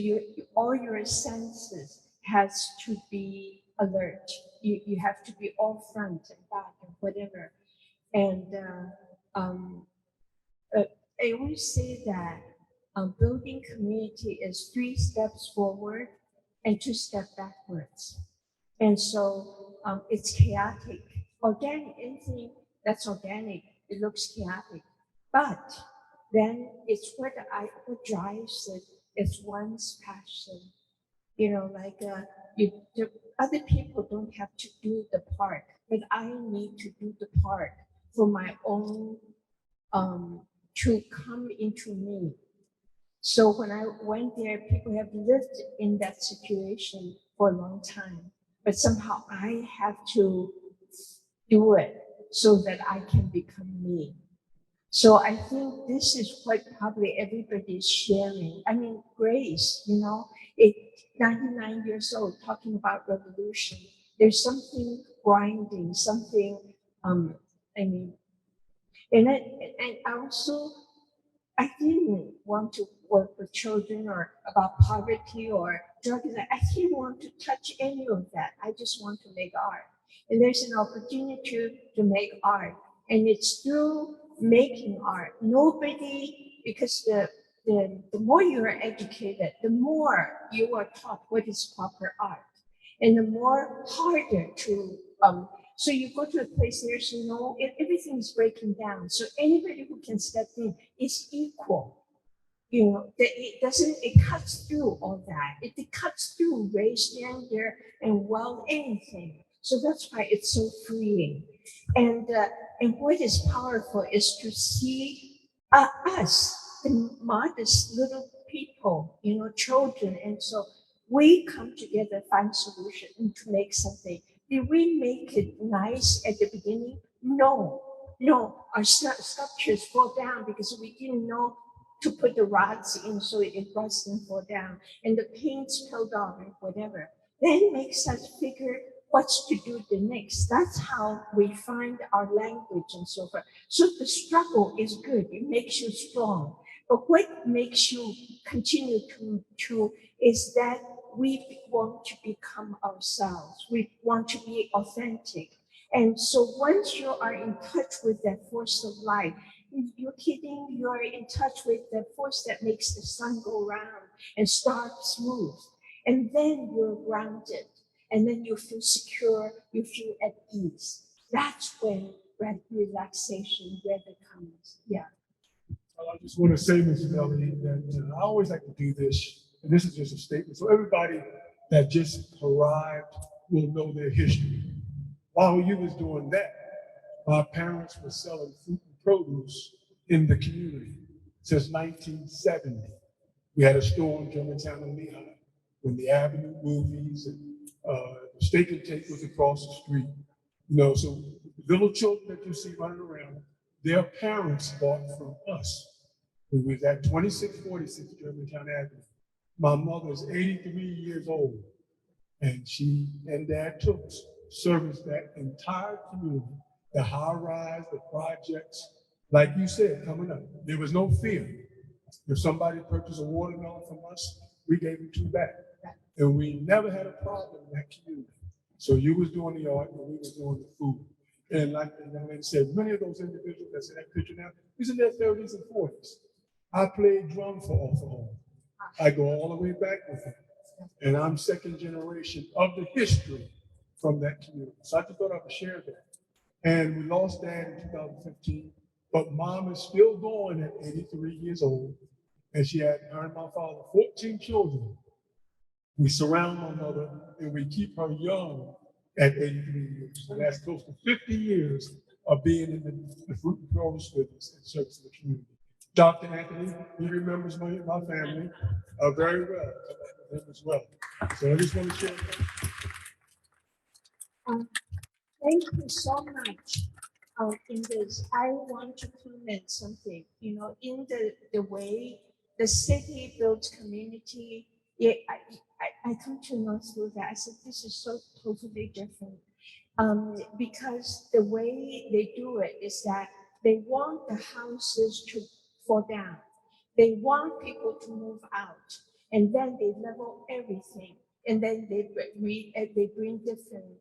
all your senses has to be alert. You have to be all front and back and whatever. And I always say that building community is 3 steps forward and 2 steps backwards. And so it's chaotic. Organic, anything that's organic, it looks chaotic. But then it's what drives it. It's one's passion. The other people don't have to do the part, but I need to do the part for my own to come into me. So when I went there, people have lived in that situation for a long time. but somehow I have to do it so that I can become me. So I think this is what probably everybody is sharing. I mean, Grace, 99 years old, talking about revolution. There's something grinding, something, and also, I didn't want to work with children or about poverty or drugs. I didn't want to touch any of that. I just want to make art. And there's an opportunity to make art. And it's through making art. Nobody, because the more you are educated, the more you are taught what is proper art. And the more harder to, so you go to a place and there's everything is breaking down. So anybody who can step in is equal. It cuts through all that. It cuts through race, gender, and wealth, anything. So that's why it's so freeing. And what is powerful is to see us, the modest little people, children. And so we come together, find solution, and to make something. Did we make it nice at the beginning? No. Our sculptures fall down because we didn't know to put the rods in so it rusts and fall down. And the paint's peeled off and whatever. Then makes us figure what's to do the next. That's how we find our language and so forth. So the struggle is good. It makes you strong. But what makes you continue to is that we want to become ourselves. We want to be authentic. And so once you are in touch with that force of life, you're in touch with the force that makes the sun go round and stars move. And then you're grounded. And then you feel secure, you feel at ease. That's when relaxation really comes. Yeah. I just want to say, Ms. Melody, that I always like to do this, and this is just a statement. So everybody that just arrived will know their history. While you was doing that, my parents were selling fruit and produce in the community since 1970. We had a store in Germantown and Lehigh when the Avenue movies and the steak and take was across the street. So the little children that you see running around, their parents bought from us. We was at 2646 Germantown Avenue. My mother is 83 years old, and she and Dad took serviced that entire community, the high rise, the projects, like you said, coming up. There was no fear. If somebody purchased a watermelon from us, we gave them 2 back. And we never had a problem in that community. So you was doing the art and we was doing the food. And like the young lady said, many of those individuals that's in that picture now, he's in their 30s and 40s. I played drum for Offer Home. I go all the way back with him. And I'm second generation of the history from that community. So I just thought I would share that. And we lost Dad in 2015, but Mom is still going at 83 years old. And she had, her and my father, 14 children. We surround my mother and we keep her young at 83 years. So that's close to 50 years of being in the fruit and produce business and service to the community. Dr. Anthony, he remembers my family very well, him as well. So I just want to share that. Thank you so much. In this, I want to comment something. In the way the city builds community, I come to know through that. I said, this is so totally different. Because the way they do it is that they want the houses to fall down. They want people to move out. And then they level everything. And then they bring different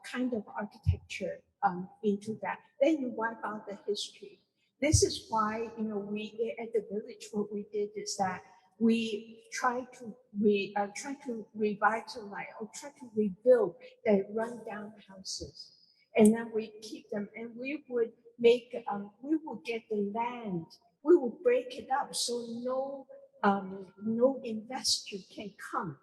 kind of architecture into that. Then you wipe out the history. This is why, we at the village, what we did is that we try to revitalize or try to rebuild the rundown houses, and then we keep them. And we would make, we would get the land. We would break it up so no investor can come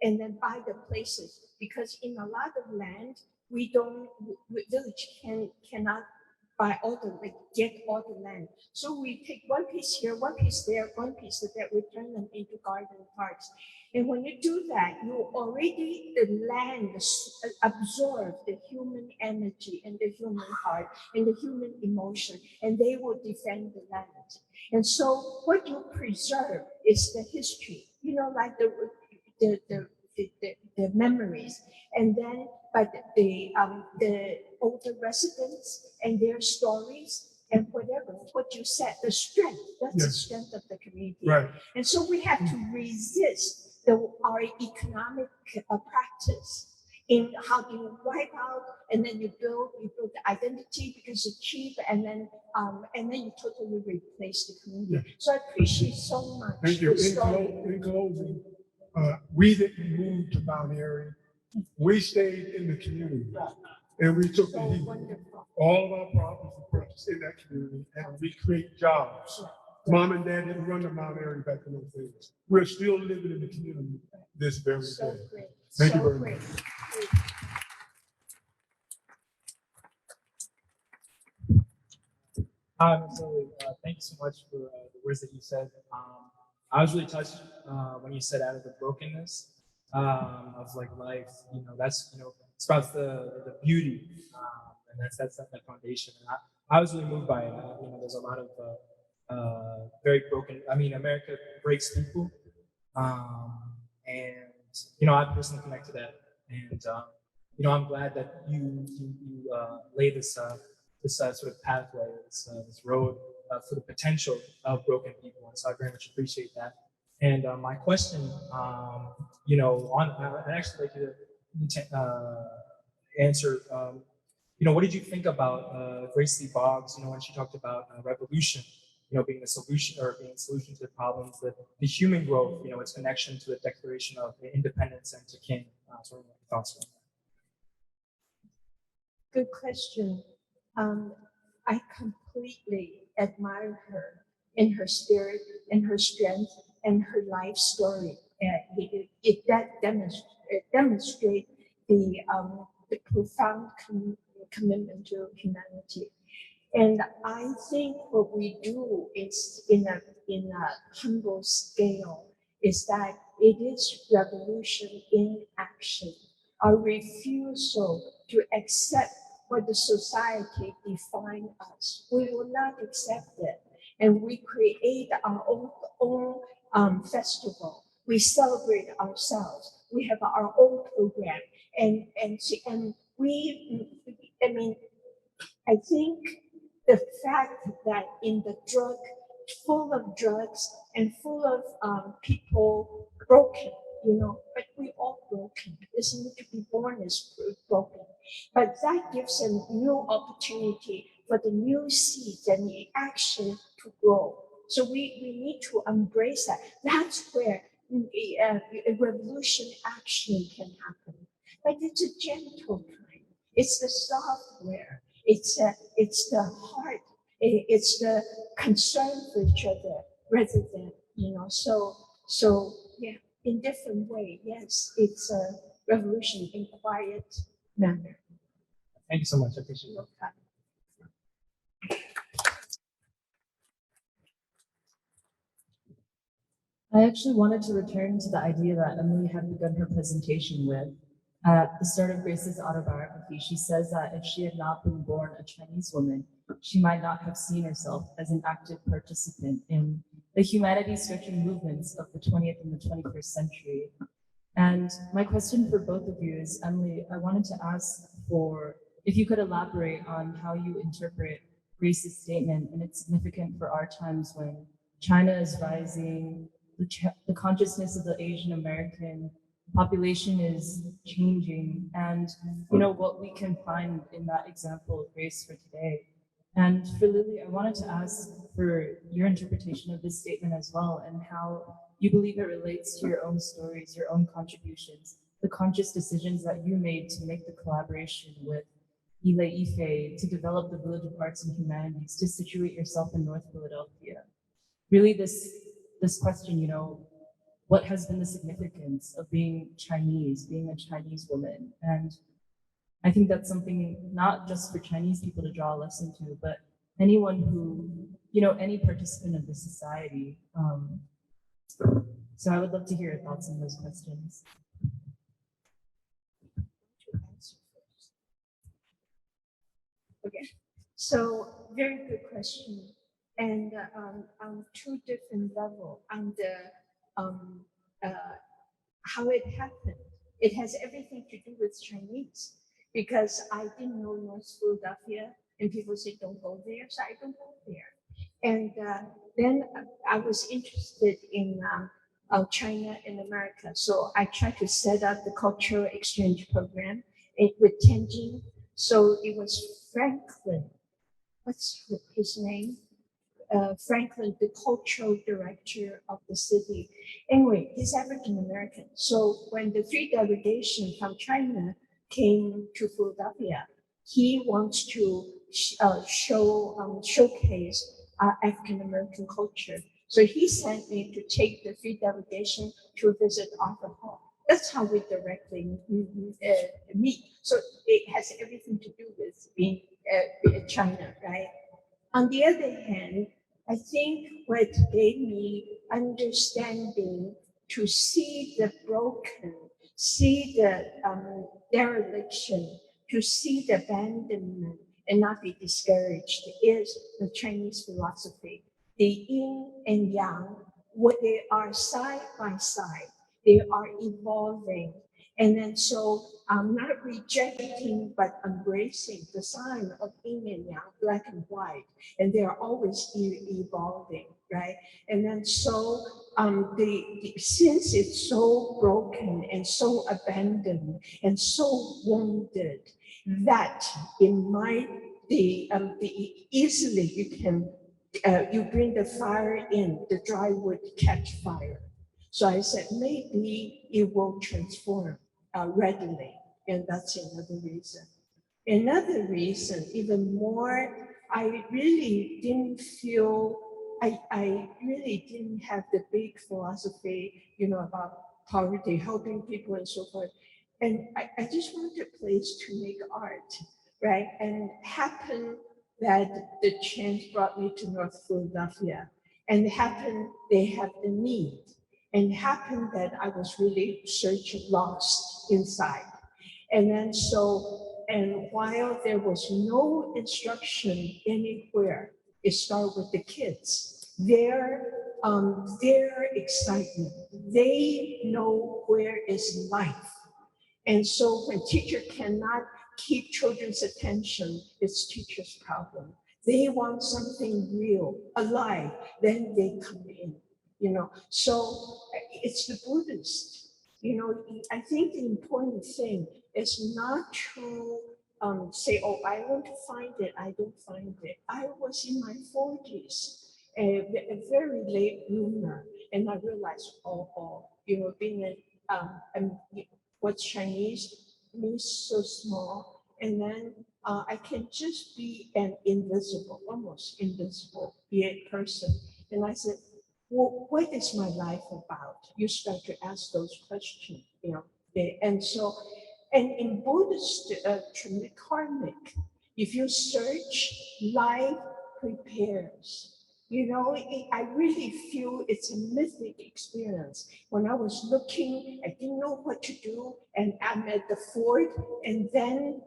and then buy the places, because in a lot of land village cannot by all the, like, get all the land. So we take one piece here, one piece there, one piece there, we turn them into garden parks. And when you do that, you already, the land absorb the human energy and the human heart and the human emotion, and they will defend the land. And so what you preserve is the history, you know, like the memories, and then but the older residents and their stories and whatever, what you said, the strength, that's the strength of the community. Right. And so we have to resist our economic practice in how do you wipe out and then you build the identity because it's cheap, and then you totally replace the community. Yeah. So I appreciate so much. Thank you. the story. In closing, we didn't move to Mount Airy. We stayed in the community, and we took the heat. All of our properties were purchased in that community, and we create jobs. Mom and Dad didn't run to Mount Airy back in those days. We're still living in the community this very day. Great. Thank you very much. Hi, Ms. Lily. Thank you so much for the words that you said. I was really touched when you said out of the brokenness of like life, you know, that's, you know, sprouts the beauty, and that's that foundation. And I was really moved by it. You know, there's a lot of very broken. I mean, America breaks people, and you know, I personally connect to that. And you know, I'm glad that you lay this sort of pathway, this road for the potential of broken people. And so I very much appreciate that. And my question, you know, I'd actually like you to answer, you know, what did you think about Grace Lee Boggs, you know, when she talked about revolution, you know, being the solution or being a solution to the problems, the human growth, you know, its connection to the Declaration of Independence and to King. So what are your thoughts on that? Good question. I completely admire her in her spirit, in her strength, and her life story. It demonstrates the profound commitment to humanity. And I think what we do is in a humble scale is that it is revolution in action. Our refusal to accept what the society defines us. We will not accept it. And we create our own festival. We celebrate ourselves. We have our own program. And we, I mean, I think the fact that in the full of drugs and full of people broken, you know, but we all broken. Isn't it to be born is broken? But that gives a new opportunity for the new seeds and the action to grow. So we need to embrace that. That's where a revolution action can happen. But it's a gentle kind. It's the software. It's the heart. It's the concern for each other rather than, you know, so yeah, in different way. Yes, it's a revolution in quiet manner. Thank you so much. I appreciate it. I actually wanted to return to the idea that Emily had begun her presentation with. At the start of Grace's autobiography, she says that if she had not been born a Chinese woman, she might not have seen herself as an active participant in the humanity-stretching movements of the 20th and the 21st century. And my question for both of you is, Emily, I wanted to ask for if you could elaborate on how you interpret Grace's statement and its significance for our times when China is rising, the consciousness of the Asian American population is changing, and you know what we can find in that example of Grace for today. And for Lily, I wanted to ask for your interpretation of this statement as well, and how you believe it relates to your own stories, your own contributions, the conscious decisions that you made to make the collaboration with Lily Yeh to develop the Village of Arts and Humanities, to situate yourself in North Philadelphia. Really this question, you know, what has been the significance of being Chinese, being a Chinese woman? And I think that's something not just for Chinese people to draw a lesson to, but anyone who, any participant of the society. So I would love to hear your thoughts on those questions. Okay, so very good question. And on two different levels, on the how it happened, it has everything to do with Chinese, because I didn't know North Philadelphia, and people say don't go there, so I don't go there. And then I was interested in China and America, so I tried to set up the cultural exchange program with Tianjin. So it was Franklin, what's his name? Franklin, the cultural director of the city. Anyway, he's African American. So when the three delegations from China came to Philadelphia, he wants to showcase African American culture. So he sent me to take the three delegations to visit Arthur Hall. That's how we directly meet. So it has everything to do with being China, right? On the other hand, I think what gave me understanding to see the broken, see the dereliction, to see the abandonment and not be discouraged is the Chinese philosophy. The yin and yang, what they are side by side, they are evolving. And then so I'm not rejecting, but embracing the sign of yin and yang, black and white, and they are always evolving, right? And then so since it's so broken and so abandoned and so wounded, that it might be easily you can you bring the fire in, the dry wood catch fire. So I said maybe it will transform readily, and that's another reason. Another reason, even more, I really didn't feel, I really didn't have the big philosophy, about poverty, helping people and so forth. And I just wanted a place to make art, right? And it happened that the chance brought me to North Philadelphia, and it happened they have the need. And it happened that I was really searching, lost inside. And then and while there was no instruction anywhere, it started with the kids. Their excitement, they know where is life. And so when teacher cannot keep children's attention, it's teacher's problem. They want something real, alive, then they come in. So it's the Buddhist. I think the important thing is not to say, oh, I want to find it, I don't find it. I was in my 40s, a very late bloomer, and I realized, being what's Chinese means so small, and then I can just be an invisible, almost invisible, person. And I said, well, what is my life about? You start to ask those questions, and in Buddhist karmic, if you search, life prepares. I really feel it's a mythic experience. When I was looking, I didn't know what to do, and I'm at the fort, and then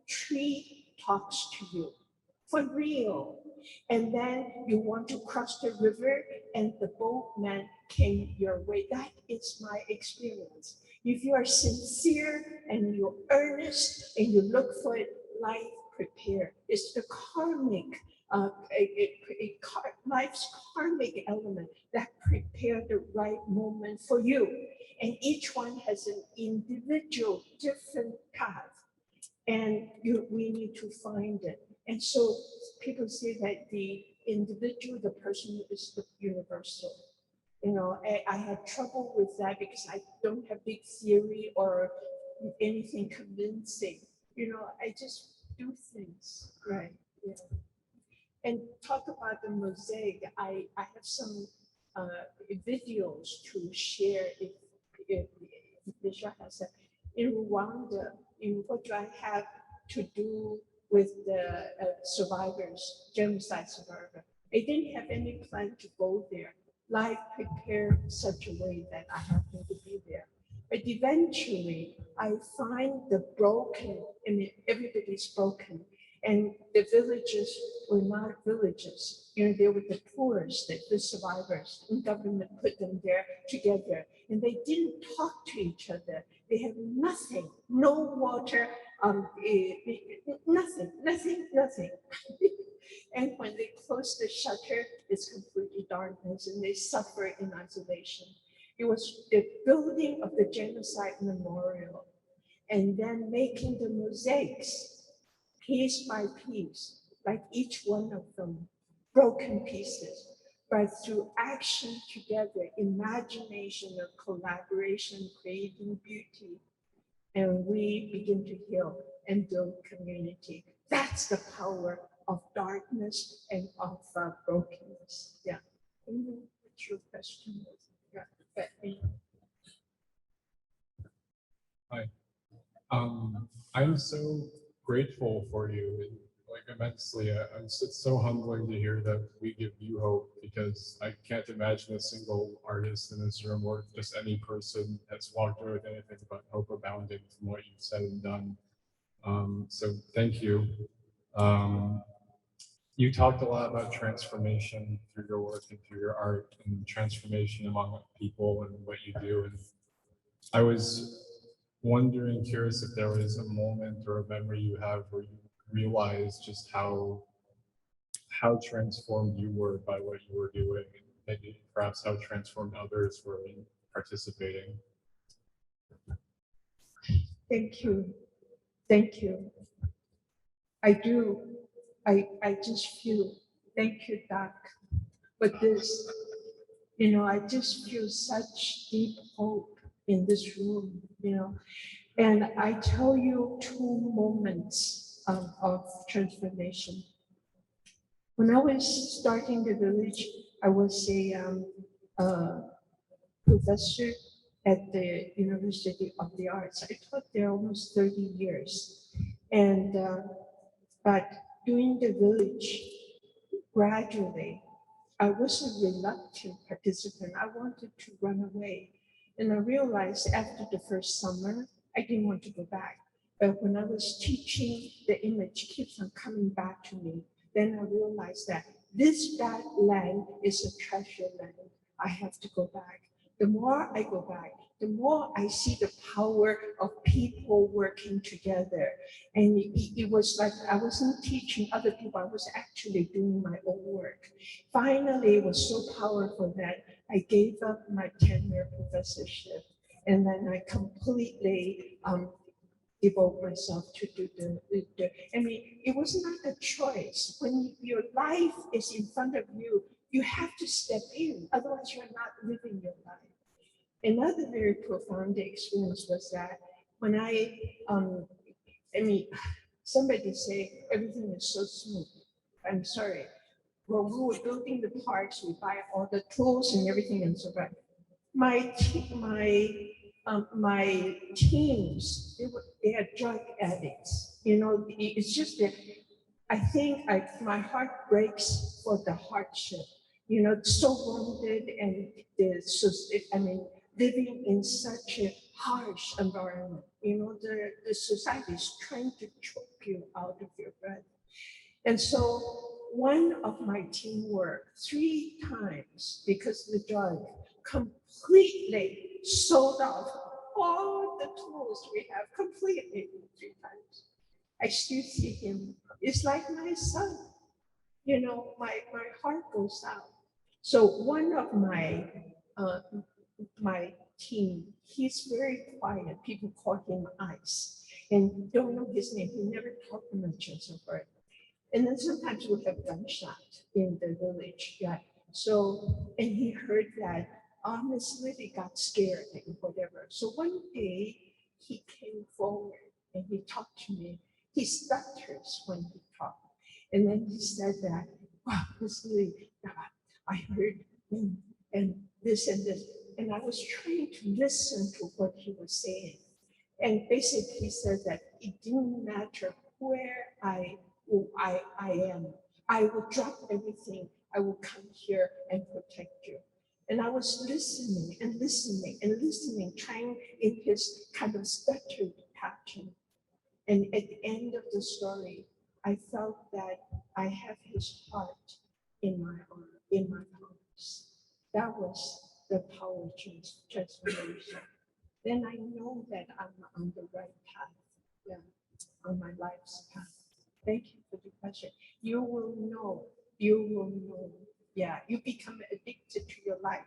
tree talks to you, for real. And then you want to cross the river, and the boatman came your way. That is my experience. If you are sincere and you're earnest and you look for it, life prepared. It's the karmic, life's karmic element that prepare the right moment for you. And each one has an individual different path. And we need to find it. And so people say that the individual, the person is the universal. I had trouble with that because I don't have big theory or anything convincing. I just do things, right? Yeah. And talk about the mosaic. I have some videos to share if Bishop has that. In Rwanda, in what I have to do with the survivors, genocide survivor. I didn't have any plan to go there. Life prepared such a way that I happened to be there. But eventually, I find the broken, everybody's broken. And the villages were not villages. They were the poorest, the survivors, and government put them there together. And they didn't talk to each other. They had nothing, no water, nothing. And when they close the shutter, it's completely darkness, and they suffer in isolation. It was the building of the genocide memorial, and then making the mosaics, piece by piece, like each one of them, broken pieces, but through action together, imagination and collaboration, creating beauty, and we begin to heal and build community. That's the power of darkness and of brokenness. Yeah. I don't know what your question was. Yeah. But, Hi. I'm so grateful for you, like immensely. It's so humbling to hear that we give you hope, because I can't imagine a single artist in this room or just any person that's walked away with anything but hope abounding from what you've said and done. So thank you. You talked a lot about transformation through your work and through your art, and transformation among people and what you do. And I was wondering, curious if there was a moment or a memory you have where you realized just how transformed you were by what you were doing, and maybe perhaps how transformed others were in participating. Thank you. Thank you. I do. I just feel, thank you, Doc, for this. I just feel such deep hope in this room, And I tell you 2 moments of transformation. When I was starting the village, I was a professor at the University of the Arts. I taught there almost 30 years. And, but doing the village, gradually, I was a reluctant participant. I wanted to run away. And I realized after the first summer, I didn't want to go back. But when I was teaching, the image keeps on coming back to me. Then I realized that this bad land is a treasure land. I have to go back. The more I go back, the more I see the power of people working together. And it was like I wasn't teaching other people, I was actually doing my own work. Finally, it was so powerful that I gave up my tenure professorship. And then I completely devote myself to do it was not a choice. When your life is in front of you, you have to step in, otherwise you're not living your life. Another very profound experience was that when somebody say everything is so smooth. I'm sorry. When we were building the parks, we buy all the tools and everything and so on. My teams, they are drug addicts. It's just that I think my heart breaks for the hardship. So wounded and living in such a harsh environment. The society is trying to choke you out of your breath. And so one of my team worked 3 times because the drug completely sold off all the tools we have completely 3 times. I still see him. It's like my son. My heart goes out. So one of my team, he's very quiet. People call him Ice, and don't know his name. He never talked much and so forth. And then sometimes we have gunshot in the village. Yeah. So, and he heard that Miss Lily got scared and whatever. So one day he came forward and he talked to me. He stutters when he talked. And then he said that, wow, Miss Lily, I heard and this and this. And I was trying to listen to what he was saying. And basically he said that it didn't matter where who I am. I will drop everything. I will come here and protect you. And I was listening and listening and listening, trying in his kind of stuttered pattern. And at the end of the story, I felt that I have his heart in my arm, in my arms. That was the power transformation. Then I know that I'm on the right path, yeah, on my life's path. Thank you for the question. You will know, yeah, you become addicted to your life.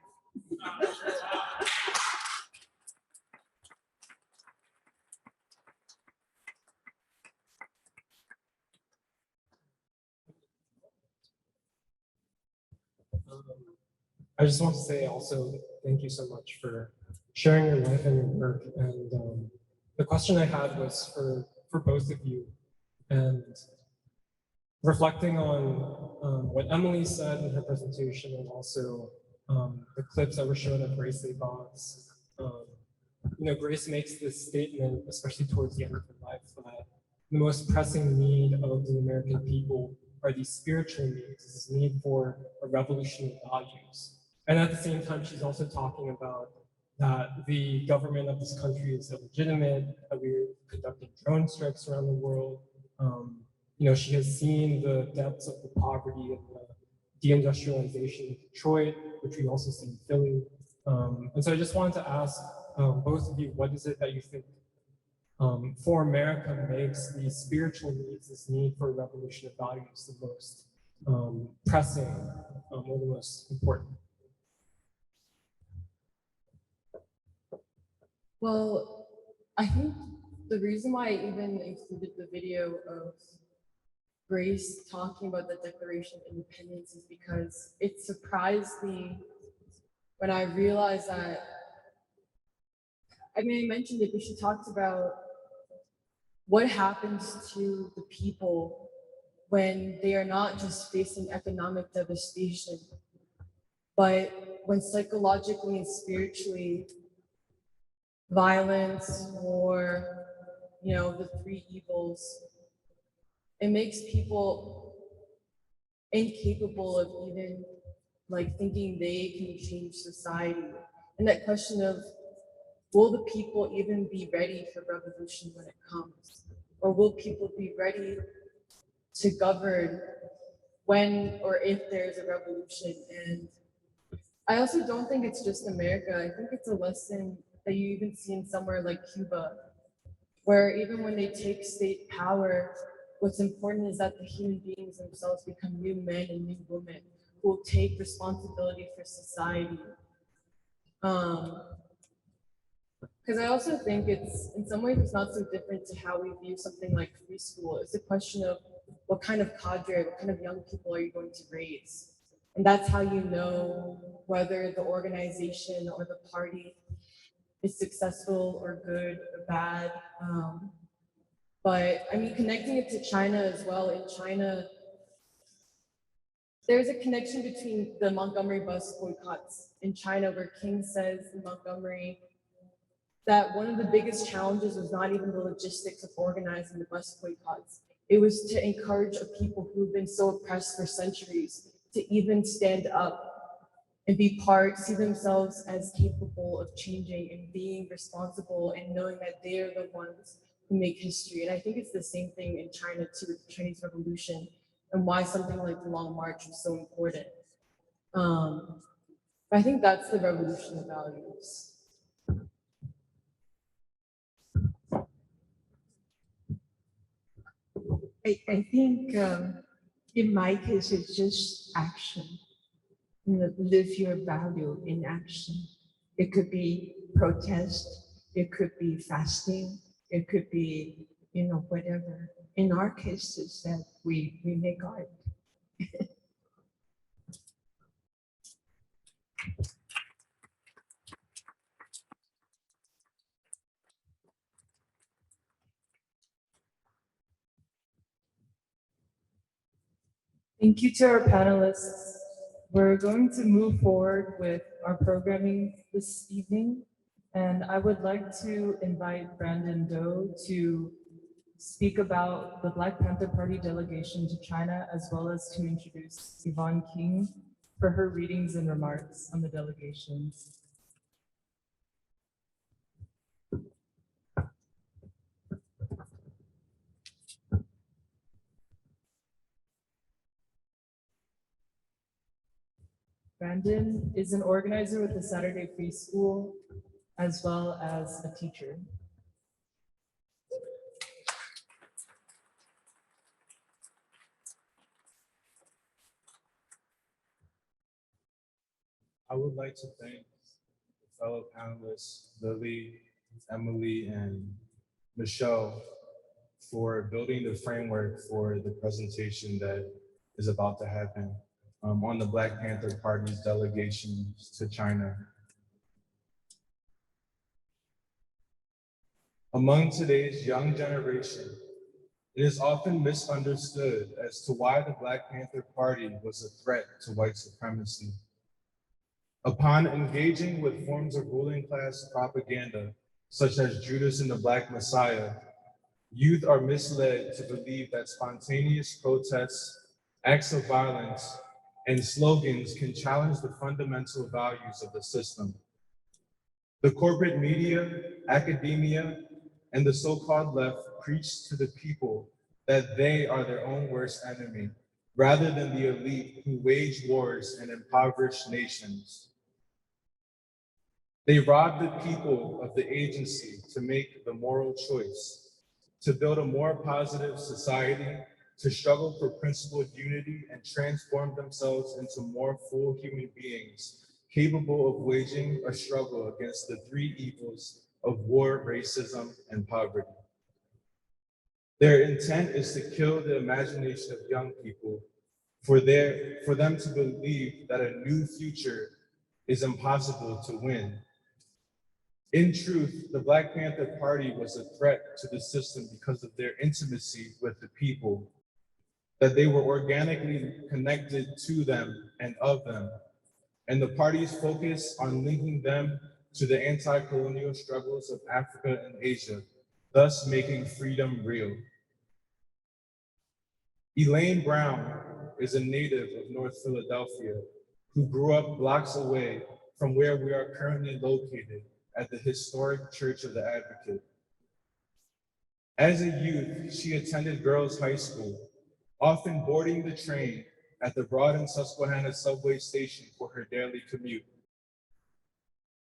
I just want to say also thank you so much for sharing your life and your work. And the question I had was for both of you, and reflecting on what Emily said in her presentation, and also the clips that were shown of Grace Lee Boggs. Grace makes this statement, especially towards the end of her life, that the most pressing need of the American people are these spiritual needs, this need for a revolution of values. And at the same time, she's also talking about that the government of this country is illegitimate, that we're conducting drone strikes around the world. She has seen the depths of the poverty and the deindustrialization of Detroit, which we also see in Philly. And so I just wanted to ask both of you, what is it that you think for America makes these spiritual needs, this need for a revolution of values, the most pressing or the most important? Well, I think the reason why I even included the video of Grace talking about the Declaration of Independence is because it surprised me when I realized that, I mentioned it, but she talked about what happens to the people when they are not just facing economic devastation, but when psychologically and spiritually violence, war, the three evils, it makes people incapable of even thinking they can change society. And that question of, will the people even be ready for revolution when it comes? Or will people be ready to govern when or if there's a revolution? And I also don't think it's just America. I think it's a lesson that you even see in somewhere like Cuba, where even when they take state power, what's important is that the human beings themselves become new men and new women who will take responsibility for society. Because I also think it's, in some ways, it's not so different to how we view something like free school. It's a question of what kind of cadre, what kind of young people are you going to raise? And that's how you know whether the organization or the party is successful or good or bad. But connecting it to China as well, in China, there's a connection between the Montgomery bus boycotts in China, where King says in Montgomery that one of the biggest challenges was not even the logistics of organizing the bus boycotts. It was to encourage a people who've been so oppressed for centuries to even stand up and be part, see themselves as capable of changing and being responsible and knowing that they're the ones who make history. And I think it's the same thing in China too, with the Chinese Revolution, and why something like the Long March was so important. I think that's the revolution of values. I think in my case, it's just action. Live your value in action. It could be protest, it could be fasting, it could be, whatever. In our case, it's that we make art. Thank you to our panelists. We're going to move forward with our programming this evening, and I would like to invite Brandon Doe to speak about the Black Panther Party delegation to China, as well as to introduce Yvonne King for her readings and remarks on the delegations. Brandon is an organizer with the Saturday Free School, as well as a teacher. I would like to thank the fellow panelists, Lily, Emily, and Michelle, for building the framework for the presentation that is about to happen on the Black Panther Party's delegations to China. Among today's young generation, it is often misunderstood as to why the Black Panther Party was a threat to white supremacy. Upon engaging with forms of ruling class propaganda, such as Judas and the Black Messiah, youth are misled to believe that spontaneous protests, acts of violence, and slogans can challenge the fundamental values of the system. The corporate media, academia, and the so-called left preach to the people that they are their own worst enemy, rather than the elite who wage wars in impoverished nations. They rob the people of the agency to make the moral choice, to build a more positive society, to struggle for principled unity and transform themselves into more full human beings, capable of waging a struggle against the three evils of war, racism, and poverty. Their intent is to kill the imagination of young people for them to believe that a new future is impossible to win. In truth, the Black Panther Party was a threat to the system because of their intimacy with the people, that they were organically connected to them and of them, and the party's focus on linking them to the anti-colonial struggles of Africa and Asia, thus making freedom real. Elaine Brown is a native of North Philadelphia who grew up blocks away from where we are currently located at the historic Church of the Advocate. As a youth, she attended girls' high school, often boarding the train at the Broad and Susquehanna subway station for her daily commute.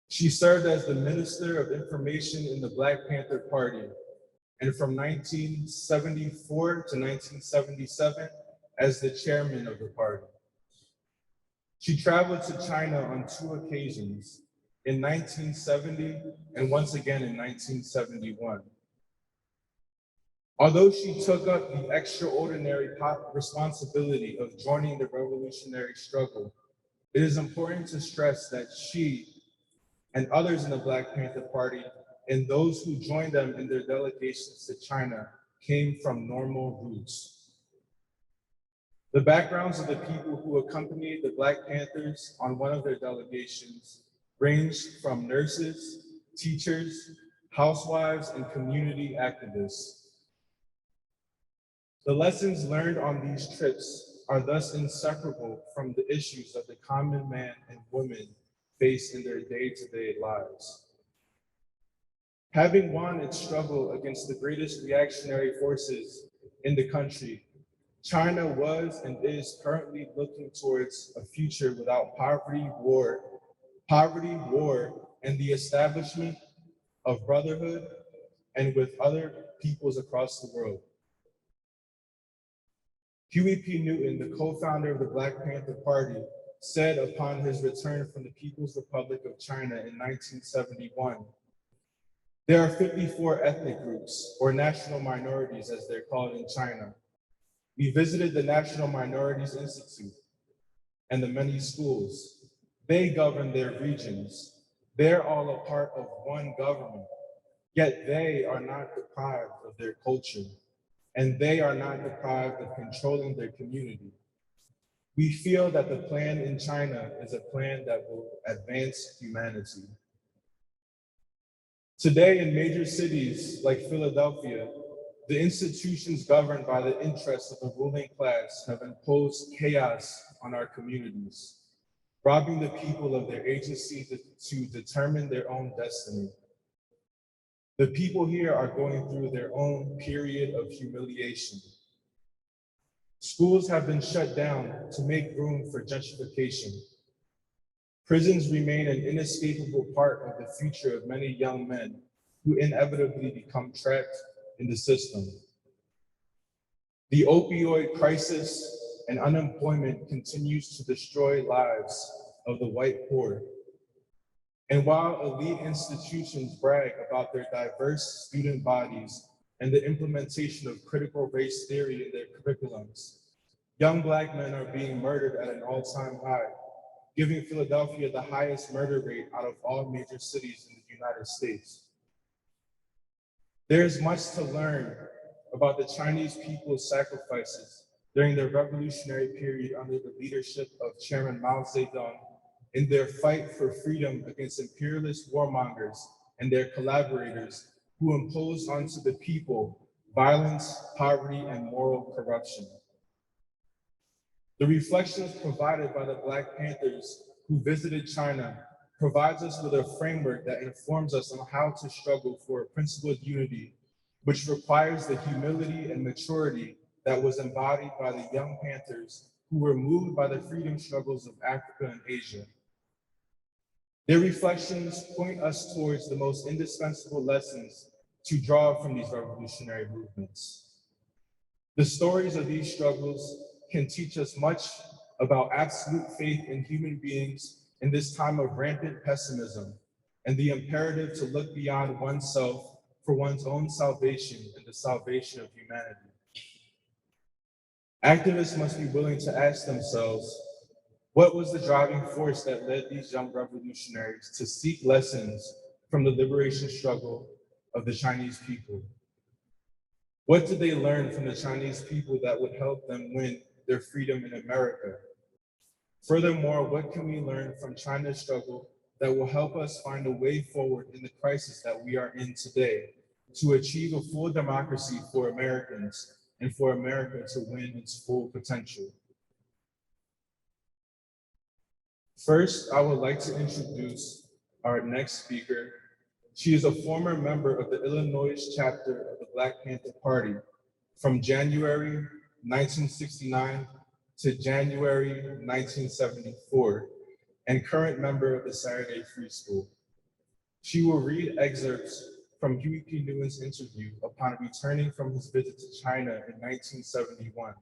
She served as the Minister of Information in the Black Panther Party, and from 1974 to 1977 as the chairman of the party. She traveled to China on 2 occasions, in 1970 and once again in 1971. Although she took up the extraordinary responsibility of joining the revolutionary struggle, it is important to stress that she and others in the Black Panther Party and those who joined them in their delegations to China came from normal roots. The backgrounds of the people who accompanied the Black Panthers on one of their delegations ranged from nurses, teachers, housewives, and community activists. The lessons learned on these trips are thus inseparable from the issues that the common man and woman face in their day-to-day lives. Having won its struggle against the greatest reactionary forces in the country, China was and is currently looking towards a future without poverty, war, and the establishment of brotherhood and with other peoples across the world. Huey P. Newton, the co-founder of the Black Panther Party, said upon his return from the People's Republic of China in 1971, "There are 54 ethnic groups, or national minorities as they're called in China. We visited the National Minorities Institute and the many schools. They govern their regions. They're all a part of one government, yet they are not deprived of their culture, and they are not deprived of controlling their community. We feel that the plan in China is a plan that will advance humanity." Today in major cities like Philadelphia, The institutions governed by the interests of the ruling class have imposed chaos on our communities, robbing the people of their agency to determine their own destiny. The people here are going through their own period of humiliation. Schools have been shut down to make room for gentrification. Prisons remain an inescapable part of the future of many young men who inevitably become trapped in the system. The opioid crisis and unemployment continues to destroy lives of the white poor. And while elite institutions brag about their diverse student bodies and the implementation of critical race theory in their curriculums, young Black men are being murdered at an all-time high, giving Philadelphia the highest murder rate out of all major cities in the United States. There is much to learn about the Chinese people's sacrifices during the revolutionary period under the leadership of Chairman Mao Zedong in their fight for freedom against imperialist warmongers and their collaborators who imposed onto the people violence, poverty, and moral corruption. The reflections provided by the Black Panthers who visited China provides us with a framework that informs us on how to struggle for a principled unity, which requires the humility and maturity that was embodied by the young Panthers who were moved by the freedom struggles of Africa and Asia. Their reflections point us towards the most indispensable lessons to draw from these revolutionary movements. The stories of these struggles can teach us much about absolute faith in human beings in this time of rampant pessimism and the imperative to look beyond oneself for one's own salvation and the salvation of humanity. Activists must be willing to ask themselves, what was the driving force that led these young revolutionaries to seek lessons from the liberation struggle of the Chinese people? What did they learn from the Chinese people that would help them win their freedom in America? Furthermore, what can we learn from China's struggle that will help us find a way forward in the crisis that we are in today to achieve a full democracy for Americans and for America to win its full potential? First, I would like to introduce our next speaker. She is a former member of the Illinois chapter of the Black Panther Party from January 1969 to January 1974, and current member of the Saturday Free School. She will read excerpts from Huey P. Newton's interview upon returning from his visit to China in 1971.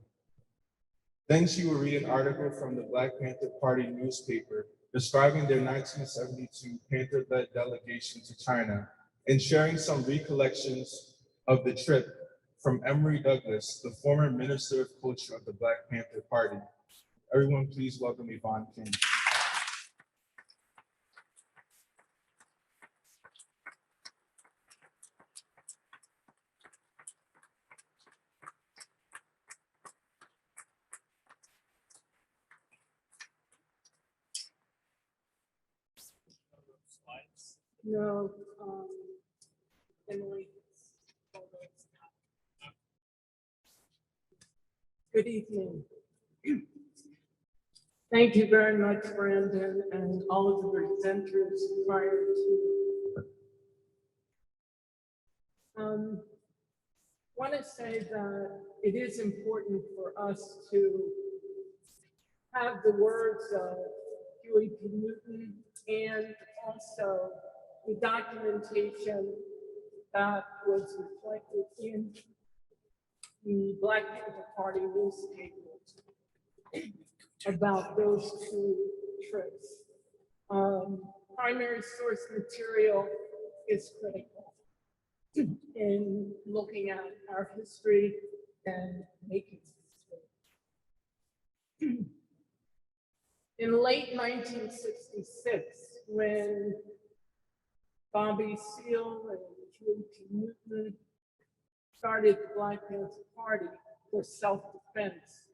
Then she will read an article from the Black Panther Party newspaper describing their 1972 Panther-Led Delegation to China and sharing some recollections of the trip from Emory Douglas, the former Minister of Culture of the Black Panther Party. Everyone, please welcome Yvonne King. No, Emily. Good evening. Thank you very much, Brandon, and all of the presenters prior to. Want to say that it is important for us to have the words of Huey P. Newton and also the documentation that was reflected in the Black Panther Party newspaper about those two trips. Primary source material is critical in looking at our history and making history. In late 1966, when Bobby Seale and Huey P. Newton started the Black Panther Party for self-defense,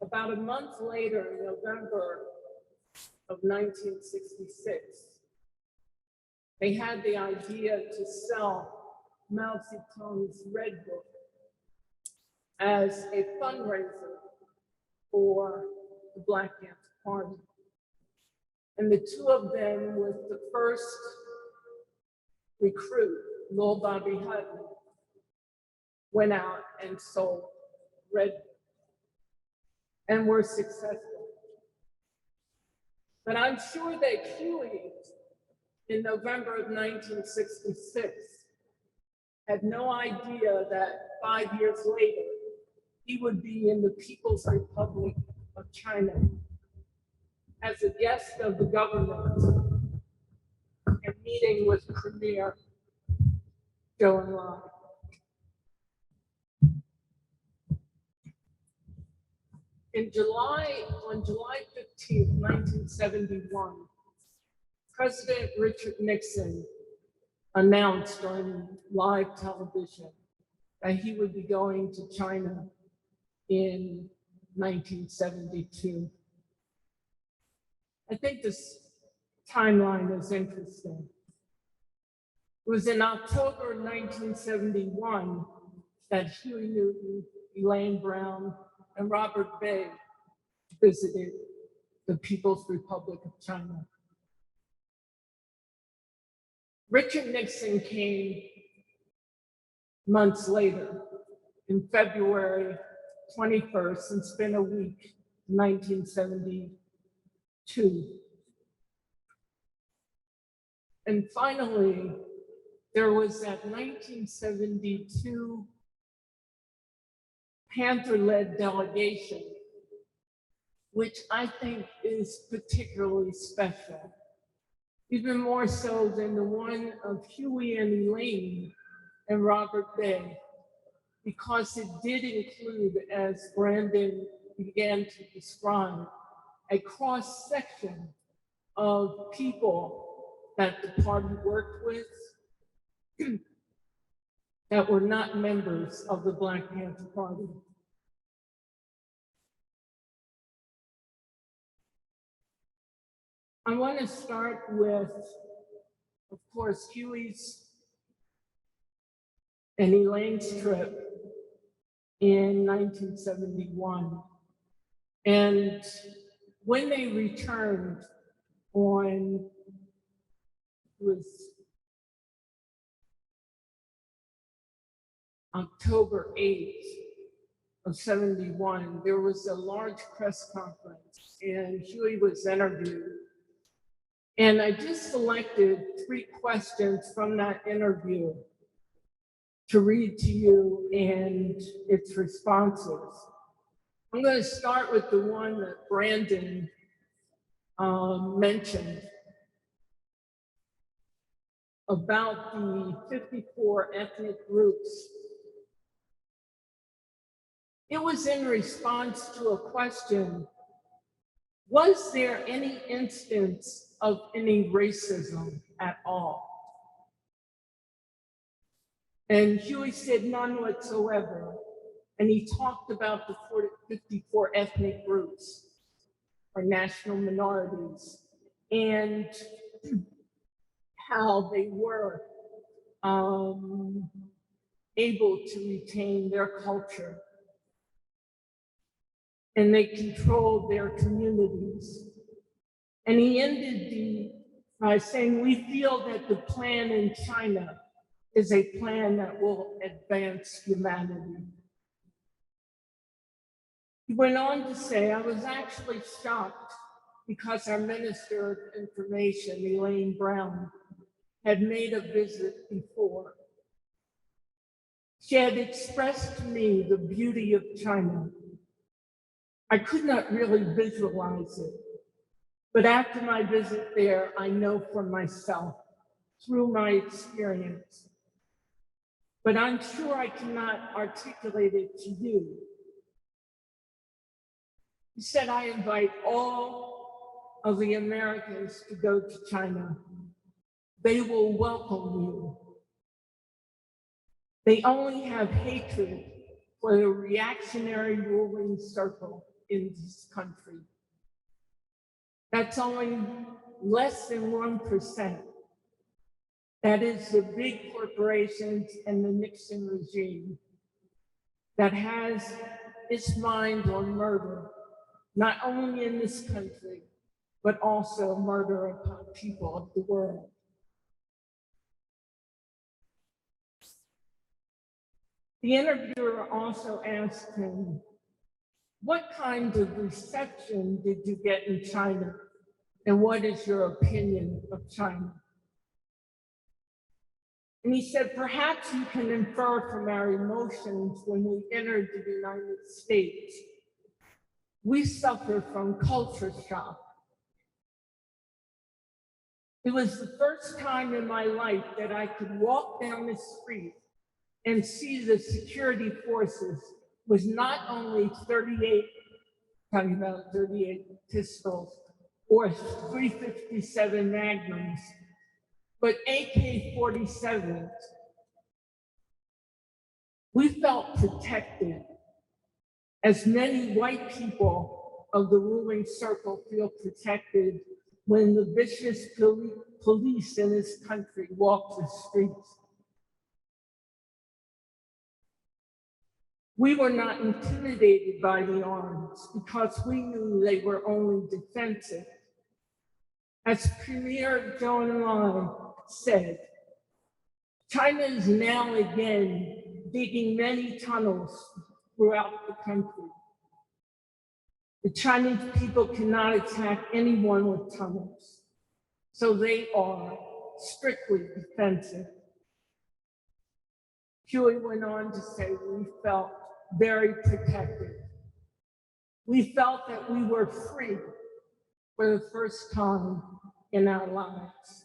about a month later, in November of 1966, they had the idea to sell Mao Zedong's Red Book as a fundraiser for the Black Panther Party. And the two of them, with the first recruit, Lil Bobby Hutton, went out and sold Red Book and were successful. But I'm sure that Huey, in November of 1966, had no idea that 5 years later, he would be in the People's Republic of China as a guest of the government and meeting with Premier Zhou Enlai. On July 15, 1971, President Richard Nixon announced on live television that he would be going to China in 1972. I think this timeline is interesting. It was in October 1971 that Huey Newton, Elaine Brown, and Robert Bay visited the People's Republic of China. Richard Nixon came months later, in February 21st, and spent a week in 1972. And finally, there was that 1972 Panther-Led Delegation, which I think is particularly special, even more so than the one of Huey and Elaine and Robert Bay, because it did include, as Brandon began to describe, a cross-section of people that the party worked with that were not members of the Black Panther Party. I want to start with, of course, Huey's and Elaine's trip in 1971. And when they returned on, it was October 8th of 71, there was a large press conference and Huey was interviewed. And I just selected 3 questions from that interview to read to you and its responses. I'm going to start with the one that Brandon mentioned about the 54 ethnic groups. It was in response to a question, was there any instance of any racism at all? And Huey said none whatsoever. And he talked about the 54 ethnic groups or national minorities and how they were able to retain their culture. And they controlled their communities. And he ended by saying, we feel that the plan in China is a plan that will advance humanity. He went on to say, I was actually shocked because our Minister of Information, Elaine Brown, had made a visit before. She had expressed to me the beauty of China. I could not really visualize it, but after my visit there, I know for myself, through my experience. But I'm sure I cannot articulate it to you. He said, I invite all of the Americans to go to China. They will welcome you. They only have hatred for the reactionary ruling circle in this country. That's only less than 1%. That is the big corporations and the Nixon regime that has its mind on murder, not only in this country, but also murder upon people of the world. The interviewer also asked him, what kind of reception did you get in China? And what is your opinion of China? And he said, perhaps you can infer from our emotions when we entered the United States. We suffer from culture shock. It was the first time in my life that I could walk down the street and see the security forces with not only 38 pistols or 357 Magnums, but AK-47s. We felt protected, as many white people of the ruling circle feel protected when the vicious police in this country walk the streets. We were not intimidated by the arms because we knew they were only defensive. As Premier Zhou Enlai said, China is now again digging many tunnels throughout the country. The Chinese people cannot attack anyone with tunnels, so they are strictly defensive. Huey went on to say we felt very protected. We felt that we were free for the first time in our lives.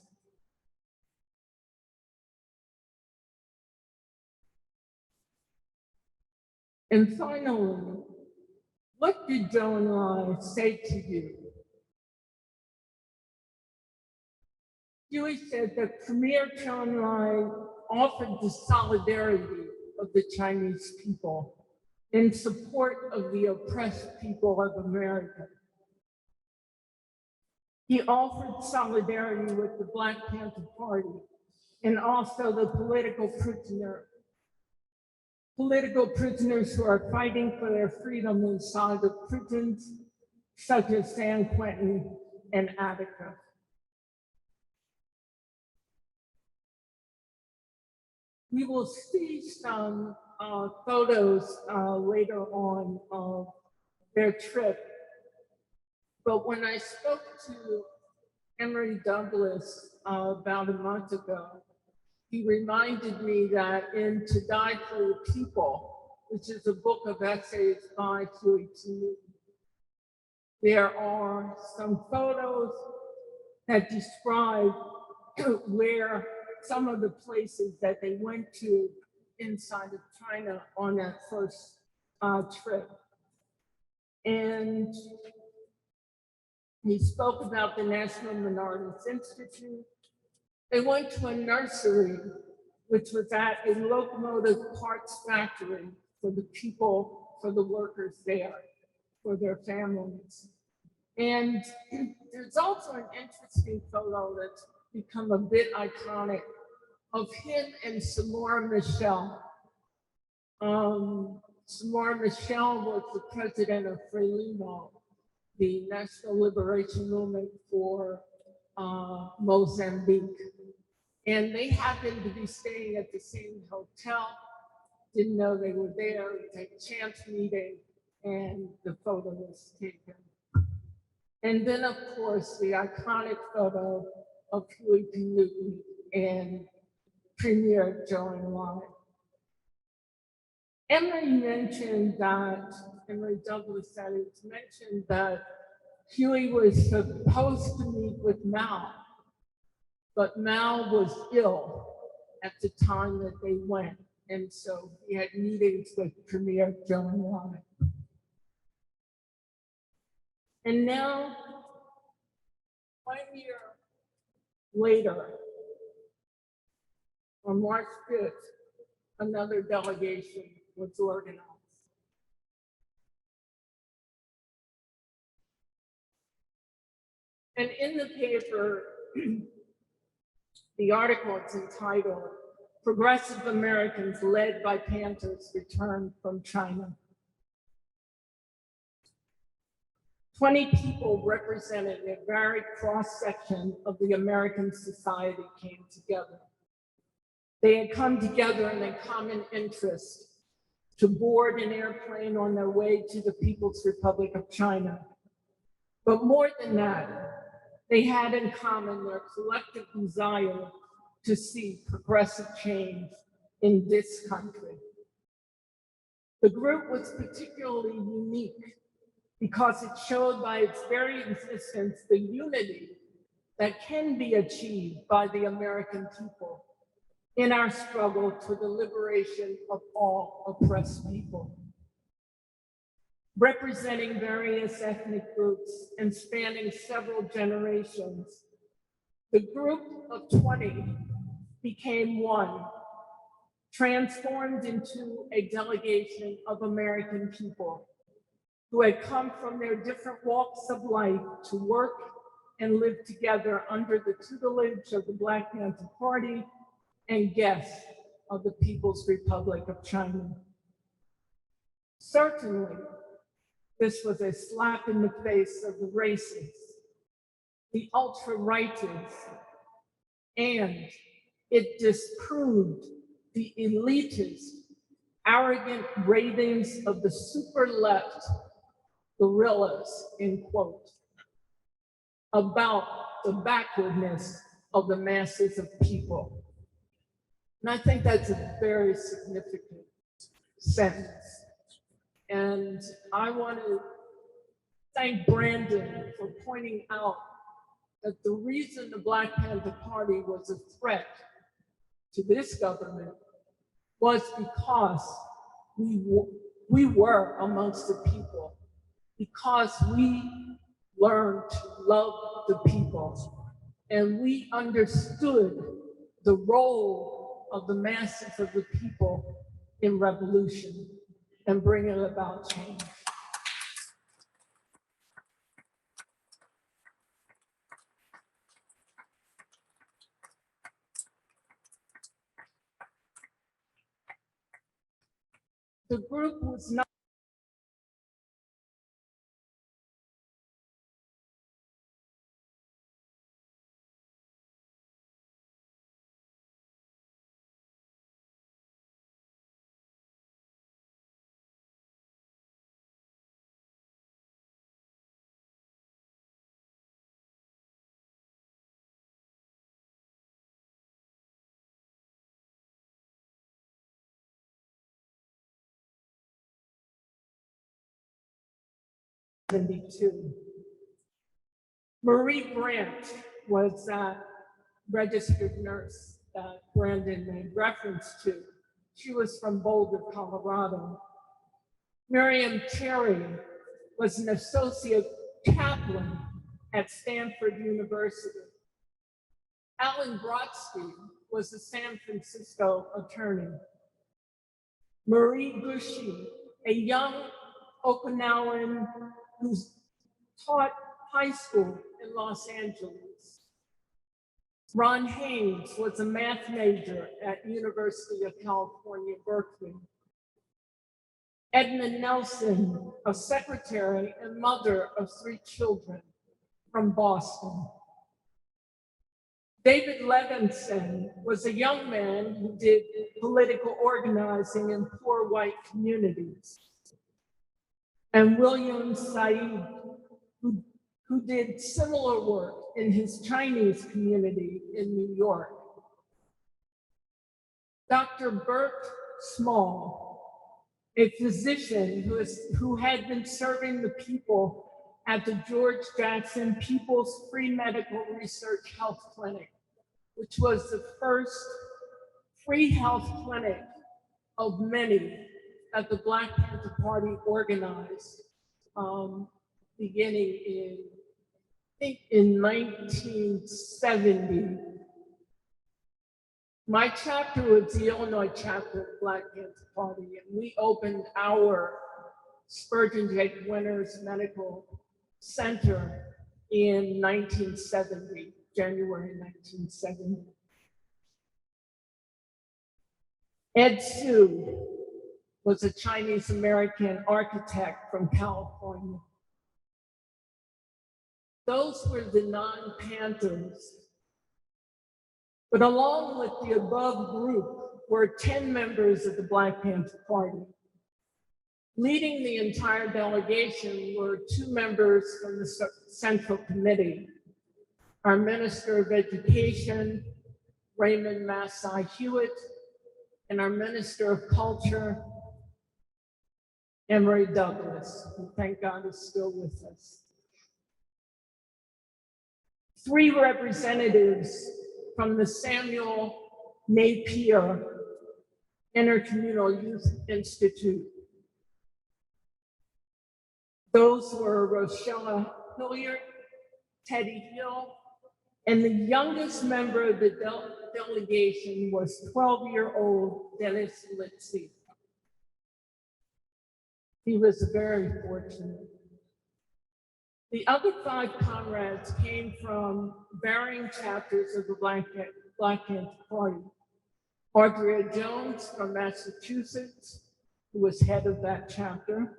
And finally, what did Zhou Enlai say to you? Huey said that Premier Zhou Enlai offered the solidarity of the Chinese people in support of the oppressed people of America. He offered solidarity with the Black Panther Party and also the political prisoners who are fighting for their freedom inside of prisons such as San Quentin and Attica. We will see some photos later on of their trip. But when I spoke to Emory Douglas about a month ago, he reminded me that in To Die for the People, which is a book of essays by Huey T. there are some photos that describe where some of the places that they went to inside of China on that first trip. And he spoke about the National Minorities Institute. They went to a nursery, which was at a locomotive parts factory for the people, for the workers there, for their families. And there's also an interesting photo that's become a bit iconic of him and Samora Machel. Samora Machel was the president of Frelimo, the National Liberation Movement for Mozambique. And they happened to be staying at the same hotel, didn't know they were there, it was a chance meeting, and the photo was taken. And then, of course, the iconic photo of Huey P. Newton and Premier Zhou Enlai. Emory mentioned that, Emory Douglas said it's mentioned that Huey was supposed to meet with Mao, but Mao was ill at the time that they went. And so he had meetings with Premier Zhou Enlai. And now, 1 year later, on March 5th, another delegation was organized. And in the paper, The article is entitled, Progressive Americans Led by Panthers Return from China. 20 people representing a varied cross-section of the American society came together. They had come together in a common interest to board an airplane on their way to the People's Republic of China. But more than that, they had in common their collective desire to see progressive change in this country. The group was particularly unique because it showed by its very existence the unity that can be achieved by the American people in our struggle for the liberation of all oppressed people. Representing various ethnic groups and spanning several generations, the group of 20 became one, transformed into a delegation of American people who had come from their different walks of life to work and live together under the tutelage of the Black Panther Party and guests of the People's Republic of China. Certainly, this was a slap in the face of the racists, the ultra-righteous, and it disproved the elitist, arrogant ravings of the super left guerrillas, in quote, about the backwardness of the masses of people. And I think that's a very significant sentence. And I want to thank Brandon for pointing out that the reason the Black Panther Party was a threat to this government was because we were amongst the people, because we learned to love the people, and we understood the role of the masses of the people in revolution and bringing about change. The group was not '72. Marie Brandt was a registered nurse that Brandon made reference to. She was from Boulder, Colorado. Miriam Terry was an associate chaplain at Stanford University. Alan Brodsky was a San Francisco attorney. Marie Gushee, a young Okinawan who taught high school in Los Angeles. Ron Haynes was a math major at University of California, Berkeley. Edna Nelson, a secretary and mother of 3 children from Boston. David Levinson was a young man who did political organizing in poor white communities. And William Said, who did similar work in his Chinese community in New York. Dr. Bert Small, a physician who had been serving the people at the George Jackson People's Free Medical Research Health Clinic, which was the first free health clinic of many that the Black Panther Party organized, beginning in, I think in 1970. My chapter was the Illinois chapter of the Black Panther Party, and we opened our Spurgeon J. Winters Medical Center in 1970, January 1970. Ed Su was a Chinese American architect from California. Those were the non-Panthers. But along with the above group were 10 members of the Black Panther Party. Leading the entire delegation were 2 members from the Central Committee, our Minister of Education, Raymond Massai Hewitt, and our Minister of Culture, Emory Douglas, who thank God is still with us. 3 representatives from the Samuel Napier Intercommunal Youth Institute. Those were Rochella Hilliard, Teddy Hill, and the youngest member of the delegation was 12-year-old Dennis Litzy. He was very fortunate. The other 5 comrades came from varying chapters of the Black Panther Party. Audrey Jones from Massachusetts, who was head of that chapter.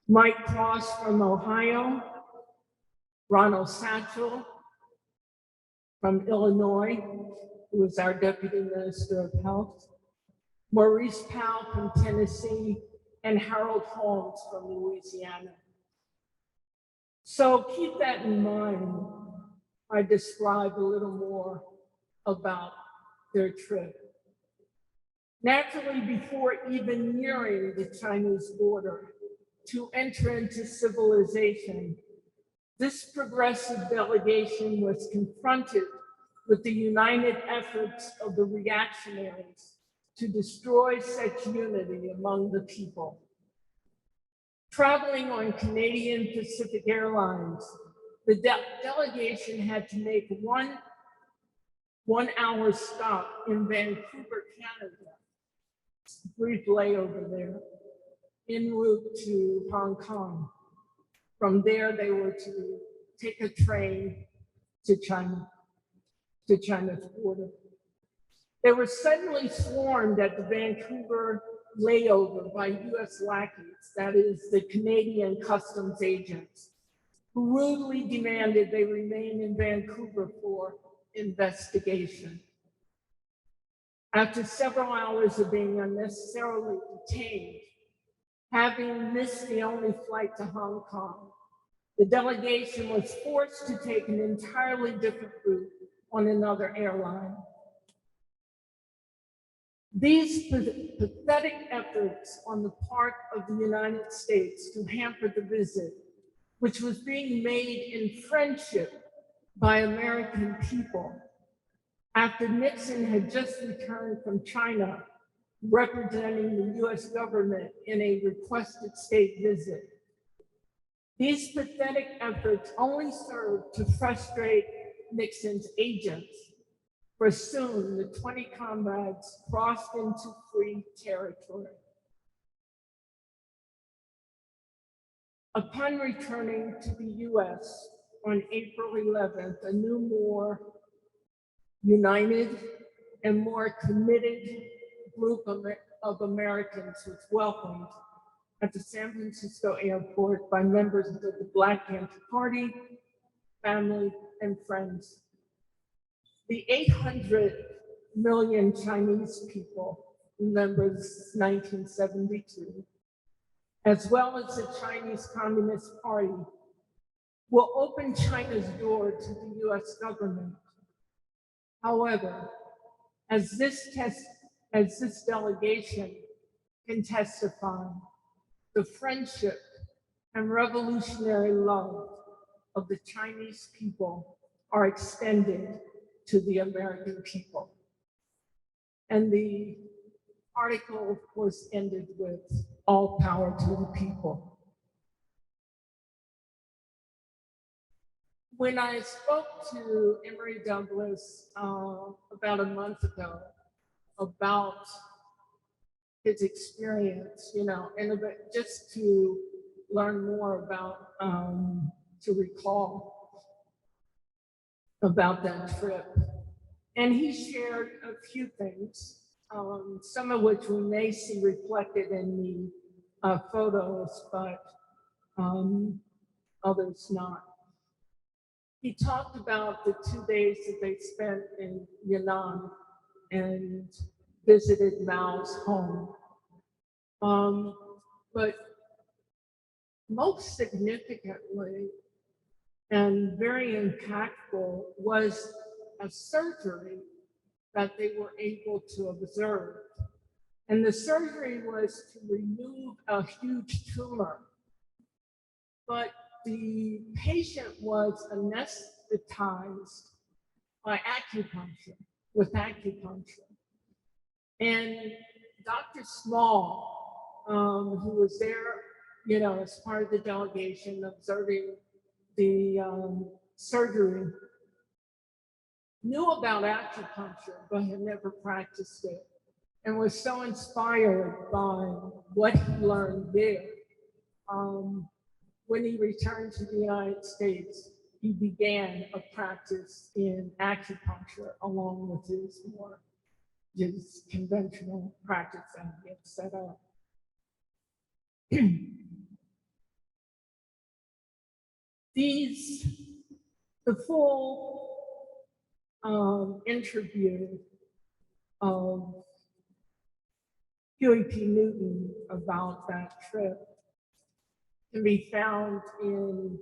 Mike Cross from Ohio. Ronald Satchel from Illinois, who was our Deputy Minister of Health. Maurice Powell from Tennessee, and Harold Holmes from Louisiana. So keep that in mind. I describe a little more about their trip. Naturally, before even nearing the Chinese border to enter into civilization, this progressive delegation was confronted with the united efforts of the reactionaries to destroy such unity among the people. Traveling on Canadian Pacific Airlines, the delegation had to make one-hour stop in Vancouver, Canada, brief layover there, en route to Hong Kong. From there, they were to take a train to China's border. They were suddenly swarmed at the Vancouver layover by US lackeys, that is, the Canadian customs agents, who rudely demanded they remain in Vancouver for investigation. After several hours of being unnecessarily detained, having missed the only flight to Hong Kong, the delegation was forced to take an entirely different route on another airline. These pathetic efforts on the part of the United States to hamper the visit, which was being made in friendship by American people, after Nixon had just returned from China, representing the US government in a requested state visit. These pathetic efforts only served to frustrate Nixon's agents, for soon the 20 comrades crossed into free territory. Upon returning to the US on April 11th, a new, more united and more committed group of Americans was welcomed at the San Francisco airport by members of the Black Panther Party, family, and friends. The 800 million Chinese people, remember this is 1972, as well as the Chinese Communist Party, will open China's door to the US government. However, as this delegation can testify, the friendship and revolutionary love of the Chinese people are extended to the American people. And the article, of course, ended with all power to the people. When I spoke to Emory Douglas about a month ago about his experience, and just to learn more about, to recall about that trip. And he shared a few things. some of which we may see reflected in the photos, but others not. He talked about the 2 days that they spent in Yunnan and visited Mao's home. But most significantly and very impactful was a surgery that they were able to observe. And the surgery was to remove a huge tumor. But the patient was anesthetized by acupuncture, with acupuncture. And Dr. Small, who was there, you know, as part of the delegation observing the surgery, knew about acupuncture, but had never practiced it, and was so inspired by what he learned there. When he returned to the United States, he began a practice in acupuncture along with his conventional practice that he had set up. The full interview of Huey P. Newton about that trip can be found in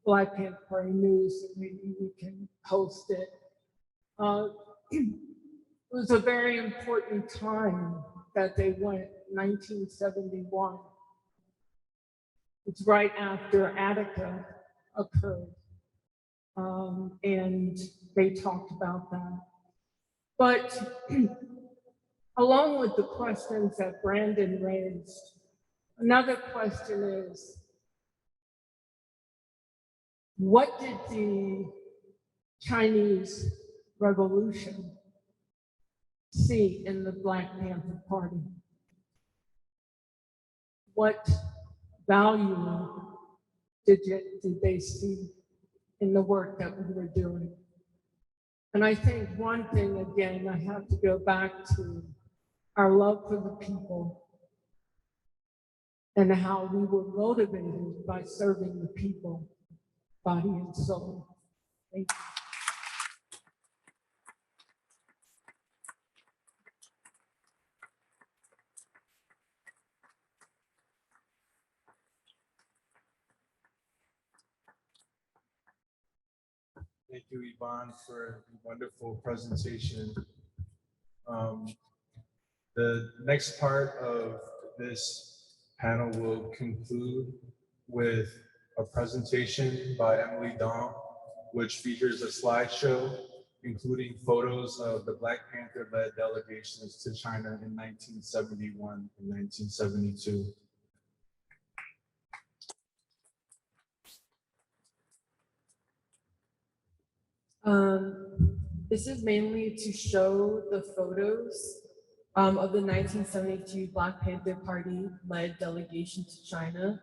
Black Panther News, and maybe we can post it. It was a very important time that they went, 1971. It's right after Attica occurred, and they talked about that. But along with the questions that Brandon raised, another question is, what did the Chinese Revolution see in the Black Panther Party? What value did they see in the work that we were doing? And I think one thing, again, I have to go back to our love for the people and how we were motivated by serving the people, body and soul. Thank you. Thank you, Yvonne, for a wonderful presentation. The next part of this panel will conclude with a presentation by Emily Dong, which features a slideshow, including photos of the Black Panther-led delegations to China in 1971 and 1972. This is mainly to show the photos of the 1972 Black Panther Party-led delegation to China.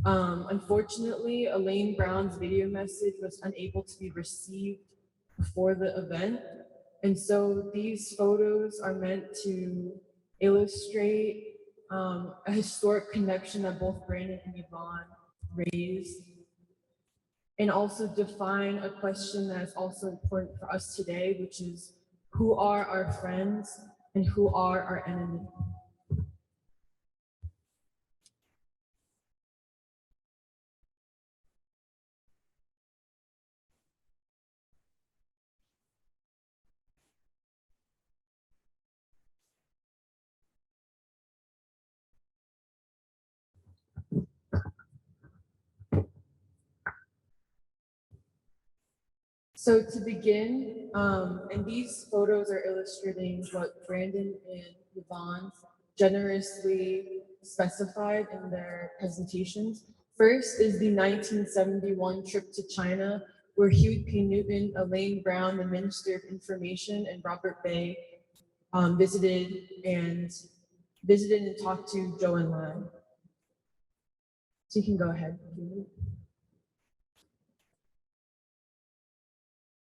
Unfortunately, Elaine Brown's video message was unable to be received before the event. And so these photos are meant to illustrate a historic connection that both Brandon and Yvonne raised, and also define a question that is also important for us today, which is, who are our friends and who are our enemies? So to begin, and these photos are illustrating what Brandon and Yvonne generously specified in their presentations. First is the 1971 trip to China, where Huey P. Newton, Elaine Brown, the Minister of Information, and Robert Bay visited and talked to Zhou Enlai. So you can go ahead.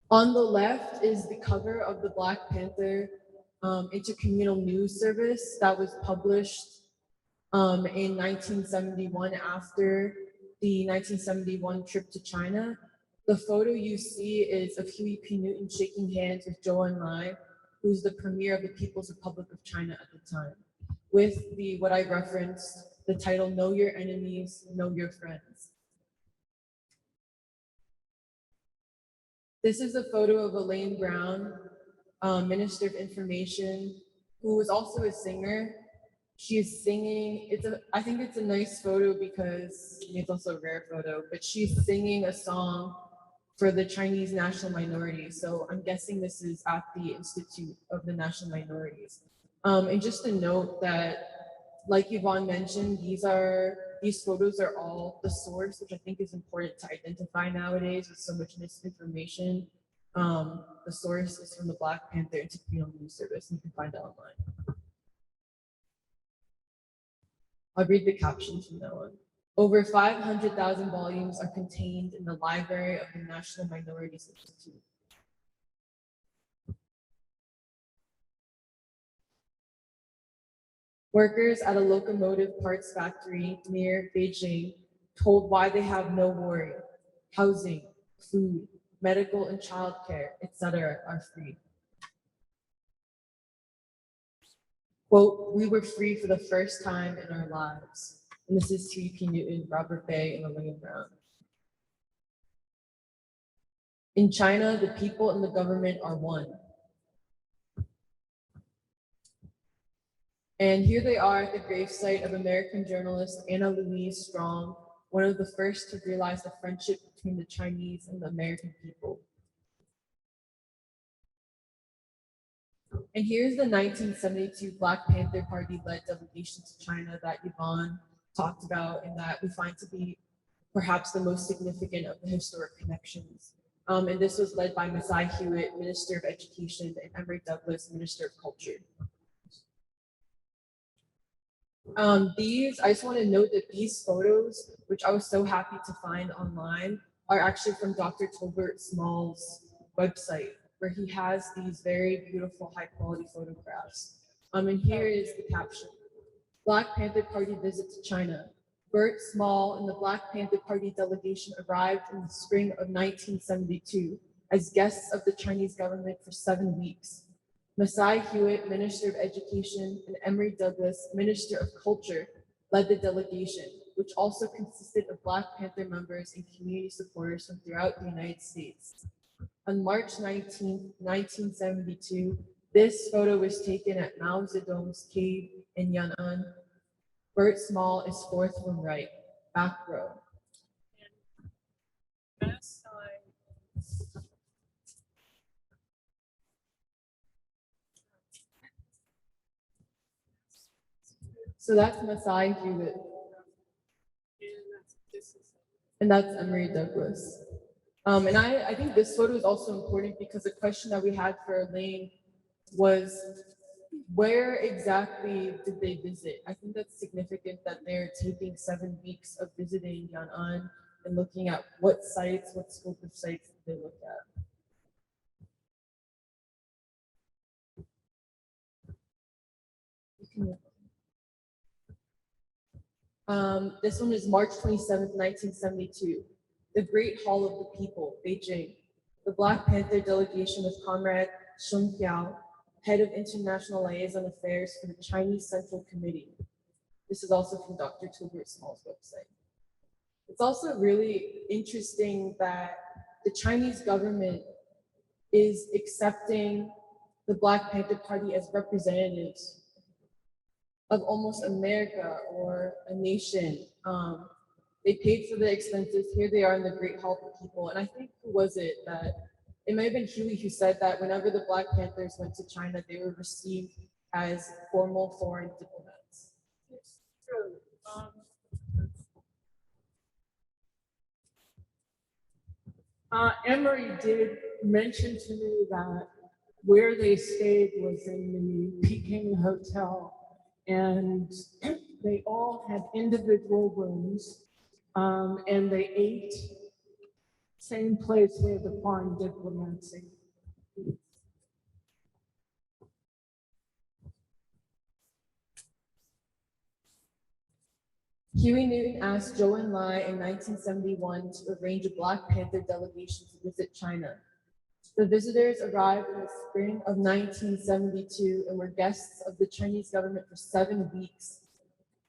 On the left is the cover of the Black Panther intercommunal news service that was published in 1971 after the 1971 trip to China. The photo you see is of Huey P. Newton shaking hands with Zhou Enlai, who's the premier of the People's Republic of China at the time, with what I referenced, the title, Know Your Enemies, Know Your Friends. This is a photo of Elaine Brown, Minister of Information, who was also a singer. She's singing, I think it's a nice photo because it's also a rare photo, but she's singing a song for the Chinese national minorities. So I'm guessing this is at the Institute of the National Minorities. And just to note that, like Yvonne mentioned, these photos are all the source, which I think is important to identify nowadays with so much misinformation. The source is from the Black Panther Intercommunal News Service, and you can find it online. I'll read the captions from that one. Over 500,000 volumes are contained in the library of the National Minorities Institute. Workers at a locomotive parts factory near Beijing told why they have no worry. Housing, food, medical and childcare, etc. are free. Quote, we were free for the first time in our lives. And this is Huey P. Newton, Robert Bay, and Elaine Brown. In China, the people and the government are one. And here they are at the gravesite of American journalist Anna Louise Strong, one of the first to realize the friendship between the Chinese and the American people. And here's the 1972 Black Panther Party-led delegation to China that Yvonne talked about and that we find to be perhaps the most significant of the historic connections. And this was led by Masai Hewitt, Minister of Education, and Emory Douglas, Minister of Culture. I just want to note that these photos, which I was so happy to find online, are actually from Dr. Tolbert Small's website, where he has these very beautiful, high-quality photographs. And here is the caption. Black Panther Party visit to China. Bert Small and the Black Panther Party delegation arrived in the spring of 1972 as guests of the Chinese government for 7 weeks. Masai Hewitt, Minister of Education, and Emory Douglas, Minister of Culture, led the delegation, which also consisted of Black Panther members and community supporters from throughout the United States. On March 19, 1972, this photo was taken at Mao Zedong's cave in Yan'an. Bert Small is fourth from right, back row. So that's Masai Hewitt. And that's Emory Douglas. And I think this photo is also important because the question that we had for Elaine was, where exactly did they visit? I think that's significant that they're taking 7 weeks of visiting Yan'an and looking at what sites, what scope of sites did they look at. This one is March 27th, 1972. The Great Hall of the People, Beijing. The Black Panther delegation with Comrade Shun Piao, head of International Liaison Affairs for the Chinese Central Committee. This is also from Dr. Tolbert Small's website. It's also really interesting that the Chinese government is accepting the Black Panther Party as representatives of almost America or a nation. They paid for the expenses. Here they are in the Great Hall of the People. And I think, who was it that, it may have been Huey who said that whenever the Black Panthers went to China, they were received as formal foreign diplomats. It's true. Emory did mention to me that where they stayed was in the Peking Hotel, and they all had individual rooms, and they ate same place where the foreign diplomats ate. Huey Newton asked Zhou Enlai in 1971 to arrange a Black Panther delegation to visit China. The visitors arrived in the spring of 1972 and were guests of the Chinese government for 7 weeks.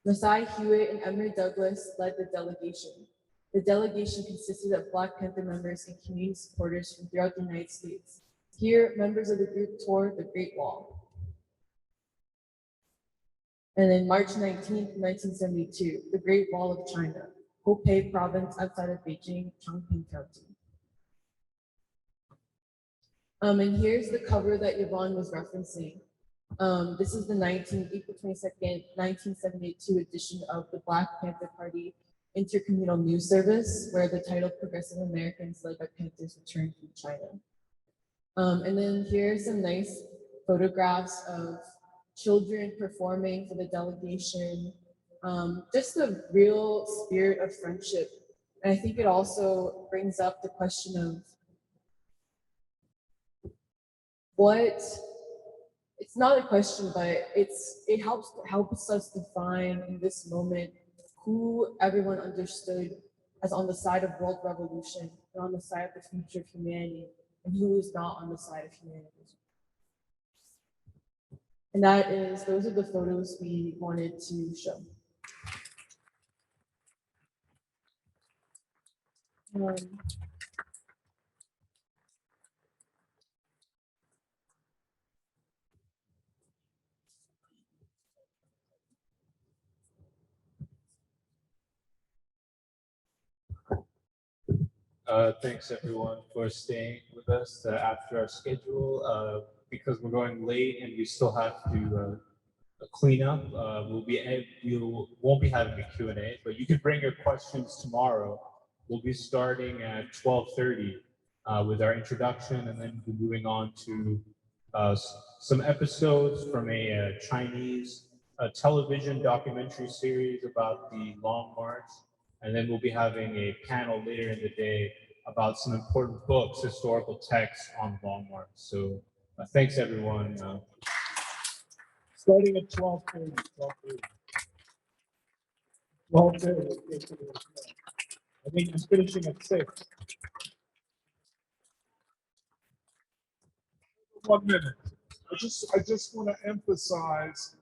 Masai Hewitt and Emory Douglas led the delegation. The delegation consisted of Black Panther members and community supporters from throughout the United States. Here, members of the group toured the Great Wall. And then March 19th, 1972, the Great Wall of China, Hubei province outside of Beijing, Chongqing County. And here's the cover that Yvonne was referencing. This is the April 22nd, 1972 edition of the Black Panther Party Intercommunal News Service, where the title Progressive Americans led by Panthers returned from China. And then here are some nice photographs of children performing for the delegation, just the real spirit of friendship. And I think it also brings up the question of it's not a question, but it helps us define in this moment who everyone understood as on the side of world revolution and on the side of the future of humanity, and who is not on the side of humanity. And those are the photos we wanted to show. Thanks everyone for staying with us after our schedule. Because we're going late and we still have to clean up, we won't be having a Q&A, but you can bring your questions tomorrow. We'll be starting at 12:30 with our introduction, and then we'll be moving on to some episodes from a Chinese television documentary series about the Long March. And then we'll be having a panel later in the day about some important books, historical texts on the Long March. So thanks everyone. Starting at 12:30. 12:30. I think it's finishing at 6. 1 minute. I just want to emphasize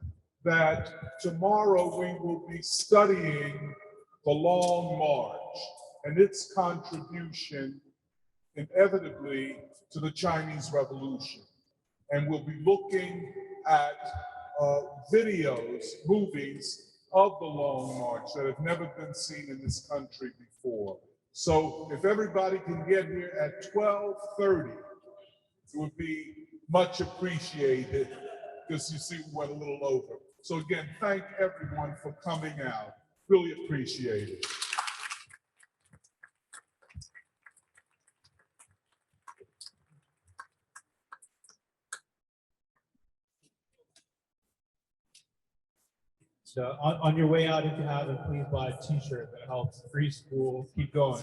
that tomorrow we will be studying the Long March and its contribution inevitably to the Chinese Revolution. And we'll be looking at videos, movies of the Long March that have never been seen in this country before. So if everybody can get here at 12:30, it would be much appreciated, because you see we went a little over. So again, thank everyone for coming out. Really appreciate it. So on your way out, if you haven't, please buy a t-shirt that helps. Free school, keep going.